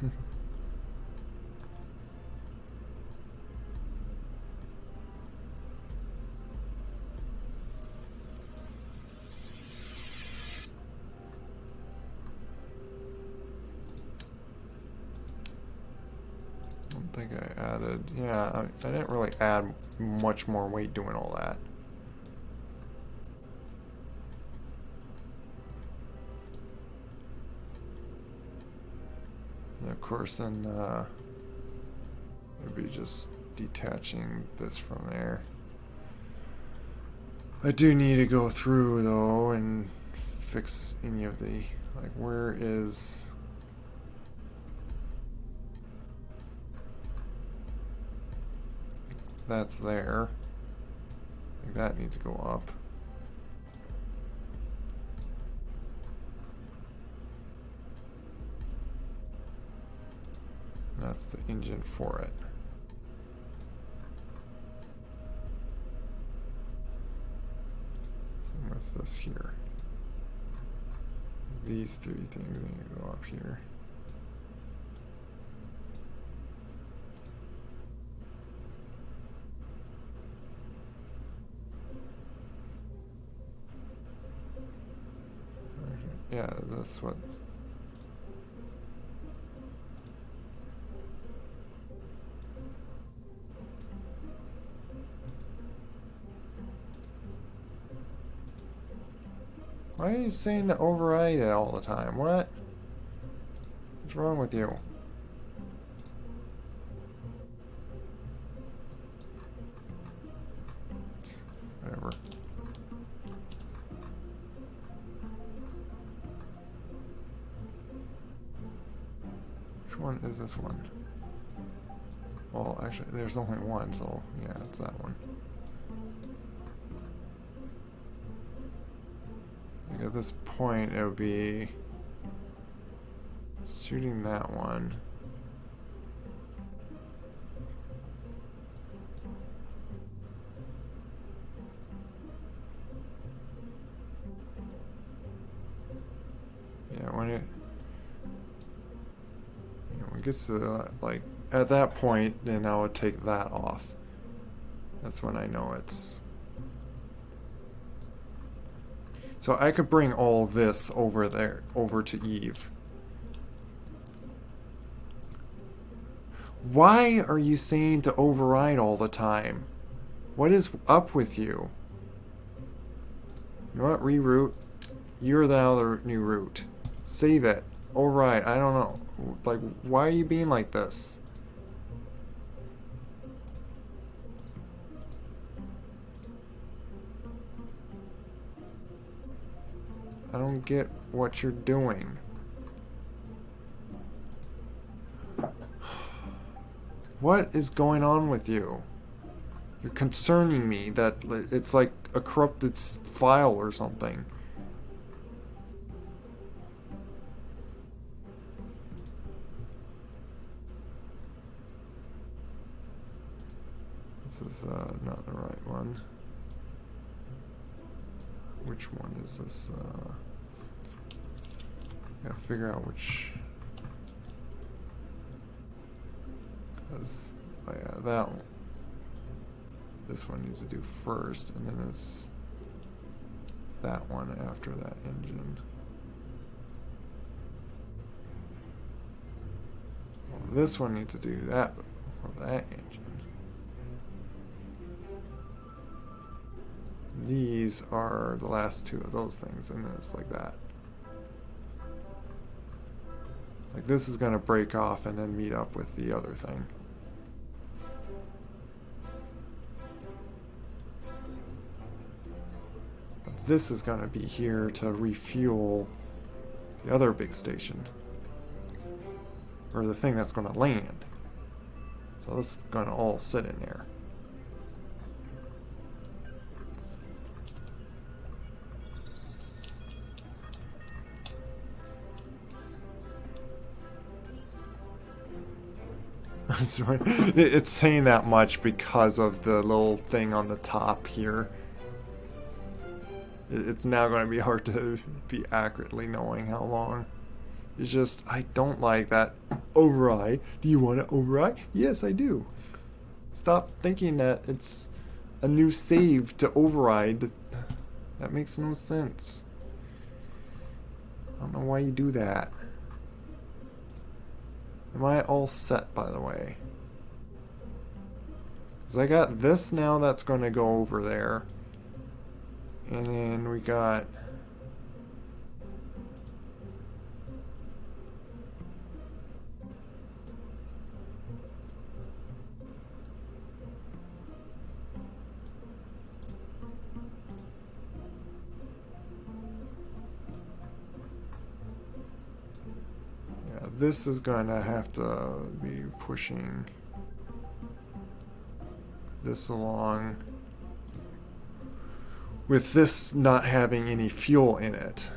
don't think I added. Yeah, I didn't really add much more weight doing all that. And of course, then it'd be just detaching this from there. I do need to go through though and fix any of the, like, where is that's there. Like that needs to go up. That's the engine for it. Same with this here. These three things need to go up here. Yeah, that's what. Why are you saying to override it all the time? What? What's wrong with you? Whatever. Which one is this one? Well, actually, there's only one, so yeah, it's that one. Like at this point, it would be shooting that one. Yeah, when it gets to like at that point, then I would take that off. That's when I know it's. So I could bring all this over there, over to Eve. Why are you saying to override all the time? What is up with you? You know what? Reroute. You're now the new route. Save it. Override. I don't know. Like, why are you being like this? I don't get what you're doing. What is going on with you? You're concerning me that it's like a corrupted file or something. This is not the right one. Which one is this? Gotta figure out which. Oh yeah, that one. This one needs to do first, and then it's that one after that engine. Well, this one needs to do that before that engine. These are the last two of those things, and then it's like that. Like this is gonna break off and then meet up with the other thing. But this is gonna be here to refuel the other big station. Or the thing that's gonna land. So this is gonna all sit in there. It's saying that much because of the little thing on the top here. It's now going to be hard to be accurately knowing how long. It's just, I don't like that override. Do you want to override? Yes, I do. Stop thinking that it's a new save to override. That makes no sense. I don't know why you do that. Am I all set, by the way? Because I got this now that's going to go over there. And then we got... This is going to have to be pushing this along with this not having any fuel in it.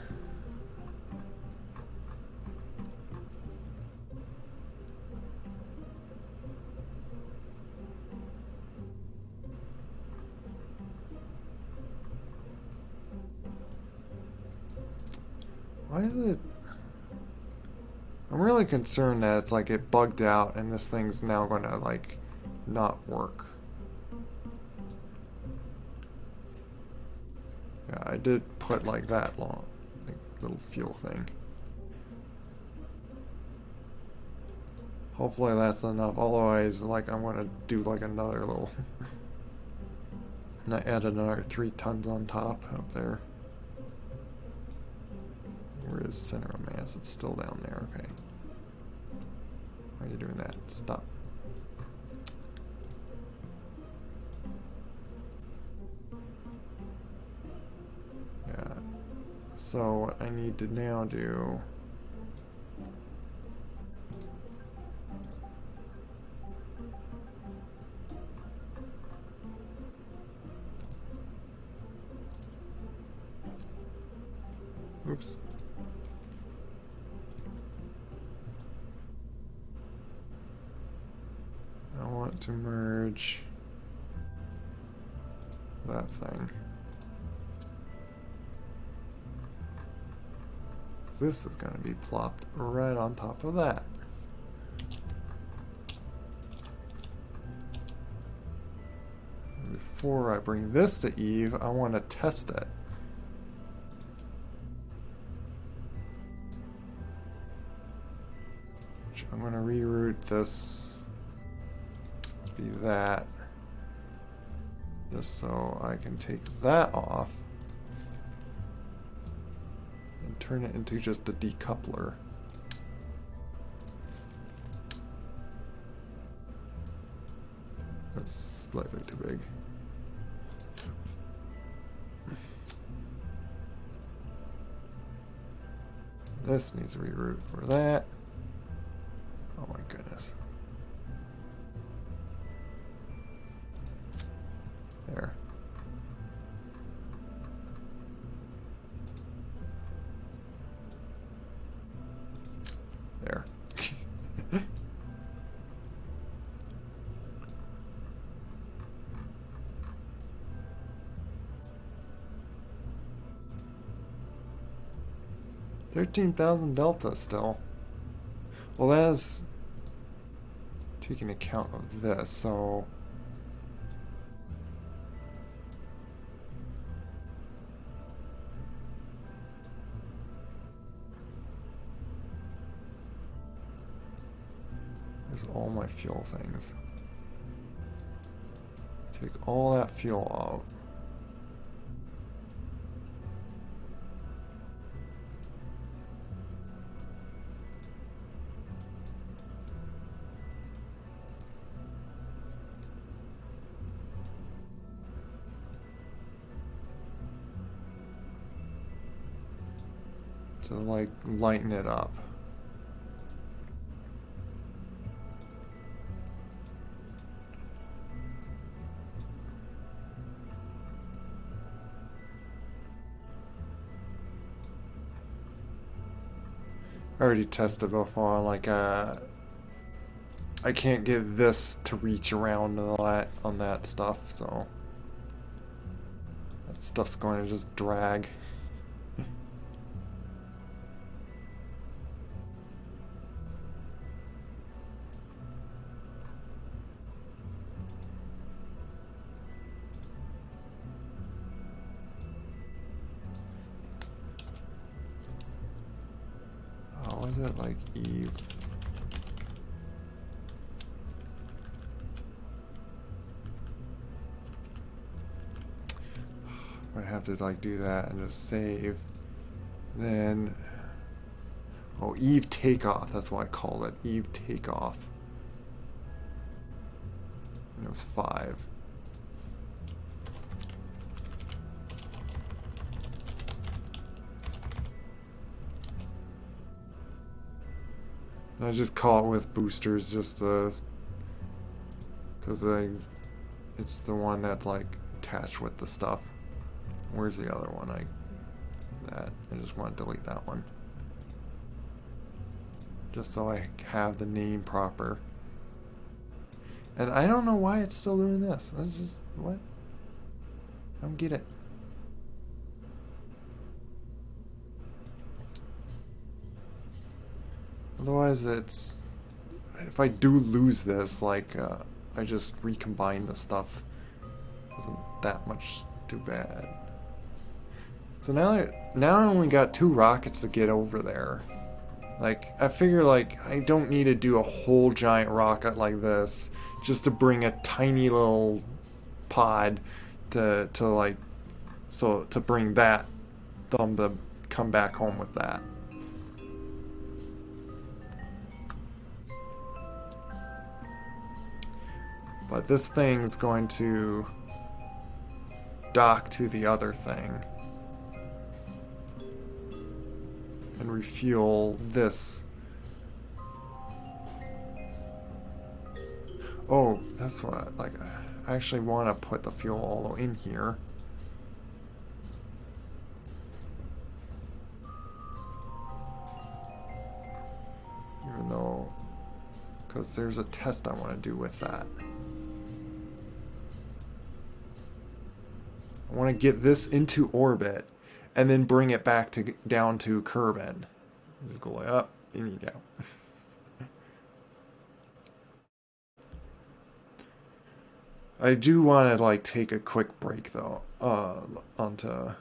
Why is it? I'm really concerned that it's like it bugged out and this thing's now going to like not work. Yeah, I did put like that long, like little fuel thing. Hopefully that's enough. Otherwise, like I'm gonna do like another little, and I add another 3 tons on top up there. Where is center of mass? It's still down there. Okay. Why are you doing that? Stop. So what I need to now do... Oops. I want to merge that thing. This is going to be plopped right on top of that. Before I bring this to Eve, I want to test it. I'm going to reroute this to be that, just so I can take that off and turn it into just a decoupler. That's slightly too big. This needs a reroute for that. Oh my goodness. There. There. $13,000 delta still. Well, that's taking account of this, so there's all my fuel things. Take all that fuel out. To like lighten it up. I already tested before, like I can't get this to reach around on that stuff, so that stuff's going to just drag. Was it like Eve? I'd have to like do that and just save. Then, oh, Eve takeoff. That's what I called it. Eve takeoff. And it was 5. I just call it with boosters just because it's the one that's like attached with the stuff. Where's the other one? I just want to delete that one. Just so I have the name proper. And I don't know why it's still doing this. That's just, what? I don't get it. Otherwise, it's, if I do lose this, like, I just recombine the stuff. Wasn't that much too bad. So now I only got 2 rockets to get over there. Like, I figure, like, I don't need to do a whole giant rocket like this just to bring a tiny little pod to like, so to bring that them to come back home with that. But this thing's going to dock to the other thing. and refuel this. Oh, that's what, like, I actually want to put the fuel all in here. Even though, because there's a test I want to do with that. I want to get this into orbit and then bring it back to down to Kerbal. Just go like up, in you go. I do want to like take a quick break though, onto.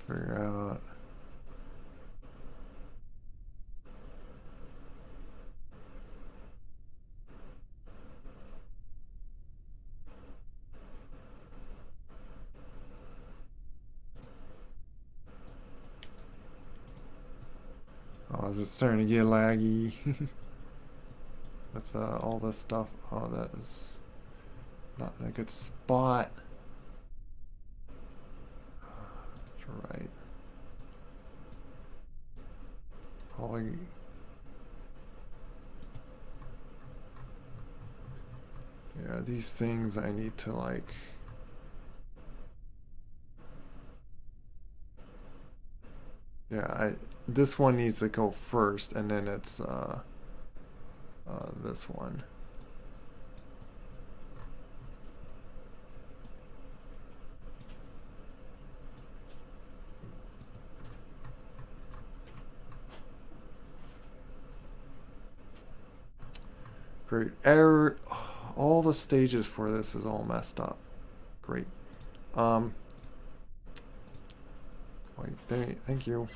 Figure out. Oh, is it starting to get laggy? With all this stuff. Oh, that is not in a good spot. That's right. Probably. Yeah, these things I need to like. Yeah, this one needs to go first, and then it's this one. Great. Error. All the stages for this is all messed up. Great. Wait, thank you.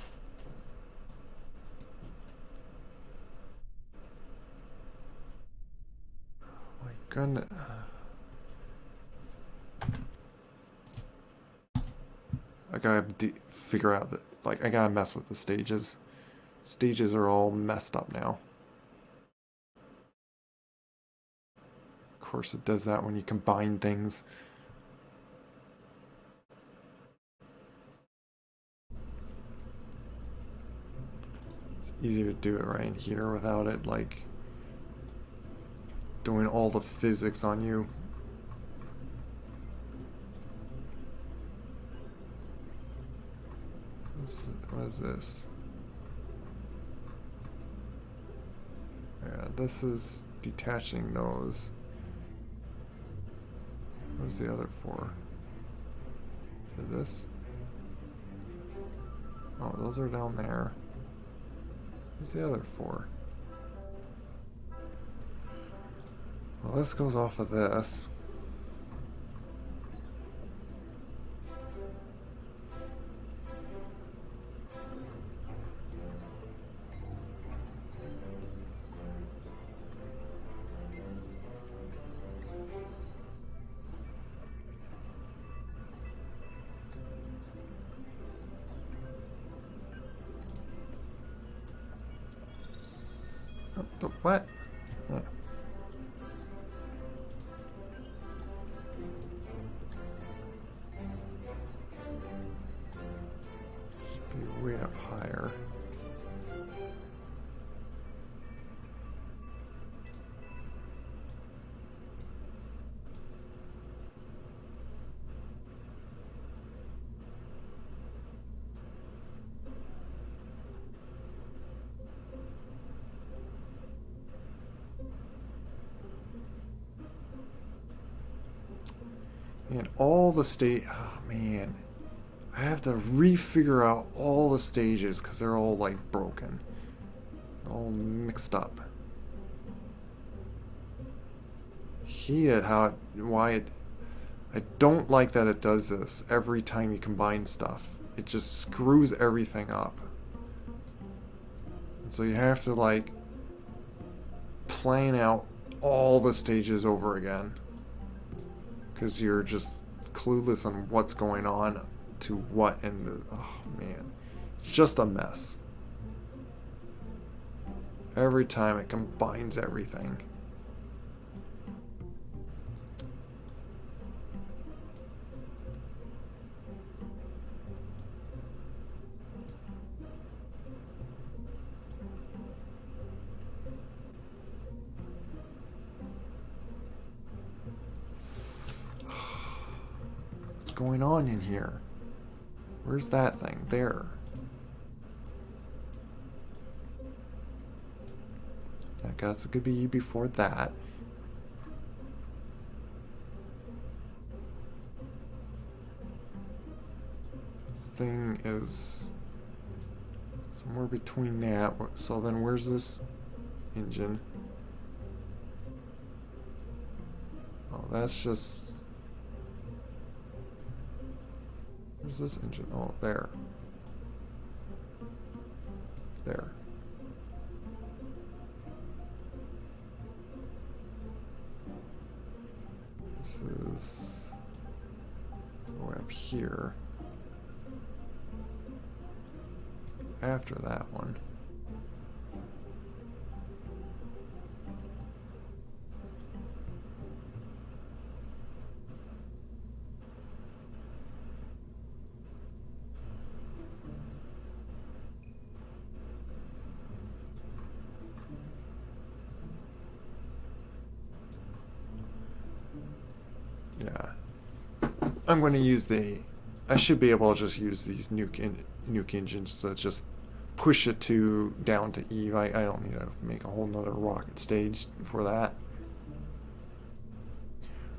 My goodness. I gotta figure out that, like, I gotta mess with the stages. Stages are all messed up now. Of course it does that when you combine things. It's easier to do it right in here without it, like, doing all the physics on you. What is this? Yeah, this is detaching those. What's the other for? Is it this? Oh, those are down there. What's the other for? Well, this goes off of this. What? Yeah. Should be way up higher. And all the oh man, I have to re-figure out all the stages because they're all like broken. all mixed up. Hate it how I don't like that it does this every time you combine stuff. It just screws everything up. And so you have to like plan out all the stages over again. Because you're just clueless on what's going on to what, and oh man. It's just a mess. Every time it combines everything. What's going on in here? Where's that thing? There. I guess it could be before that. This thing is somewhere between that. So then where's this engine? Oh, that's just... Where's this engine? Oh, there. There. This is way up here. After that one. Yeah. I'm going to use the... I should be able to just use these nuke engines to just push it down to Eve. I don't need to make a whole nother rocket stage for that.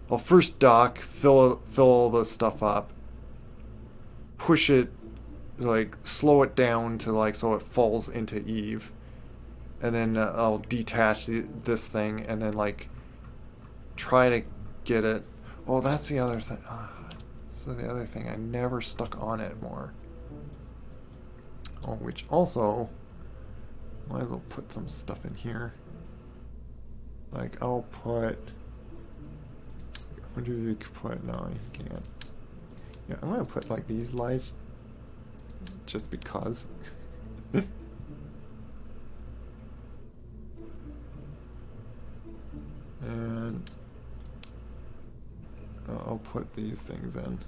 I'll first dock, fill all the stuff up, push it, like slow it down to like so it falls into Eve, and then I'll detach this thing and then like try to get it. Oh, that's the other thing. So the other thing, I never stuck on it more. Oh, which also, might as well put some stuff in here. Like, I'll put... What do you put? No, you can't. Yeah, I'm gonna put like these lights, just because. And I'll put these things in.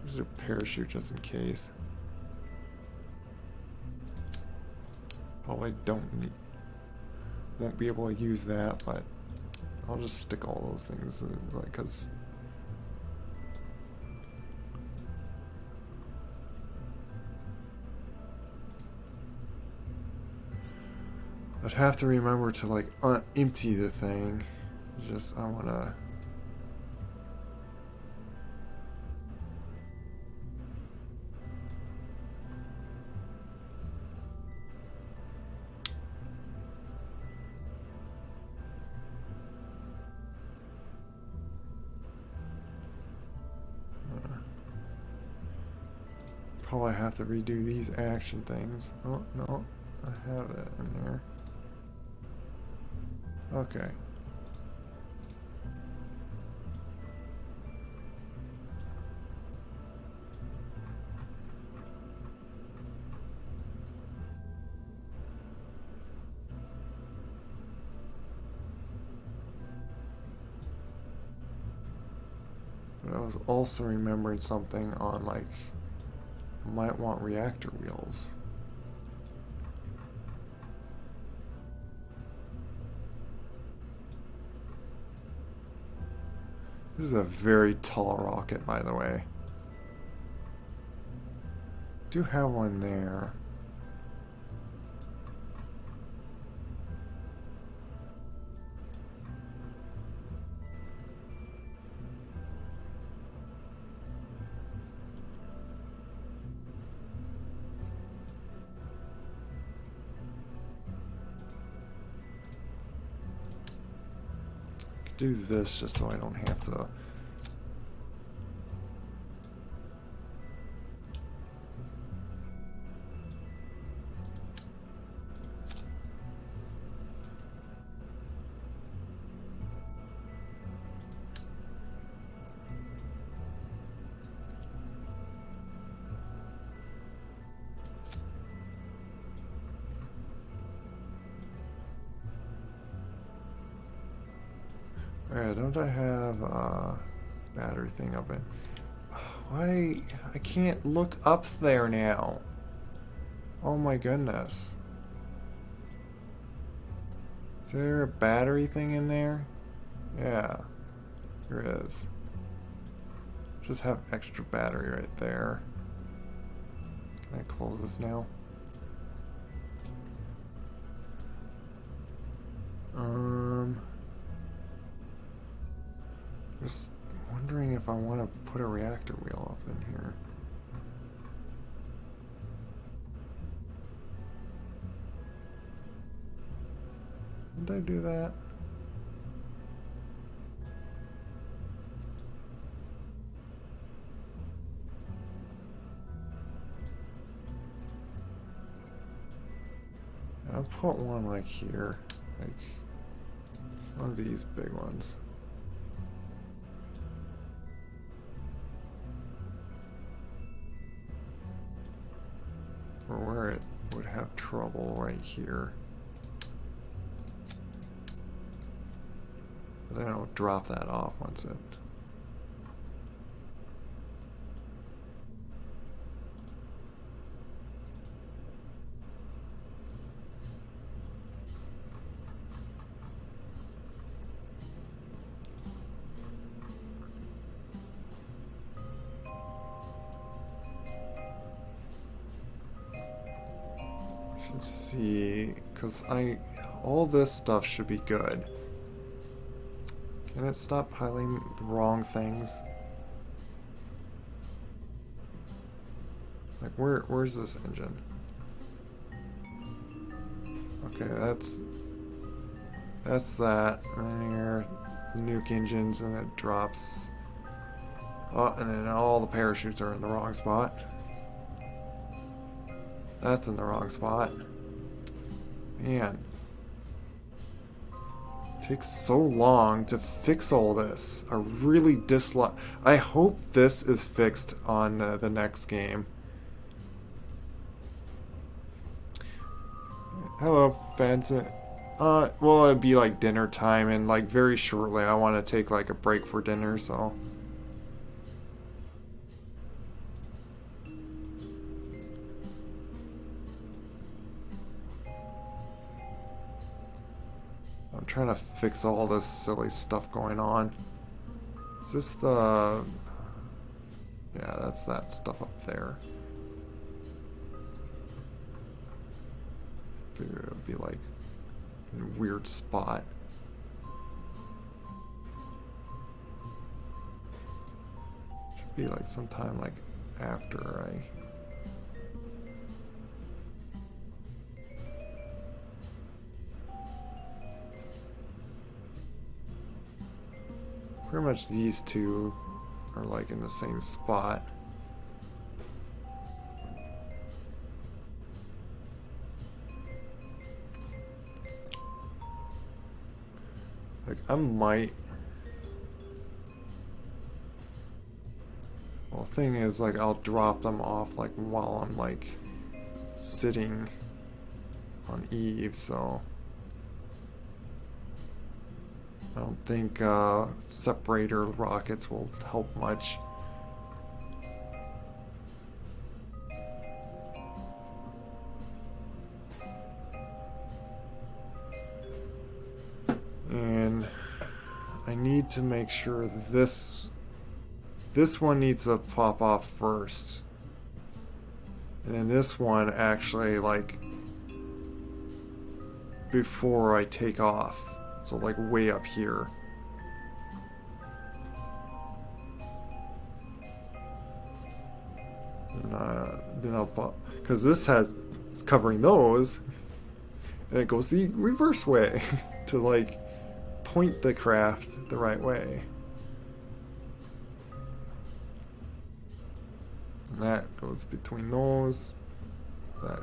There's a parachute just in case. Probably won't be able to use that, but I'll just stick all those things like, cause I'd have to remember to like empty the thing. Just I wanna. Probably have to redo these action things. Oh no, I have it in there. Okay. But I was also remembering something on like, might want reactor wheels. This is a very tall rocket, by the way. Do have one there. do this just so I don't have to. Alright, don't I have a battery thing up in? Why? I can't look up there now. Oh my goodness. Is there a battery thing in there? Yeah, there is. Just have extra battery right there. Can I close this now? Just wondering if I want to put a reactor wheel up in here. Did I do that? I'll put one like here, like one of these big ones. For where it would have trouble right here. But then I'll drop that off once it. See, because all this stuff should be good. Can it stop piling the wrong things? Like where's this engine? Okay, that's that. And then here, the nuke engines, and it drops. Oh, and then all the parachutes are in the wrong spot. That's in the wrong spot. Man. It takes so long to fix all this. I really dislike... I hope this is fixed on the next game. Hello, fans. Well, it'd be like dinner time, and like very shortly I want to take like a break for dinner, so... I'm trying to fix all this silly stuff going on. Is this the... Yeah, that's that stuff up there. Figured it would be like in a weird spot. Should be like sometime like after I... Pretty much these two are like in the same spot. Like I might... Well, the thing is, like, I'll drop them off like while I'm like sitting on Eve, so I don't think separator rockets will help much. And I need to make sure this one needs to pop off first. And then this one actually, like, before I take off. So like way up here. And then I'll pop, because this it's covering those, and it goes the reverse way to like point the craft the right way. And that goes between those. That.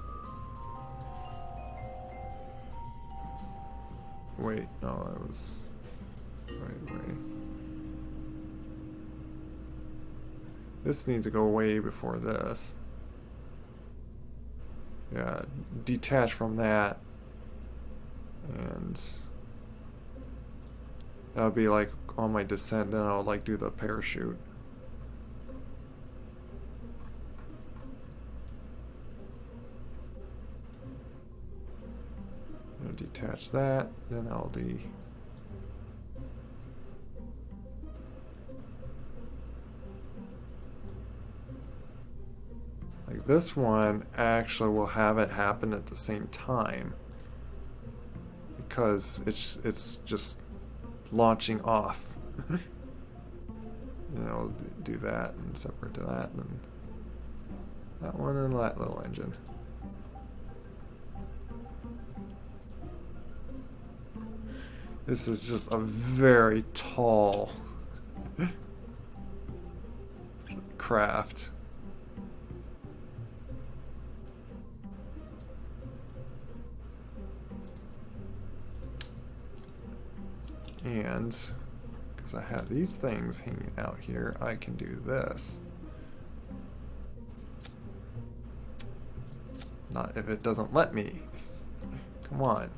Wait, no, that was. Wait. This needs to go way before this. Yeah, detach from that. And that'll be like on my descent, then I'll like do the parachute. I'll detach that, then I'll like this one actually will have it happen at the same time because it's just launching off. You know, do that and separate to that, and that one and that little engine. This is just a very tall craft. And because I have these things hanging out here, I can do this. Not if it doesn't let me. Come on.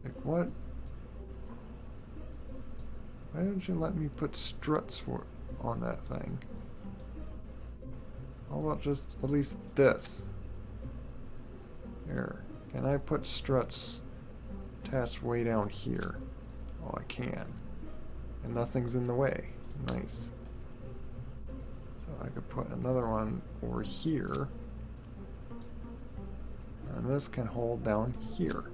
Like what? Why don't you let me put struts on that thing? How about just at least this? Here. Can I put struts attached way down here? Oh, I can. And nothing's in the way. Nice. So I could put another one over here. And this can hold down here.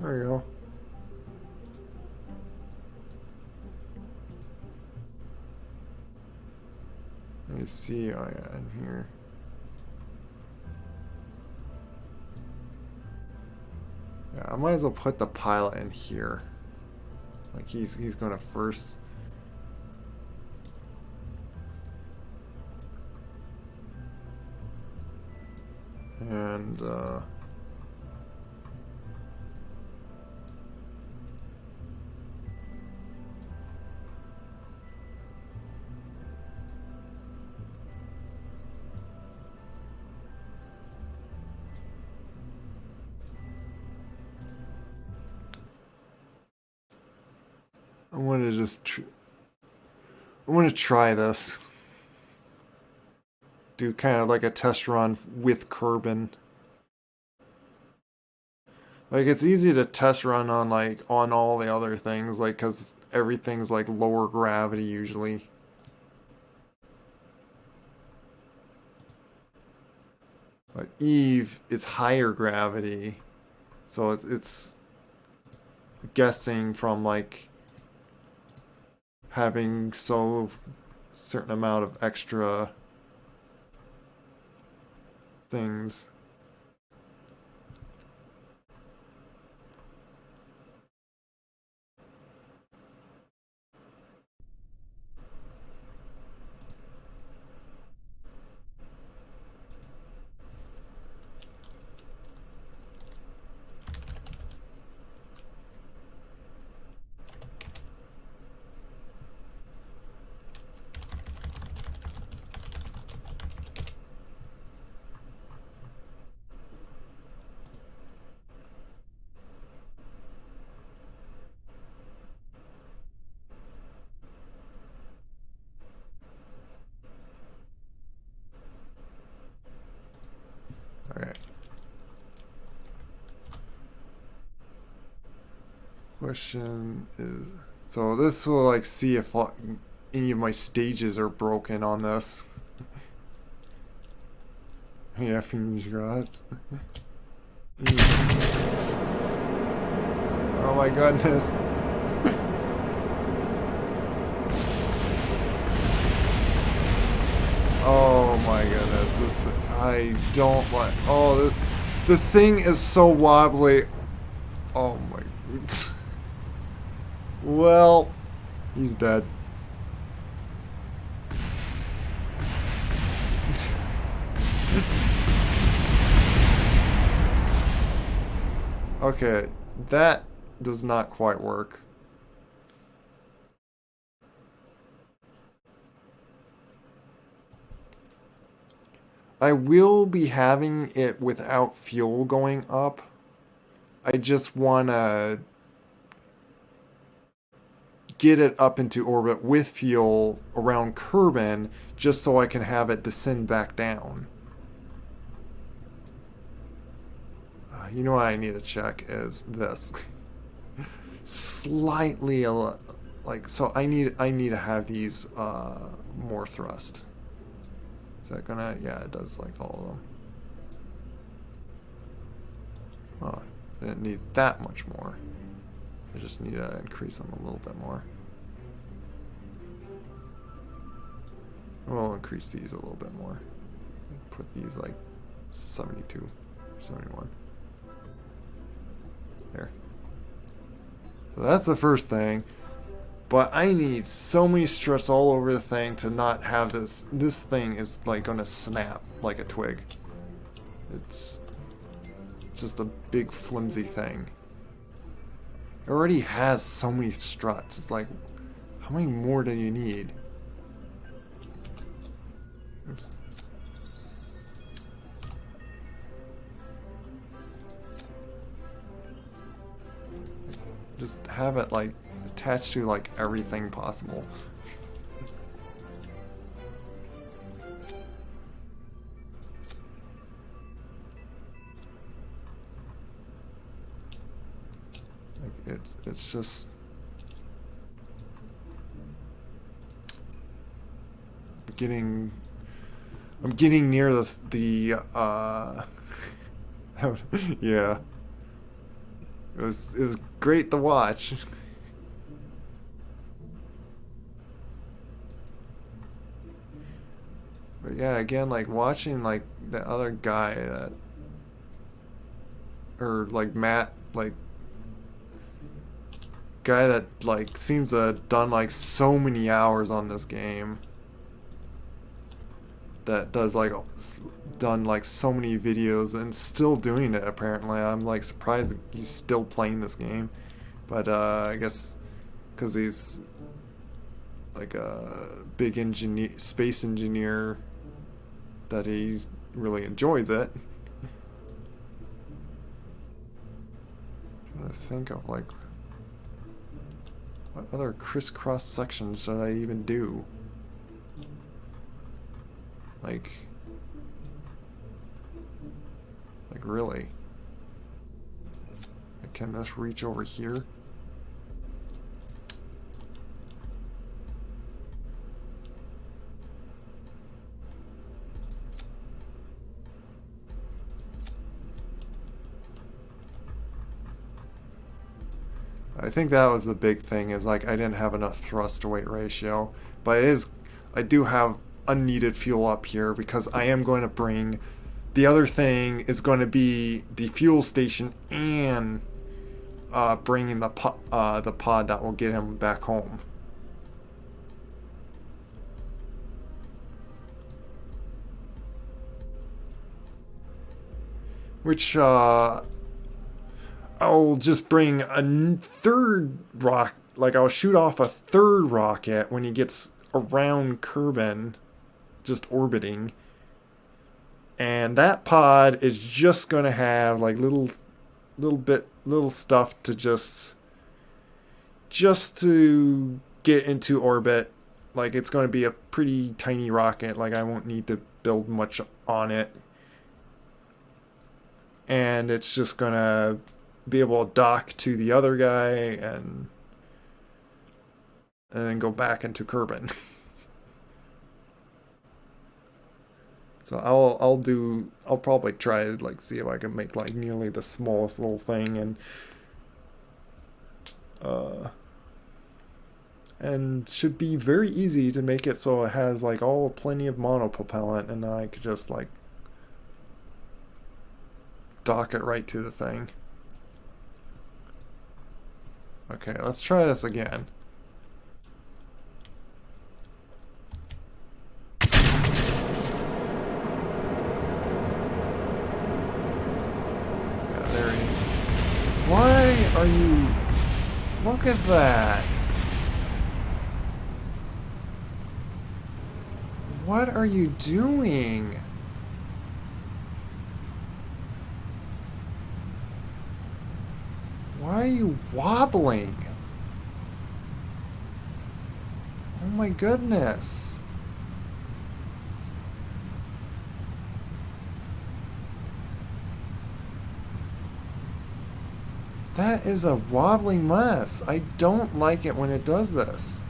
There you go. Let me see. Oh yeah, in here. Yeah, I might as well put the pilot in here. Like he's gonna first. And I want to just I want to try this. Do kind of like a test run with Kerbal. Like it's easy to test run on like on all the other things, like because everything's like lower gravity usually. But Eve is higher gravity, so it's guessing from like having so certain amount of extra things. Okay. Question is, so this will like see if any of my stages are broken on this. Yeah, fingers crossed. Oh my goodness. Oh my goodness. I don't like. Oh, the thing is so wobbly. Oh my. Well, he's dead. Okay, that does not quite work. I will be having it without fuel going up. I just want to get it up into orbit with fuel around Kerbal just so I can have it descend back down. You know what I need to check is this. Slightly like, so I need to have these more thrust. Is that gonna, yeah, it does like all of them. Oh, I didn't need that much more. I just need to increase them a little bit more. We'll increase these a little bit more. Put these like 72, 71. There. So that's the first thing. But I need so many struts all over the thing to not have this. This thing is like gonna snap like a twig. It's just a big flimsy thing. It already has so many struts. It's like, how many more do you need? Oops. Just have it like attached to like everything possible. Like it's just I'm getting near the yeah. It was great to watch. But yeah, again, like watching like the other guy that, or like Matt, like guy that like seems to have done like so many hours on this game. That does like done like so many videos and still doing it apparently. I'm like surprised he's still playing this game, but I guess because he's like a big engineer, space engineer, that he really enjoys it. I'm trying to think of like what other crisscross sections should I even do? Like really? Can this reach over here? I think that was the big thing, is like I didn't have enough thrust to weight ratio, but I do have unneeded fuel up here because I am going to bring, the other thing is going to be the fuel station and bringing the pod that will get him back home. Which I'll just bring a third rock, like I'll shoot off a third rocket when he gets around Kerbal, just orbiting. And that pod is just going to have like little stuff to just to get into orbit. Like it's going to be a pretty tiny rocket, like I won't need to build much on it. And it's just going to be able to dock to the other guy and then go back into Kerbal. So I'll probably try to like see if I can make like nearly the smallest little thing and should be very easy to make it so it has like plenty of monopropellant, and I could just like dock it right to the thing. Okay, let's try this again. Yeah, there he is. Why are you... Look at that! What are you doing? Why are you wobbling? Oh my goodness. That is a wobbling mess. I don't like it when it does this.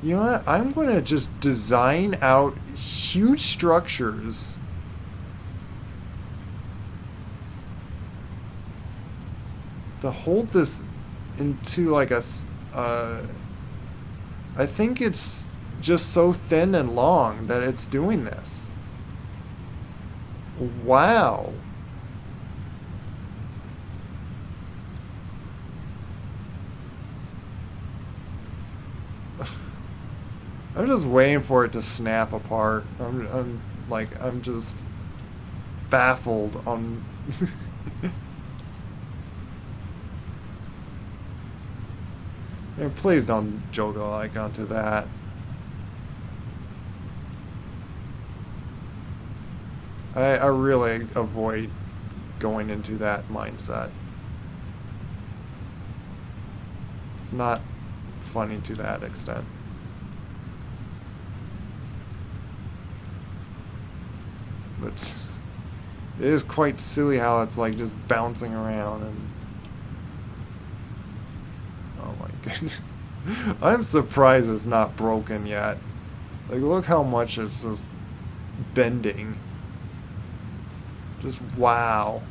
You know what? I'm going to just design out huge structures to hold this into like a... I think it's just so thin and long that it's doing this. Wow. I'm just waiting for it to snap apart. I'm just baffled on... And please don't joggle like onto that. I really avoid going into that mindset. It's not funny to that extent. But it is quite silly how it's like just bouncing around and... Oh my goodness. I'm surprised it's not broken yet. Like, look how much it's just bending. Just wow.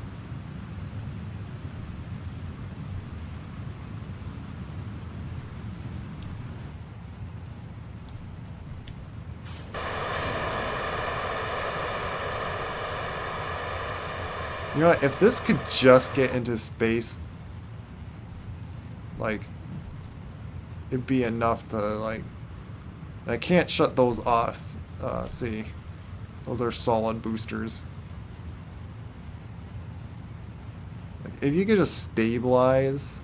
You know what, if this could just get into space, like, it'd be enough to, like... I can't shut those off, see. Those are solid boosters. Like, if you could just stabilize...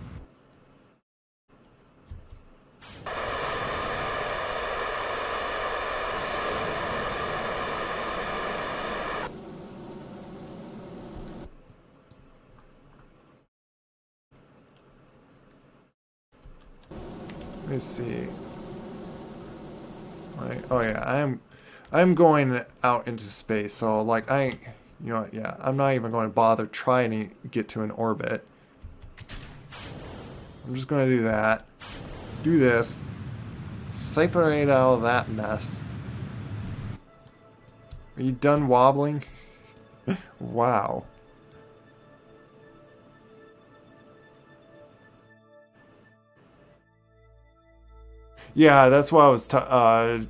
Let me see. Right. Oh yeah, I'm going out into space, so like you know what, yeah, I'm not even going to bother trying to get to an orbit. I'm just going to do that. Do this. Separate out of that mess. Are you done wobbling? Wow. Yeah, that's what I was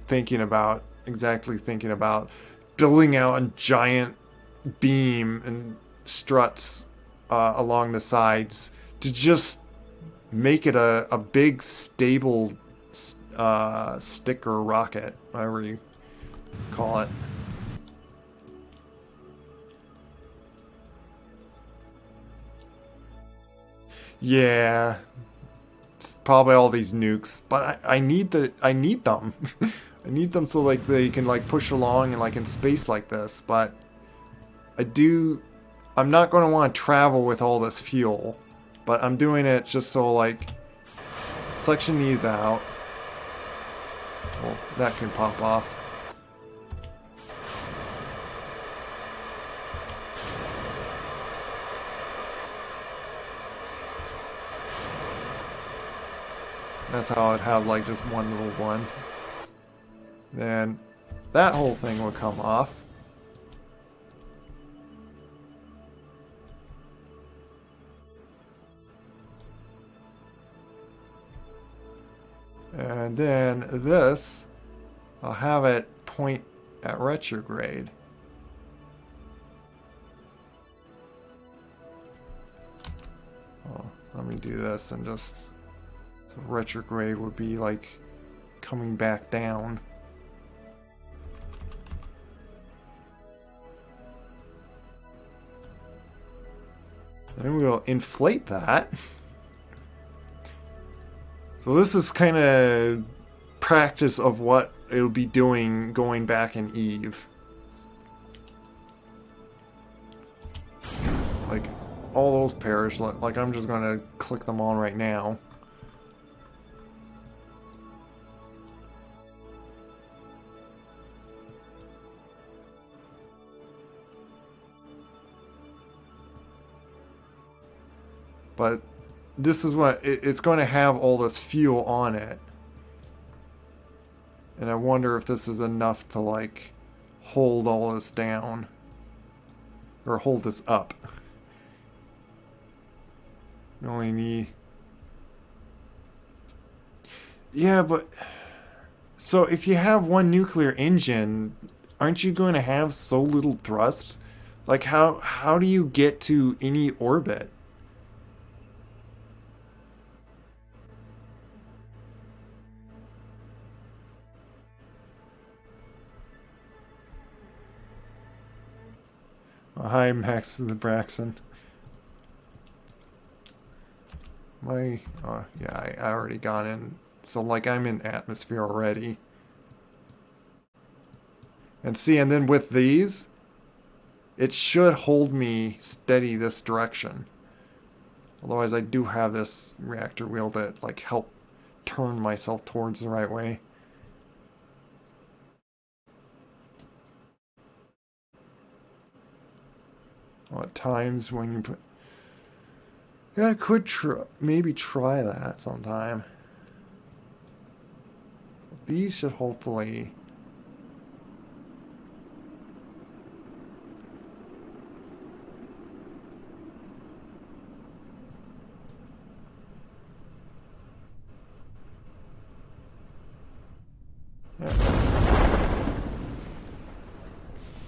thinking about. Exactly thinking about building out a giant beam and struts along the sides to just make it a big stable stick or rocket, whatever you call it. Yeah. Probably all these nukes, but I need them. I need them so like they can like push along and like in space like this. But I'm not going to want to travel with all this fuel, but I'm doing it just so like section these out. Well, that can pop off. That's how I'd have like just one little one. Then that whole thing would come off. And then this, I'll have it point at retrograde. Well, let me do this and just, so retrograde would be like coming back down. Then we'll inflate that. So this is kind of practice of what it'll be doing going back in Eve. Like, all those pairs, like I'm just going to click them on right now. But this is what it's going to have, all this fuel on it. And I wonder if this is enough to like hold all this down. Or hold this up. You only need... Yeah, but... So if you have one nuclear engine, aren't you going to have so little thrust? Like how do you get to any orbit? Hi, Max the Braxton. My, yeah, I already got in. So, like, I'm in atmosphere already. And see, and then with these, it should hold me steady this direction. Otherwise, I do have this reactor wheel that, like, help turn myself towards the right way. At times when you put... Yeah, I could maybe try that sometime. These should hopefully... Yeah.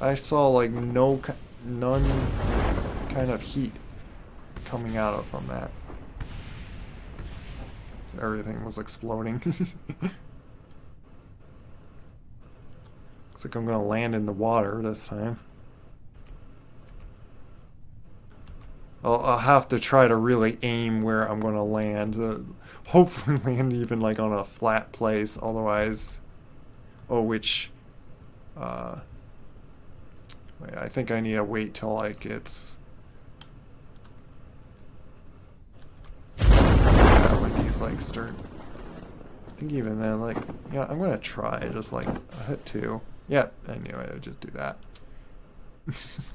I saw like none kind of heat coming out of from that. So everything was exploding. Looks like I'm gonna land in the water this time. I'll have to try to really aim where I'm gonna land. Hopefully land even like on a flat place, otherwise... Oh, which... Wait, I think I need to wait till like it's... Yeah, when these like start... I think even then, like, yeah, I'm gonna try, just like, I hit 2. Yep, I knew I would just do that. It's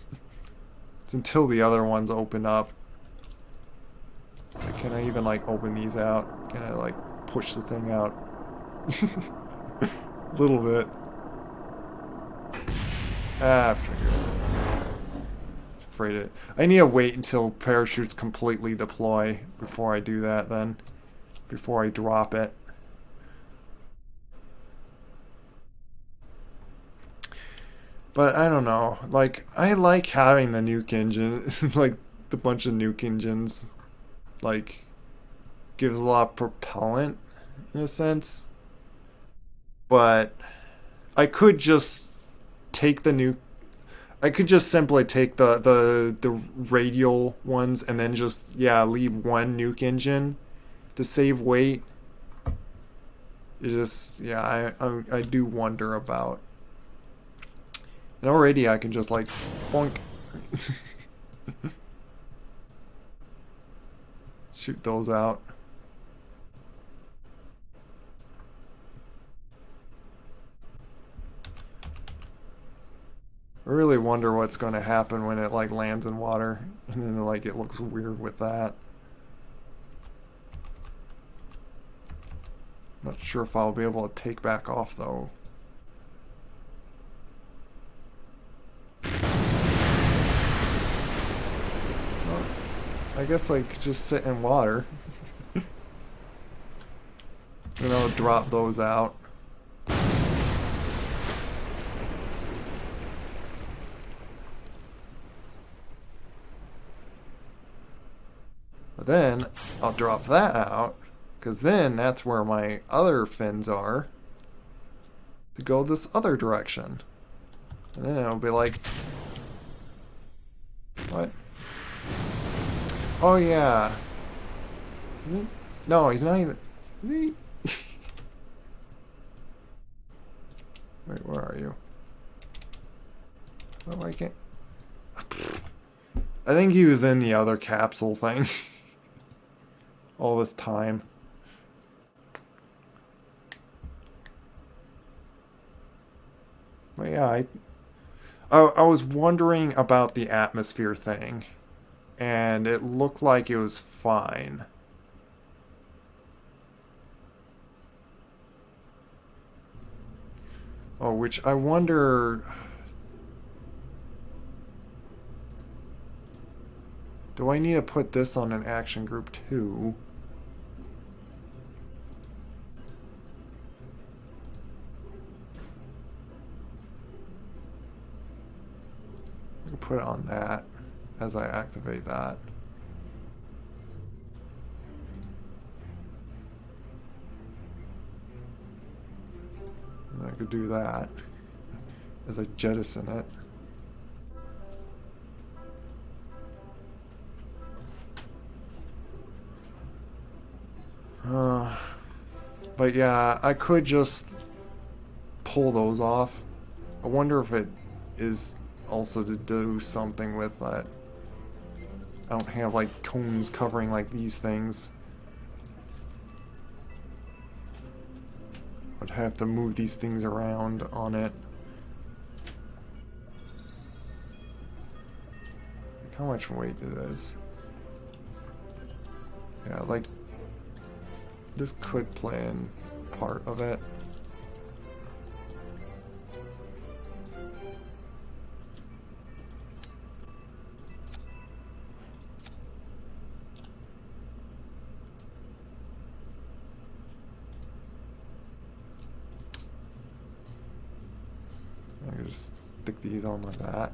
until the other ones open up. Like, can I even like open these out? Can I like push the thing out? A little bit. Ah, figure it. Afraid it. I need to wait until parachutes completely deploy before I do that then. Before I drop it. But I don't know. Like, I like having the nuke engine. Like, the bunch of nuke engines. Like, gives a lot of propellant, in a sense. But I could just take the nuke. I could just simply take the radial ones and then just, yeah, leave one nuke engine to save weight. It just, yeah, I do wonder about. And already I can just like boink. Shoot those out. I really wonder what's going to happen when it like lands in water, and then like it looks weird with that. Not sure if I'll be able to take back off though. Well, I guess I could just sit in water. And I'll drop those out. But then I'll drop that out, because then that's where my other fins are to go this other direction. And then it'll be like, what? Oh yeah. No, he's not even. Is he? Wait, where are you? Oh, I can't. I think he was in the other capsule thing. All this time. But yeah, I was wondering about the atmosphere thing, and it looked like it was fine. Oh, which I wonder... Do I need to put this on an action group too? I'll put it on that as I activate that. And I could do that as I jettison it. But yeah, I could just pull those off. I wonder if it is also to do something with that. I don't have like cones covering like these things. I'd have to move these things around on it. Like how much weight is this? Yeah, like this could play in part of it. I could just stick these on like that.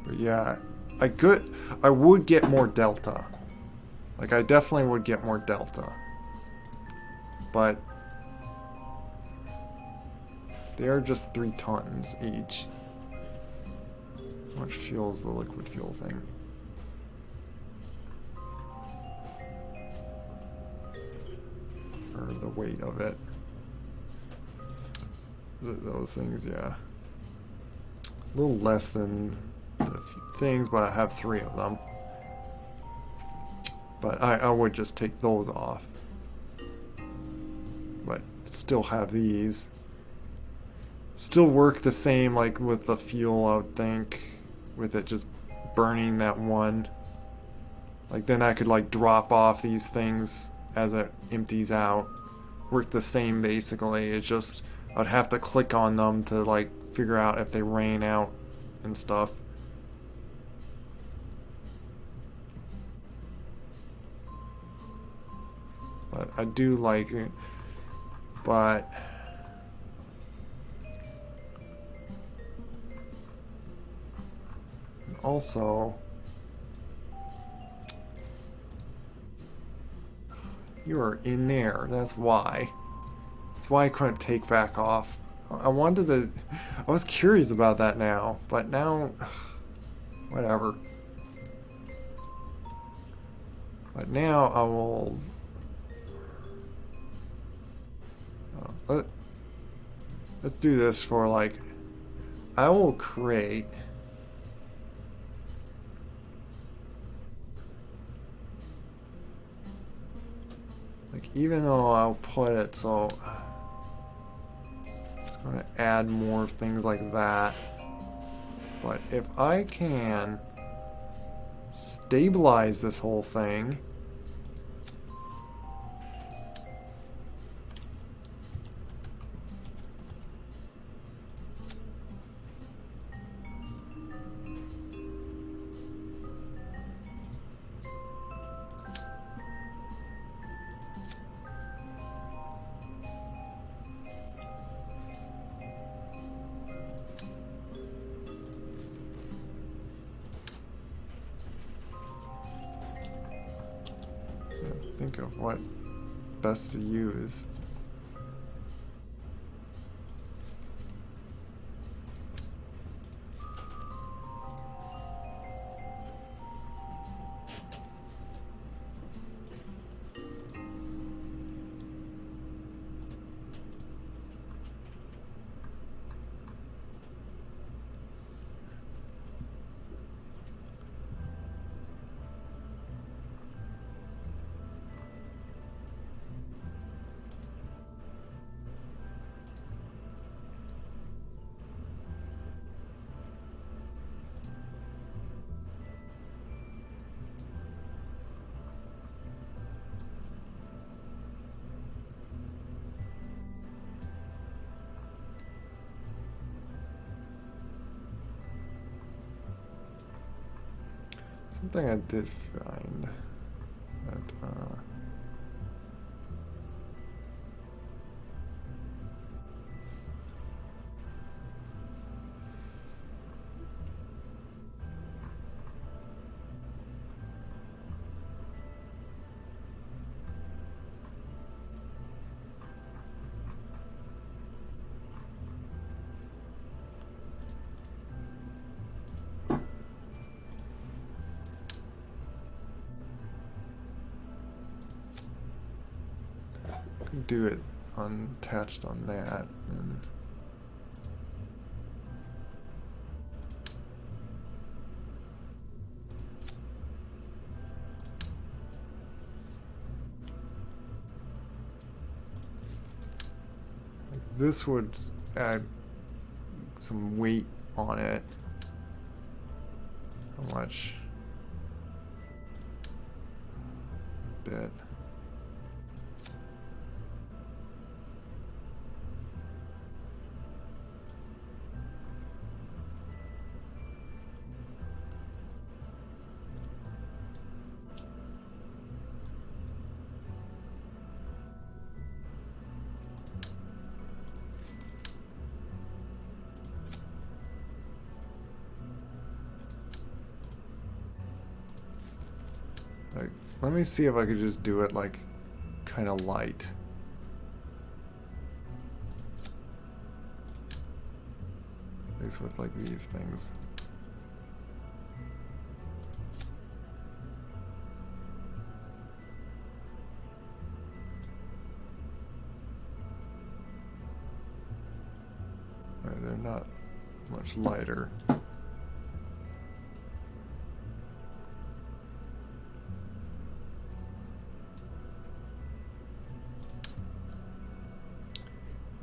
But yeah, I would get more delta. Like I definitely would get more delta. But they are just 3 tons each. How much fuel is the liquid fuel thing? Or the weight of it. Those things, yeah. A little less than the things, but I have 3 of them. But I would just take those off. But still have these. Still work the same like with the fuel, I would think. With it just burning that one. Like then I could like drop off these things as it empties out. Work the same basically. It's just I'd have to click on them to like figure out if they ran out and stuff. But I do like it. But also you are in there. That's why. That's why I couldn't take back off. I wanted to. I was curious about that now, but now, whatever. But now I will. Let's do this for like I will create like, even though I'll put it so it's going to add more things like that, but if I can stabilize this whole thing, think of what best to use. Something I did find that do it unattached on that, and like this would add some weight on it. How much? Bit. Like, let me see if I could just do it like kind of light. At least with like these things. Right, they're not much lighter.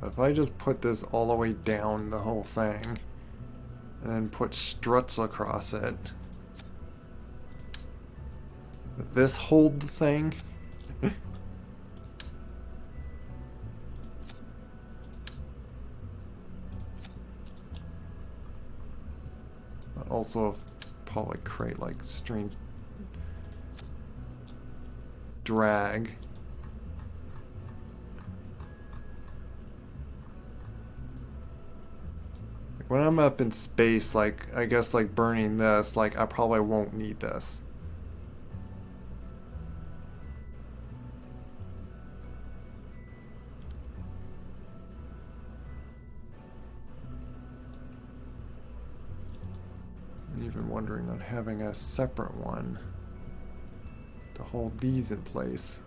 If I just put this all the way down the whole thing, and then put struts across it, does this hold the thing? Also, probably create like strange drag. When I'm up in space, like, I guess, like, burning this, like, I probably won't need this. I'm even wondering on having a separate one to hold these in place.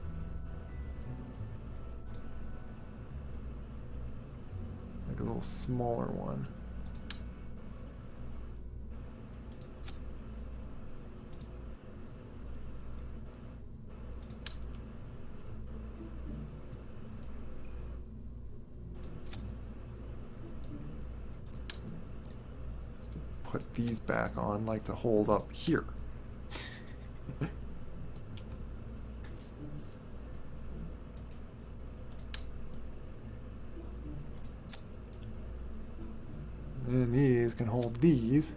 Like a little smaller one. put these back on, like to hold up here. And these can hold these.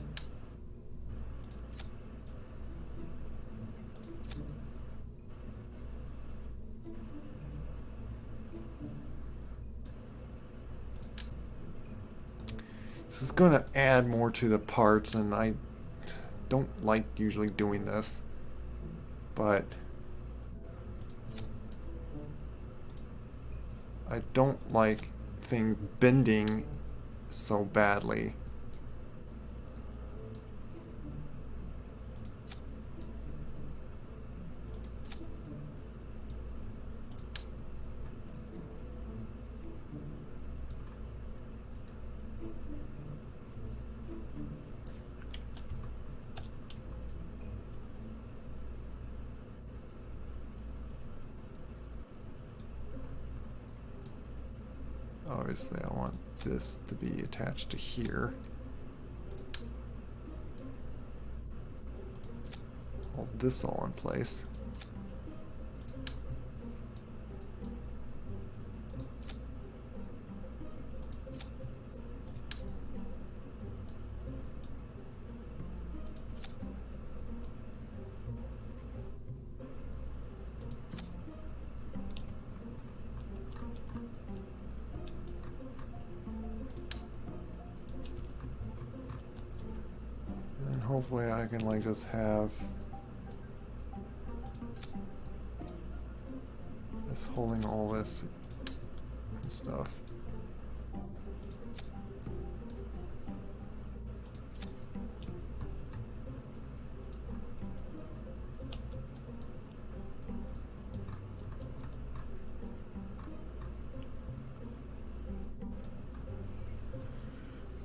This is going to add more to the parts, and I don't like usually doing this, but I don't like things bending so badly. Obviously, I want this to be attached to here. Hold this all in place. Hopefully I can like just have this holding all this stuff.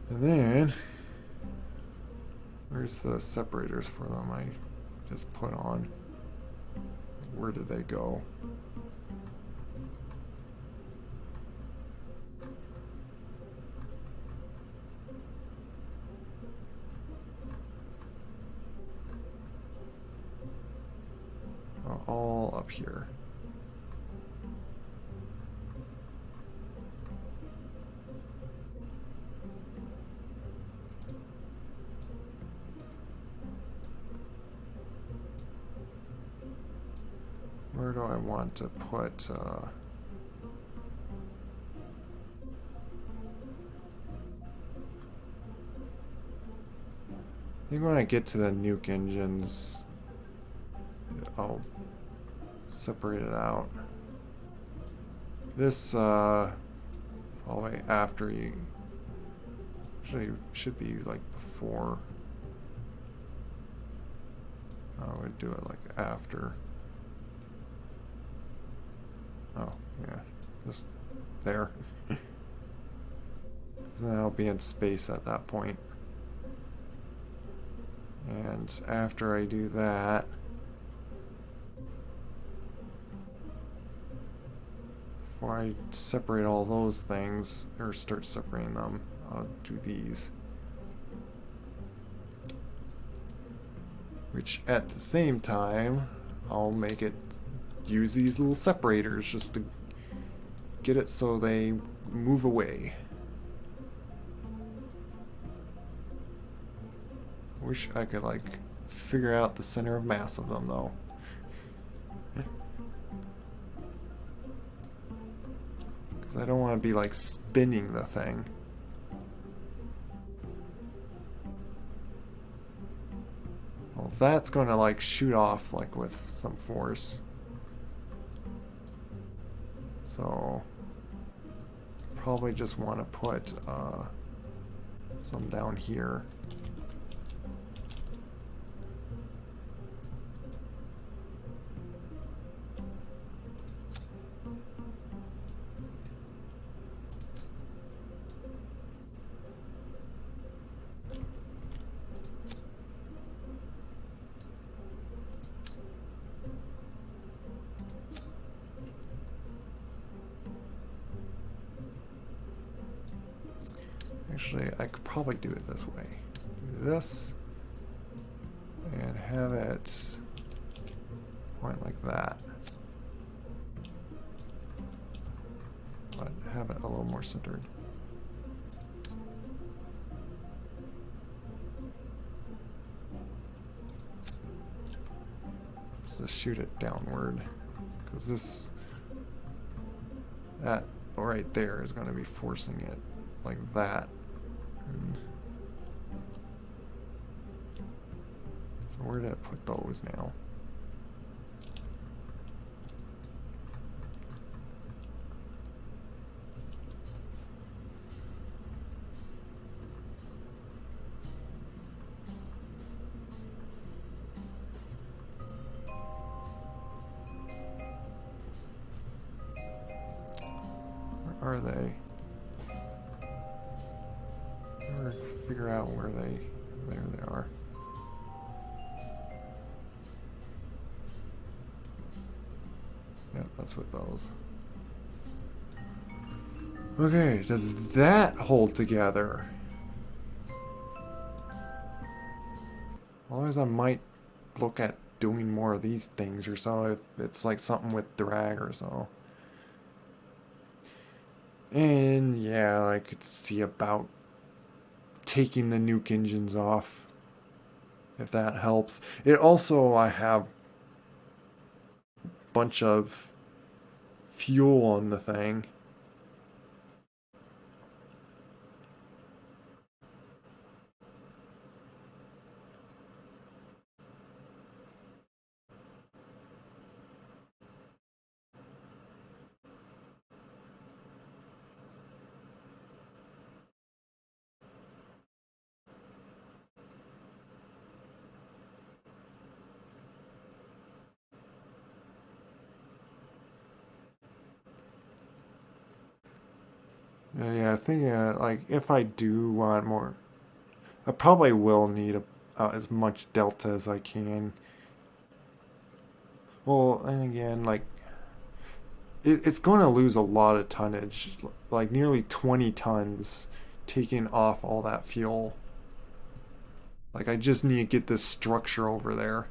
And then where's the separators for them I just put on? Where did they go? Oh, all up here. Where do I want to put, I think when I get to the nuke engines, I'll separate it out. This, probably after you, actually should be like before. I would do it like after. Oh, yeah, just there. Then I'll be in space at that point. And after I do that, before I separate all those things, or start separating them, I'll do these. Which at the same time, I'll make it use these little separators just to get it so they move away. Wish I could like figure out the center of mass of them though. Because I don't want to be like spinning the thing. Well, that's going to like shoot off like with some force. So probably just want to put some down here. Actually, I could probably do it this way. Do this and have it point like that. But have it a little more centered. Just shoot it downward, because that right there is going to be forcing it like that. And so where did I put those now? Are they? Or figure out where there they are. Yep, that's with those. Okay, does that hold together? Otherwise I might look at doing more of these things or so, if it's like something with drag or so. And yeah, I could see about taking the nuke engines off, if that helps. It also, I have a bunch of fuel on the thing. Yeah, I think like if I do want more, I probably will need as much delta as I can. Well, and again, like it's going to lose a lot of tonnage, like nearly 20 tons, taking off all that fuel. Like I just need to get this structure over there.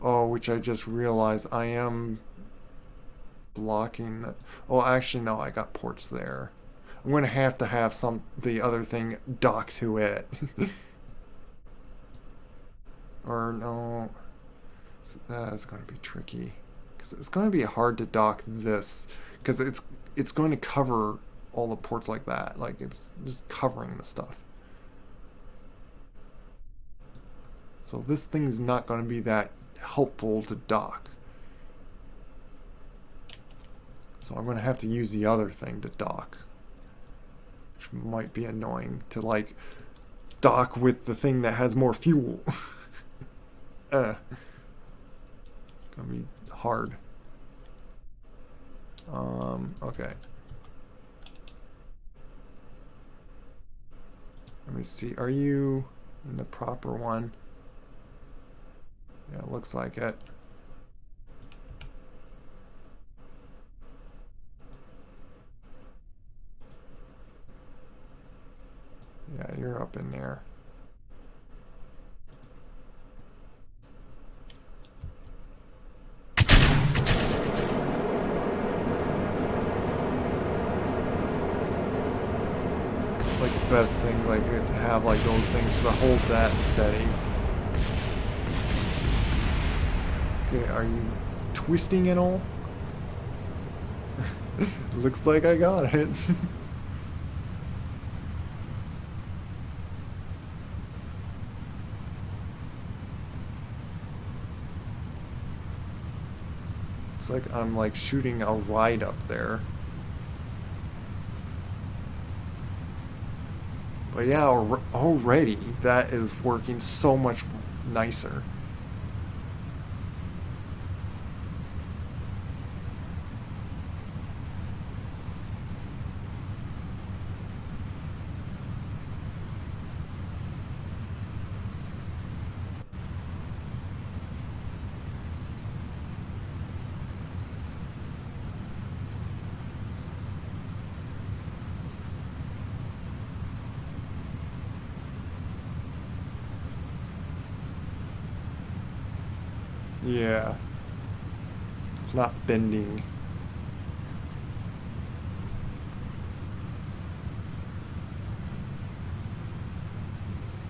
Oh, which I just realized I am blocking. Oh, actually no, I got ports there. I'm gonna have to have the other thing dock to it. Or no, so that's gonna be tricky, because it's gonna be hard to dock this, because it's going to cover all the ports like that. Like it's just covering the stuff. So this thing is not going to be that helpful to dock. So I'm going to have to use the other thing to dock, which might be annoying to like dock with the thing that has more fuel. It's going to be hard. Okay. Let me see. Are you in the proper one? Yeah, it looks like it. Yeah, you're up in there. Like the best thing, like you'd have like those things to hold that steady. Okay, are you twisting it all? Looks like I got it. It's like I'm like shooting a ride up there. But yeah, already that is working so much nicer. Yeah. It's not bending.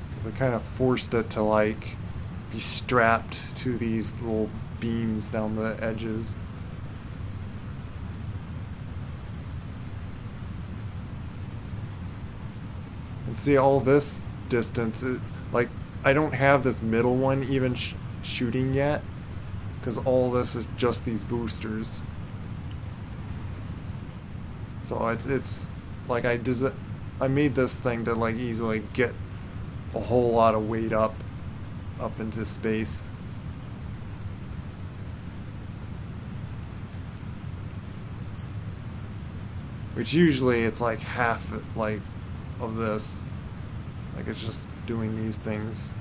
Because I kind of forced it to like be strapped to these little beams down the edges. And see, all this distance is like, I don't have this middle one even shooting yet, because all this is just these boosters. So it's like I made this thing to like easily get a whole lot of weight up into space. Which usually it's like half like of this. Like it's just doing these things.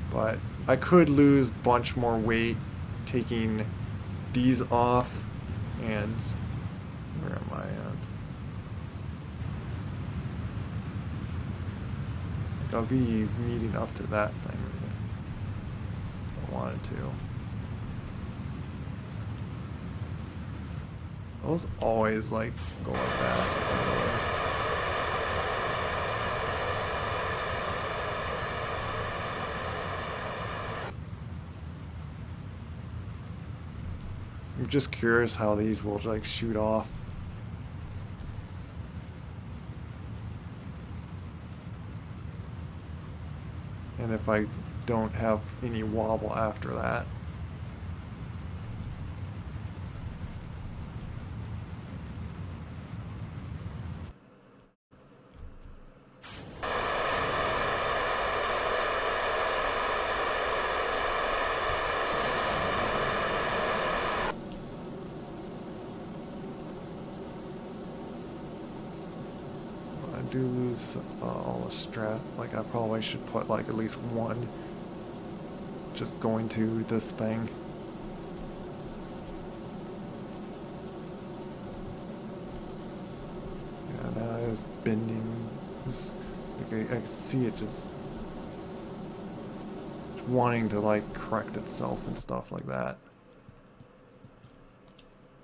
But I could lose a bunch more weight taking these off, and where am I at? Like I'll be meeting up to that thing if I wanted to. Those always like go like that. I'm just curious how these will like shoot off. And if I don't have any wobble after that. Do lose all the strat. Like I probably should put like at least one just going to this thing. Yeah, now it's bending. Just like I can see it just it's wanting to like correct itself and stuff like that.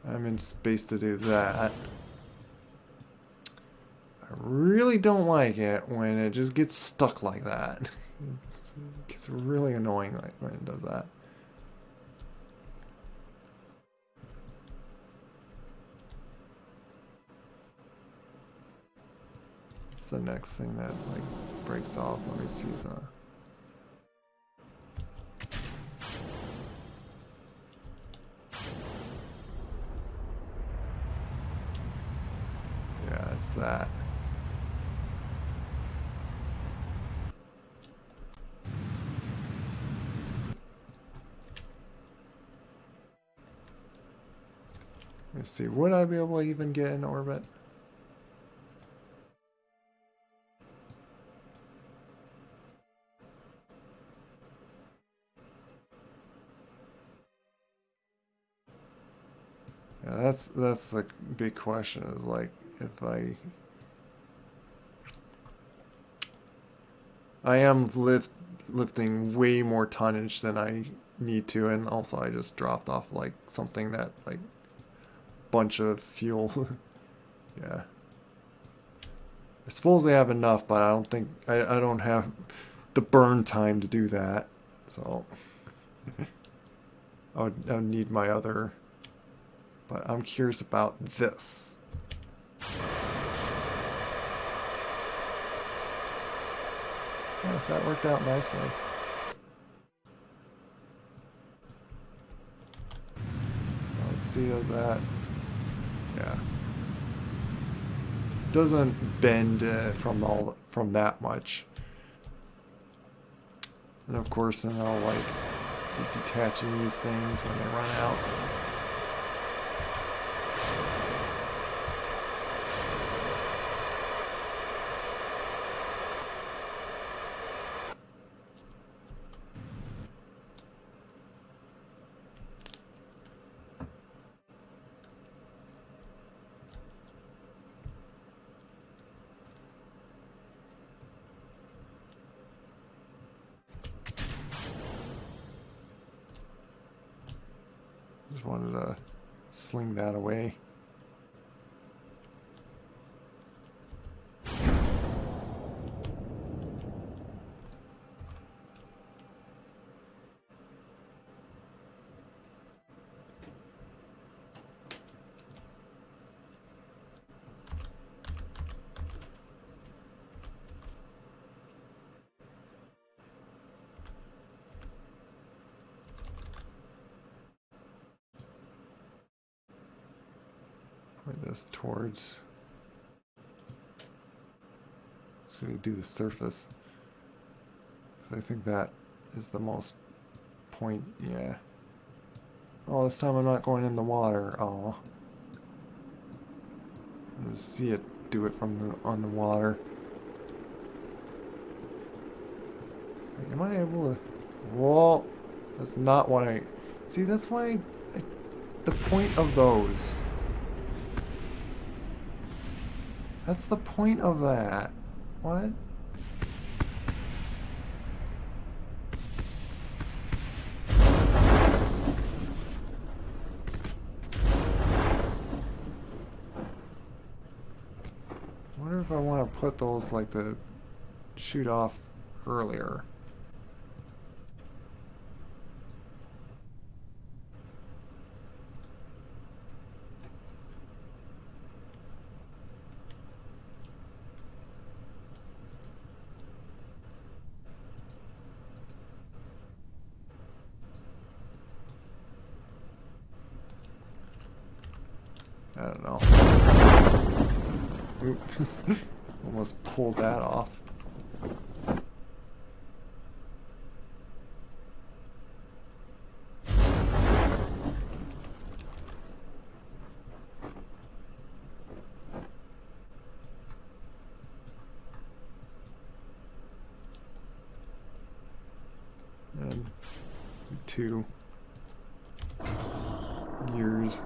I'm in space to do that. I really don't like it when it just gets stuck like that. It gets really annoying like when it does that. It's the next thing that like breaks off. Let me see some. Yeah, it's that. Let's see, would I be able to even get in orbit? Yeah, that's the big question, is like if I am lifting way more tonnage than I need to, and also I just dropped off like something that like bunch of fuel. Yeah. I suppose they have enough, but I don't think I don't have the burn time to do that. So I would need my other. But I'm curious about this. Yeah, that worked out nicely. Let's see, does that? Yeah. Doesn't bend from that much. And of course, then I'll like be detaching these things when they run out. Just wanted to sling that away. Point this towards. Just gonna do the surface. 'Cause I think that is the most point. Yeah. Oh, this time I'm not going in the water. Oh. I'm gonna see it do it from the on the water. Like, am I able to? Whoa! That's not what I. See, that's why. The point of those. That's the point of that. What? I wonder if I want to put those like the shoot off earlier. I don't know. Oop. Almost pulled that off. And 2 years.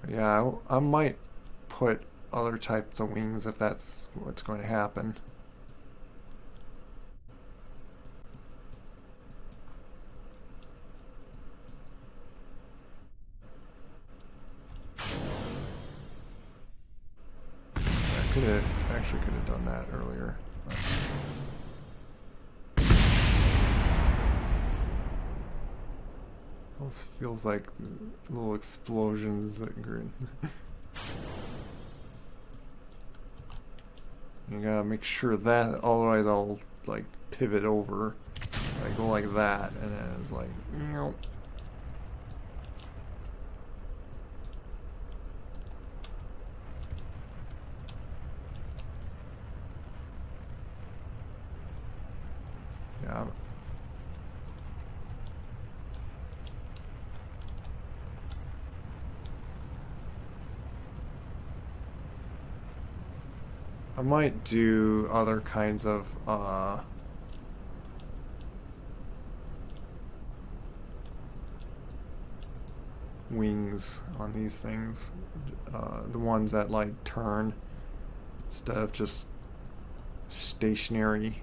Yeah, I might put other types of wings if that's what's going to happen. Actually could have done that earlier. This feels like little explosions that grin. You gotta make sure that, otherwise I'll like pivot over. I go like that, and then it's like, you know. Yeah. I might do other kinds of wings on these things, the ones that like turn instead of just stationary.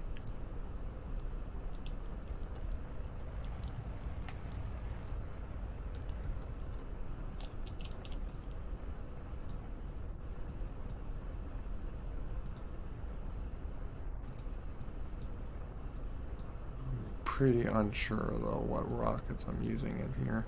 Pretty unsure though what rockets I'm using in here.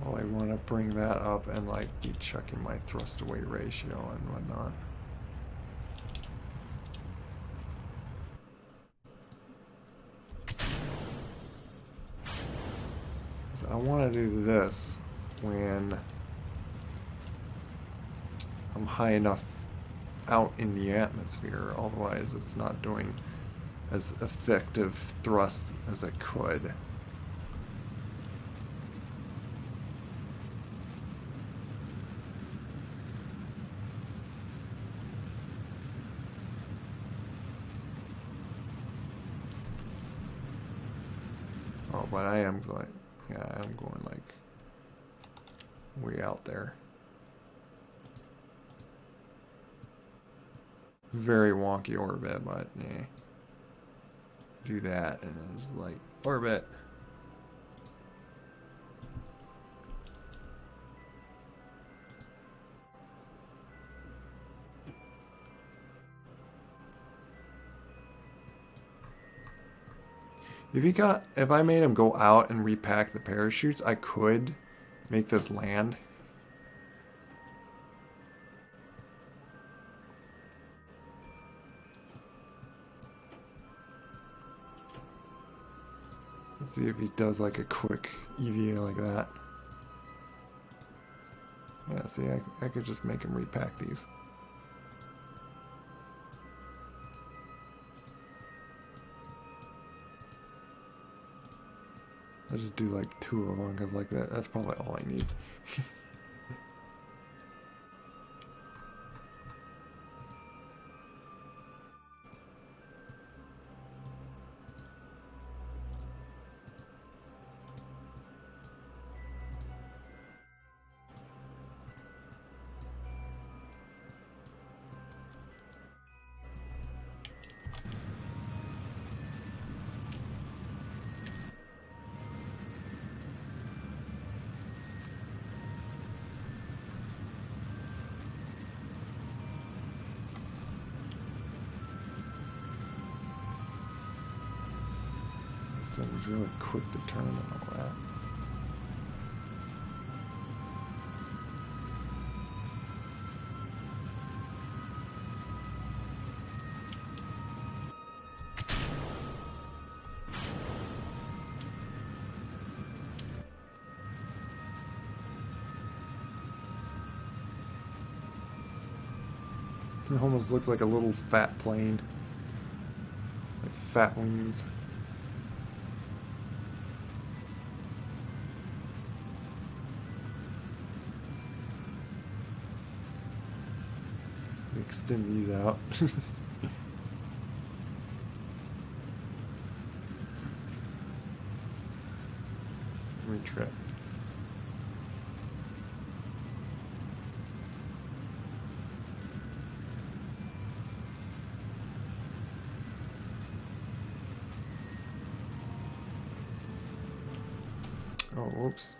Oh, I want to bring that up and like be checking my thrust to weight ratio and whatnot. I want to do this when I'm high enough out in the atmosphere, otherwise it's not doing as effective thrust as I could. Oh, but I am like, yeah, I'm going like way out there. Very wonky orbit, but yeah. Do that and then just like orbit. If I made him go out and repack the parachutes, I could make this land. Let's see if he does like a quick EVA like that. Yeah, see, I could just make him repack these. I just do like 2 of them because like that's probably all I need. This thing was really quick to turn and all that. It almost looks like a little fat plane. Like fat wings. Extend these out. Retrip. Oh, whoops.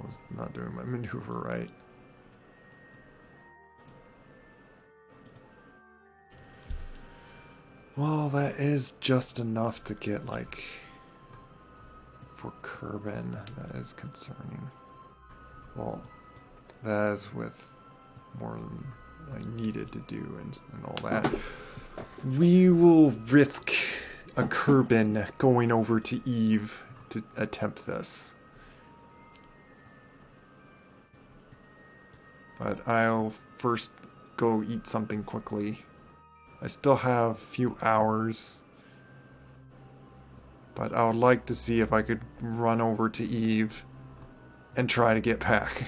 I was not doing my maneuver right. Well, that is just enough to get, like, for Kerbal. That is concerning. Well, that is with more than I needed to do and all that. We will risk a Kerbal going over to Eve to attempt this. But I'll first go eat something quickly. I still have a few hours. But I would like to see if I could run over to Eve and try to get back.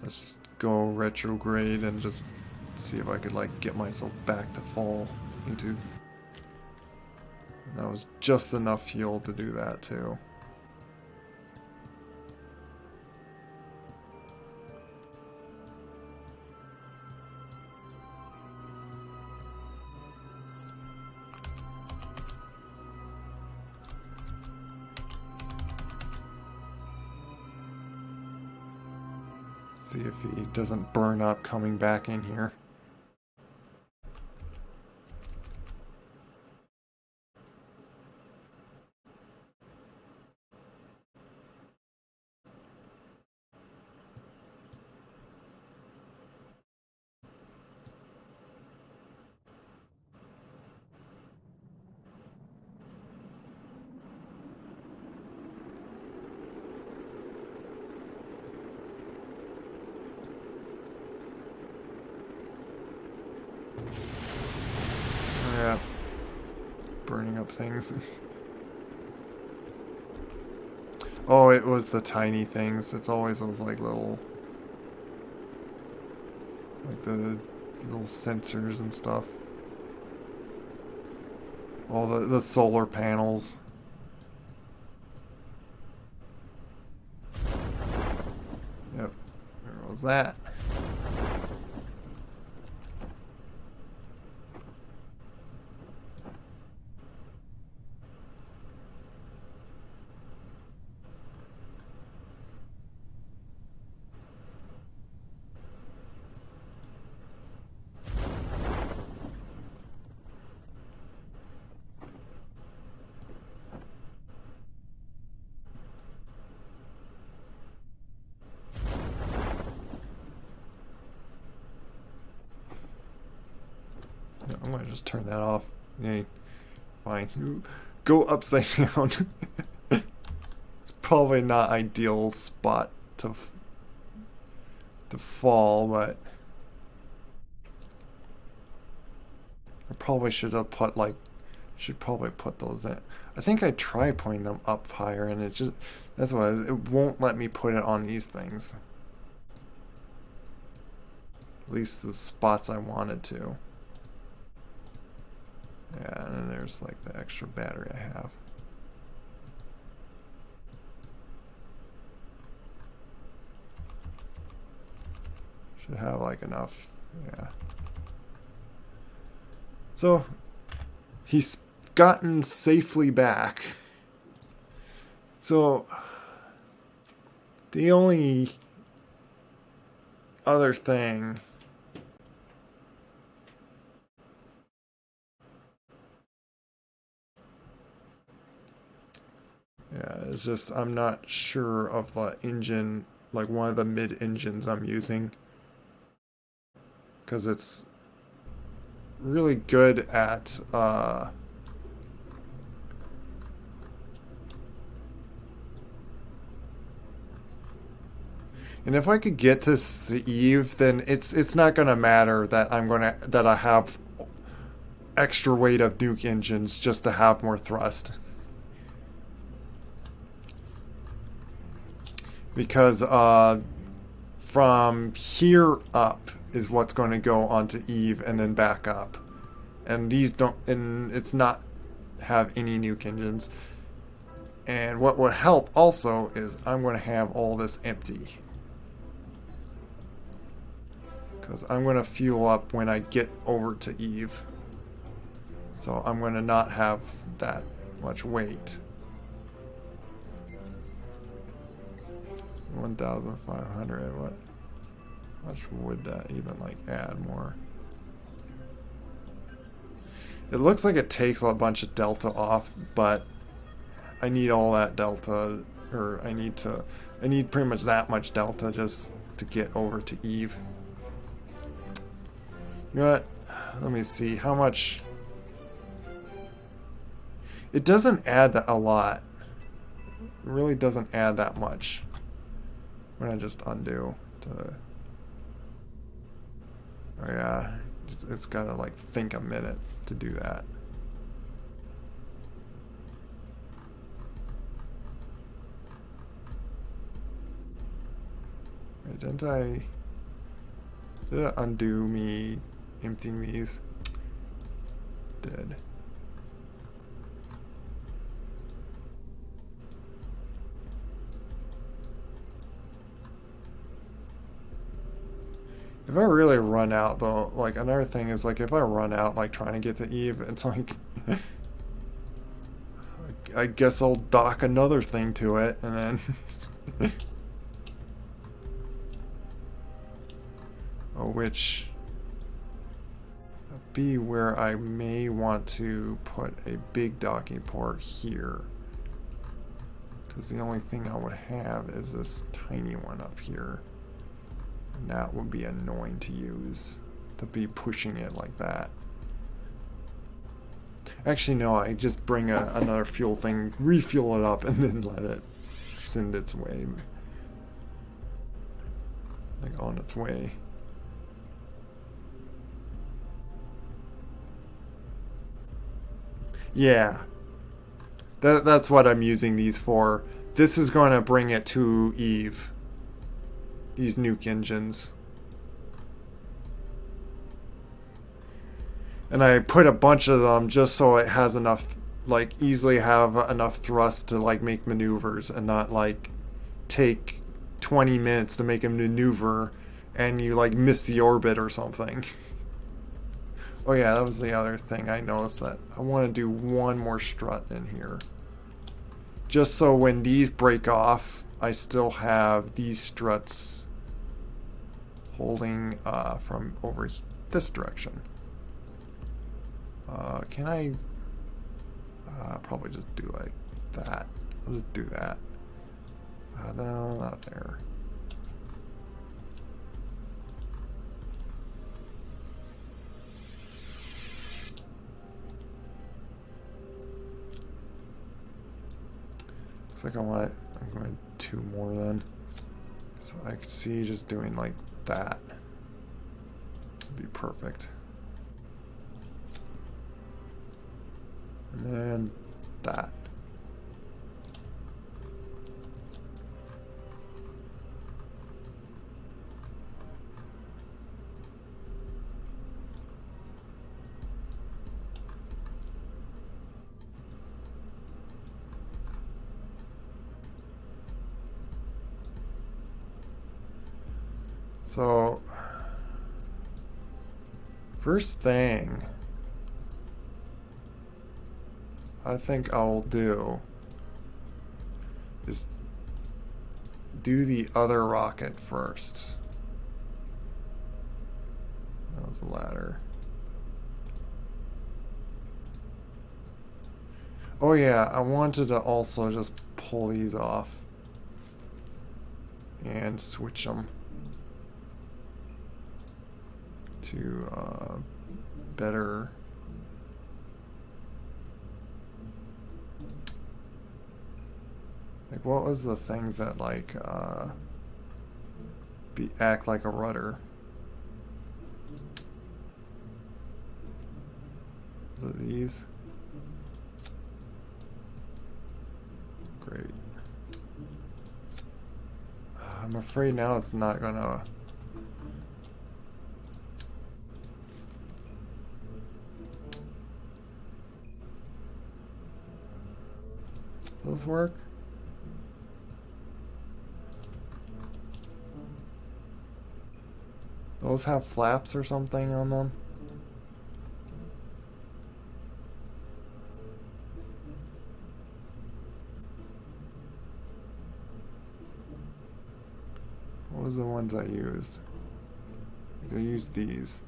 Let's go retrograde and just see if I could like get myself back to fall into. And that was just enough fuel to do that too. See if he doesn't burn up coming back in here. things. Oh, it was the tiny things. It's always those like little, like the little sensors and stuff. All the solar panels. Yep, there was that. I'm gonna just turn that off. Yay. Fine. Go upside down. It's probably not ideal spot to fall, but I probably should have put like probably put those in. I think I tried putting them up higher, and it just that's why it won't let me put it on these things. At least the spots I wanted to. Yeah, and then there's like the extra battery I have. Should have like enough, yeah. So, he's gotten safely back. So, the only other thing it's just I'm not sure of the engine, like one of the mid engines I'm using, because it's really good at and if I could get this to Eve, then it's not gonna matter that I have extra weight of nuke engines just to have more thrust. Because from here up is what's going to go onto Eve and then back up, and these don't, and it's not have any nuke engines. And what would help also is I'm going to have all this empty, because I'm going to fuel up when I get over to Eve, so I'm going to not have that much weight. 1,500. What much would that even like add more? It looks like it takes a bunch of delta off, but I need all that delta, or I need pretty much that much delta just to get over to Eve. You know what? Let me see how much. It doesn't add that a lot. It really doesn't add that much. I'm gonna just undo to. Oh yeah, it's gotta like think a minute to do that. Wait, did it undo me emptying these? Did. If I really run out though, like another thing is like if I run out like trying to get to Eve, it's like I guess I'll dock another thing to it and then which be where I may want to put a big docking port here, because the only thing I would have is this tiny one up here. And that would be annoying to use, to be pushing it like that. Actually, no, I just bring another fuel thing, refuel it up, and then let it send its way. Like on its way. Yeah, That's what I'm using these for. This is going to bring it to Eve. These nuke engines. And I put a bunch of them just so it has enough, like, easily have enough thrust to, like, make maneuvers and not, like, take 20 minutes to make a maneuver and you, like, miss the orbit or something. Oh yeah, that was the other thing I noticed, that I want to do one more strut in here. Just so when these break off, I still have these struts holding from over this direction. Can I probably just do like that? I'll just do that. No, not there. Looks like I'm going 2 more then. So I could see just doing like that. Would be perfect. And then that. So, first thing I think I'll do is do the other rocket first. That was the ladder. Oh yeah, I wanted to also just pull these off and switch them to better. Like, what was the things that like act like a rudder? Was it these? Great. I'm afraid now it's not gonna. Those work? Those have flaps or something on them? What was the ones I used? I used these.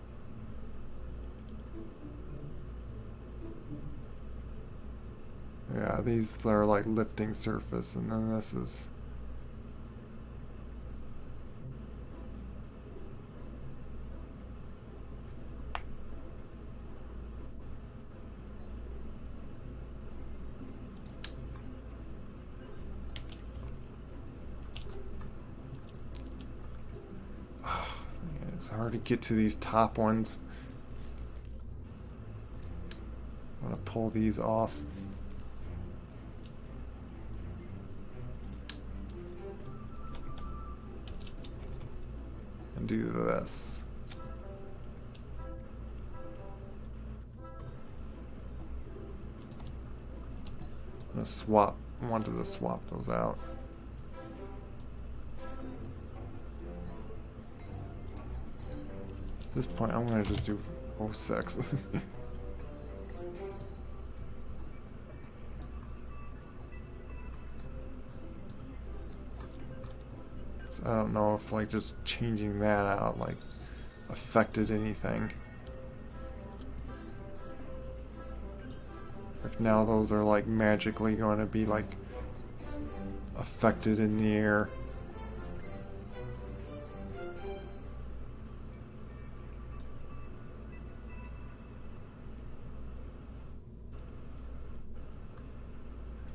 Yeah, these are like lifting surface, and then this is. Man, it's hard to get to these top ones. I'm gonna pull these off. And do this. I'm gonna swap. I wanted to swap those out. At this point, I'm gonna just do 06. I don't know if like just changing that out like affected anything. If now those are like magically going to be like affected in the air.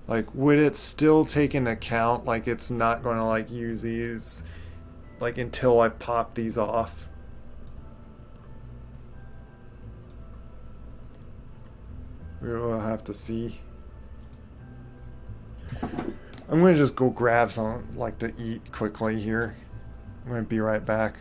Like, would it still take into account, like, it's not going to, like, use these, like, until I pop these off? We'll have to see. I'm gonna just go grab something like to eat quickly here. I'm gonna be right back.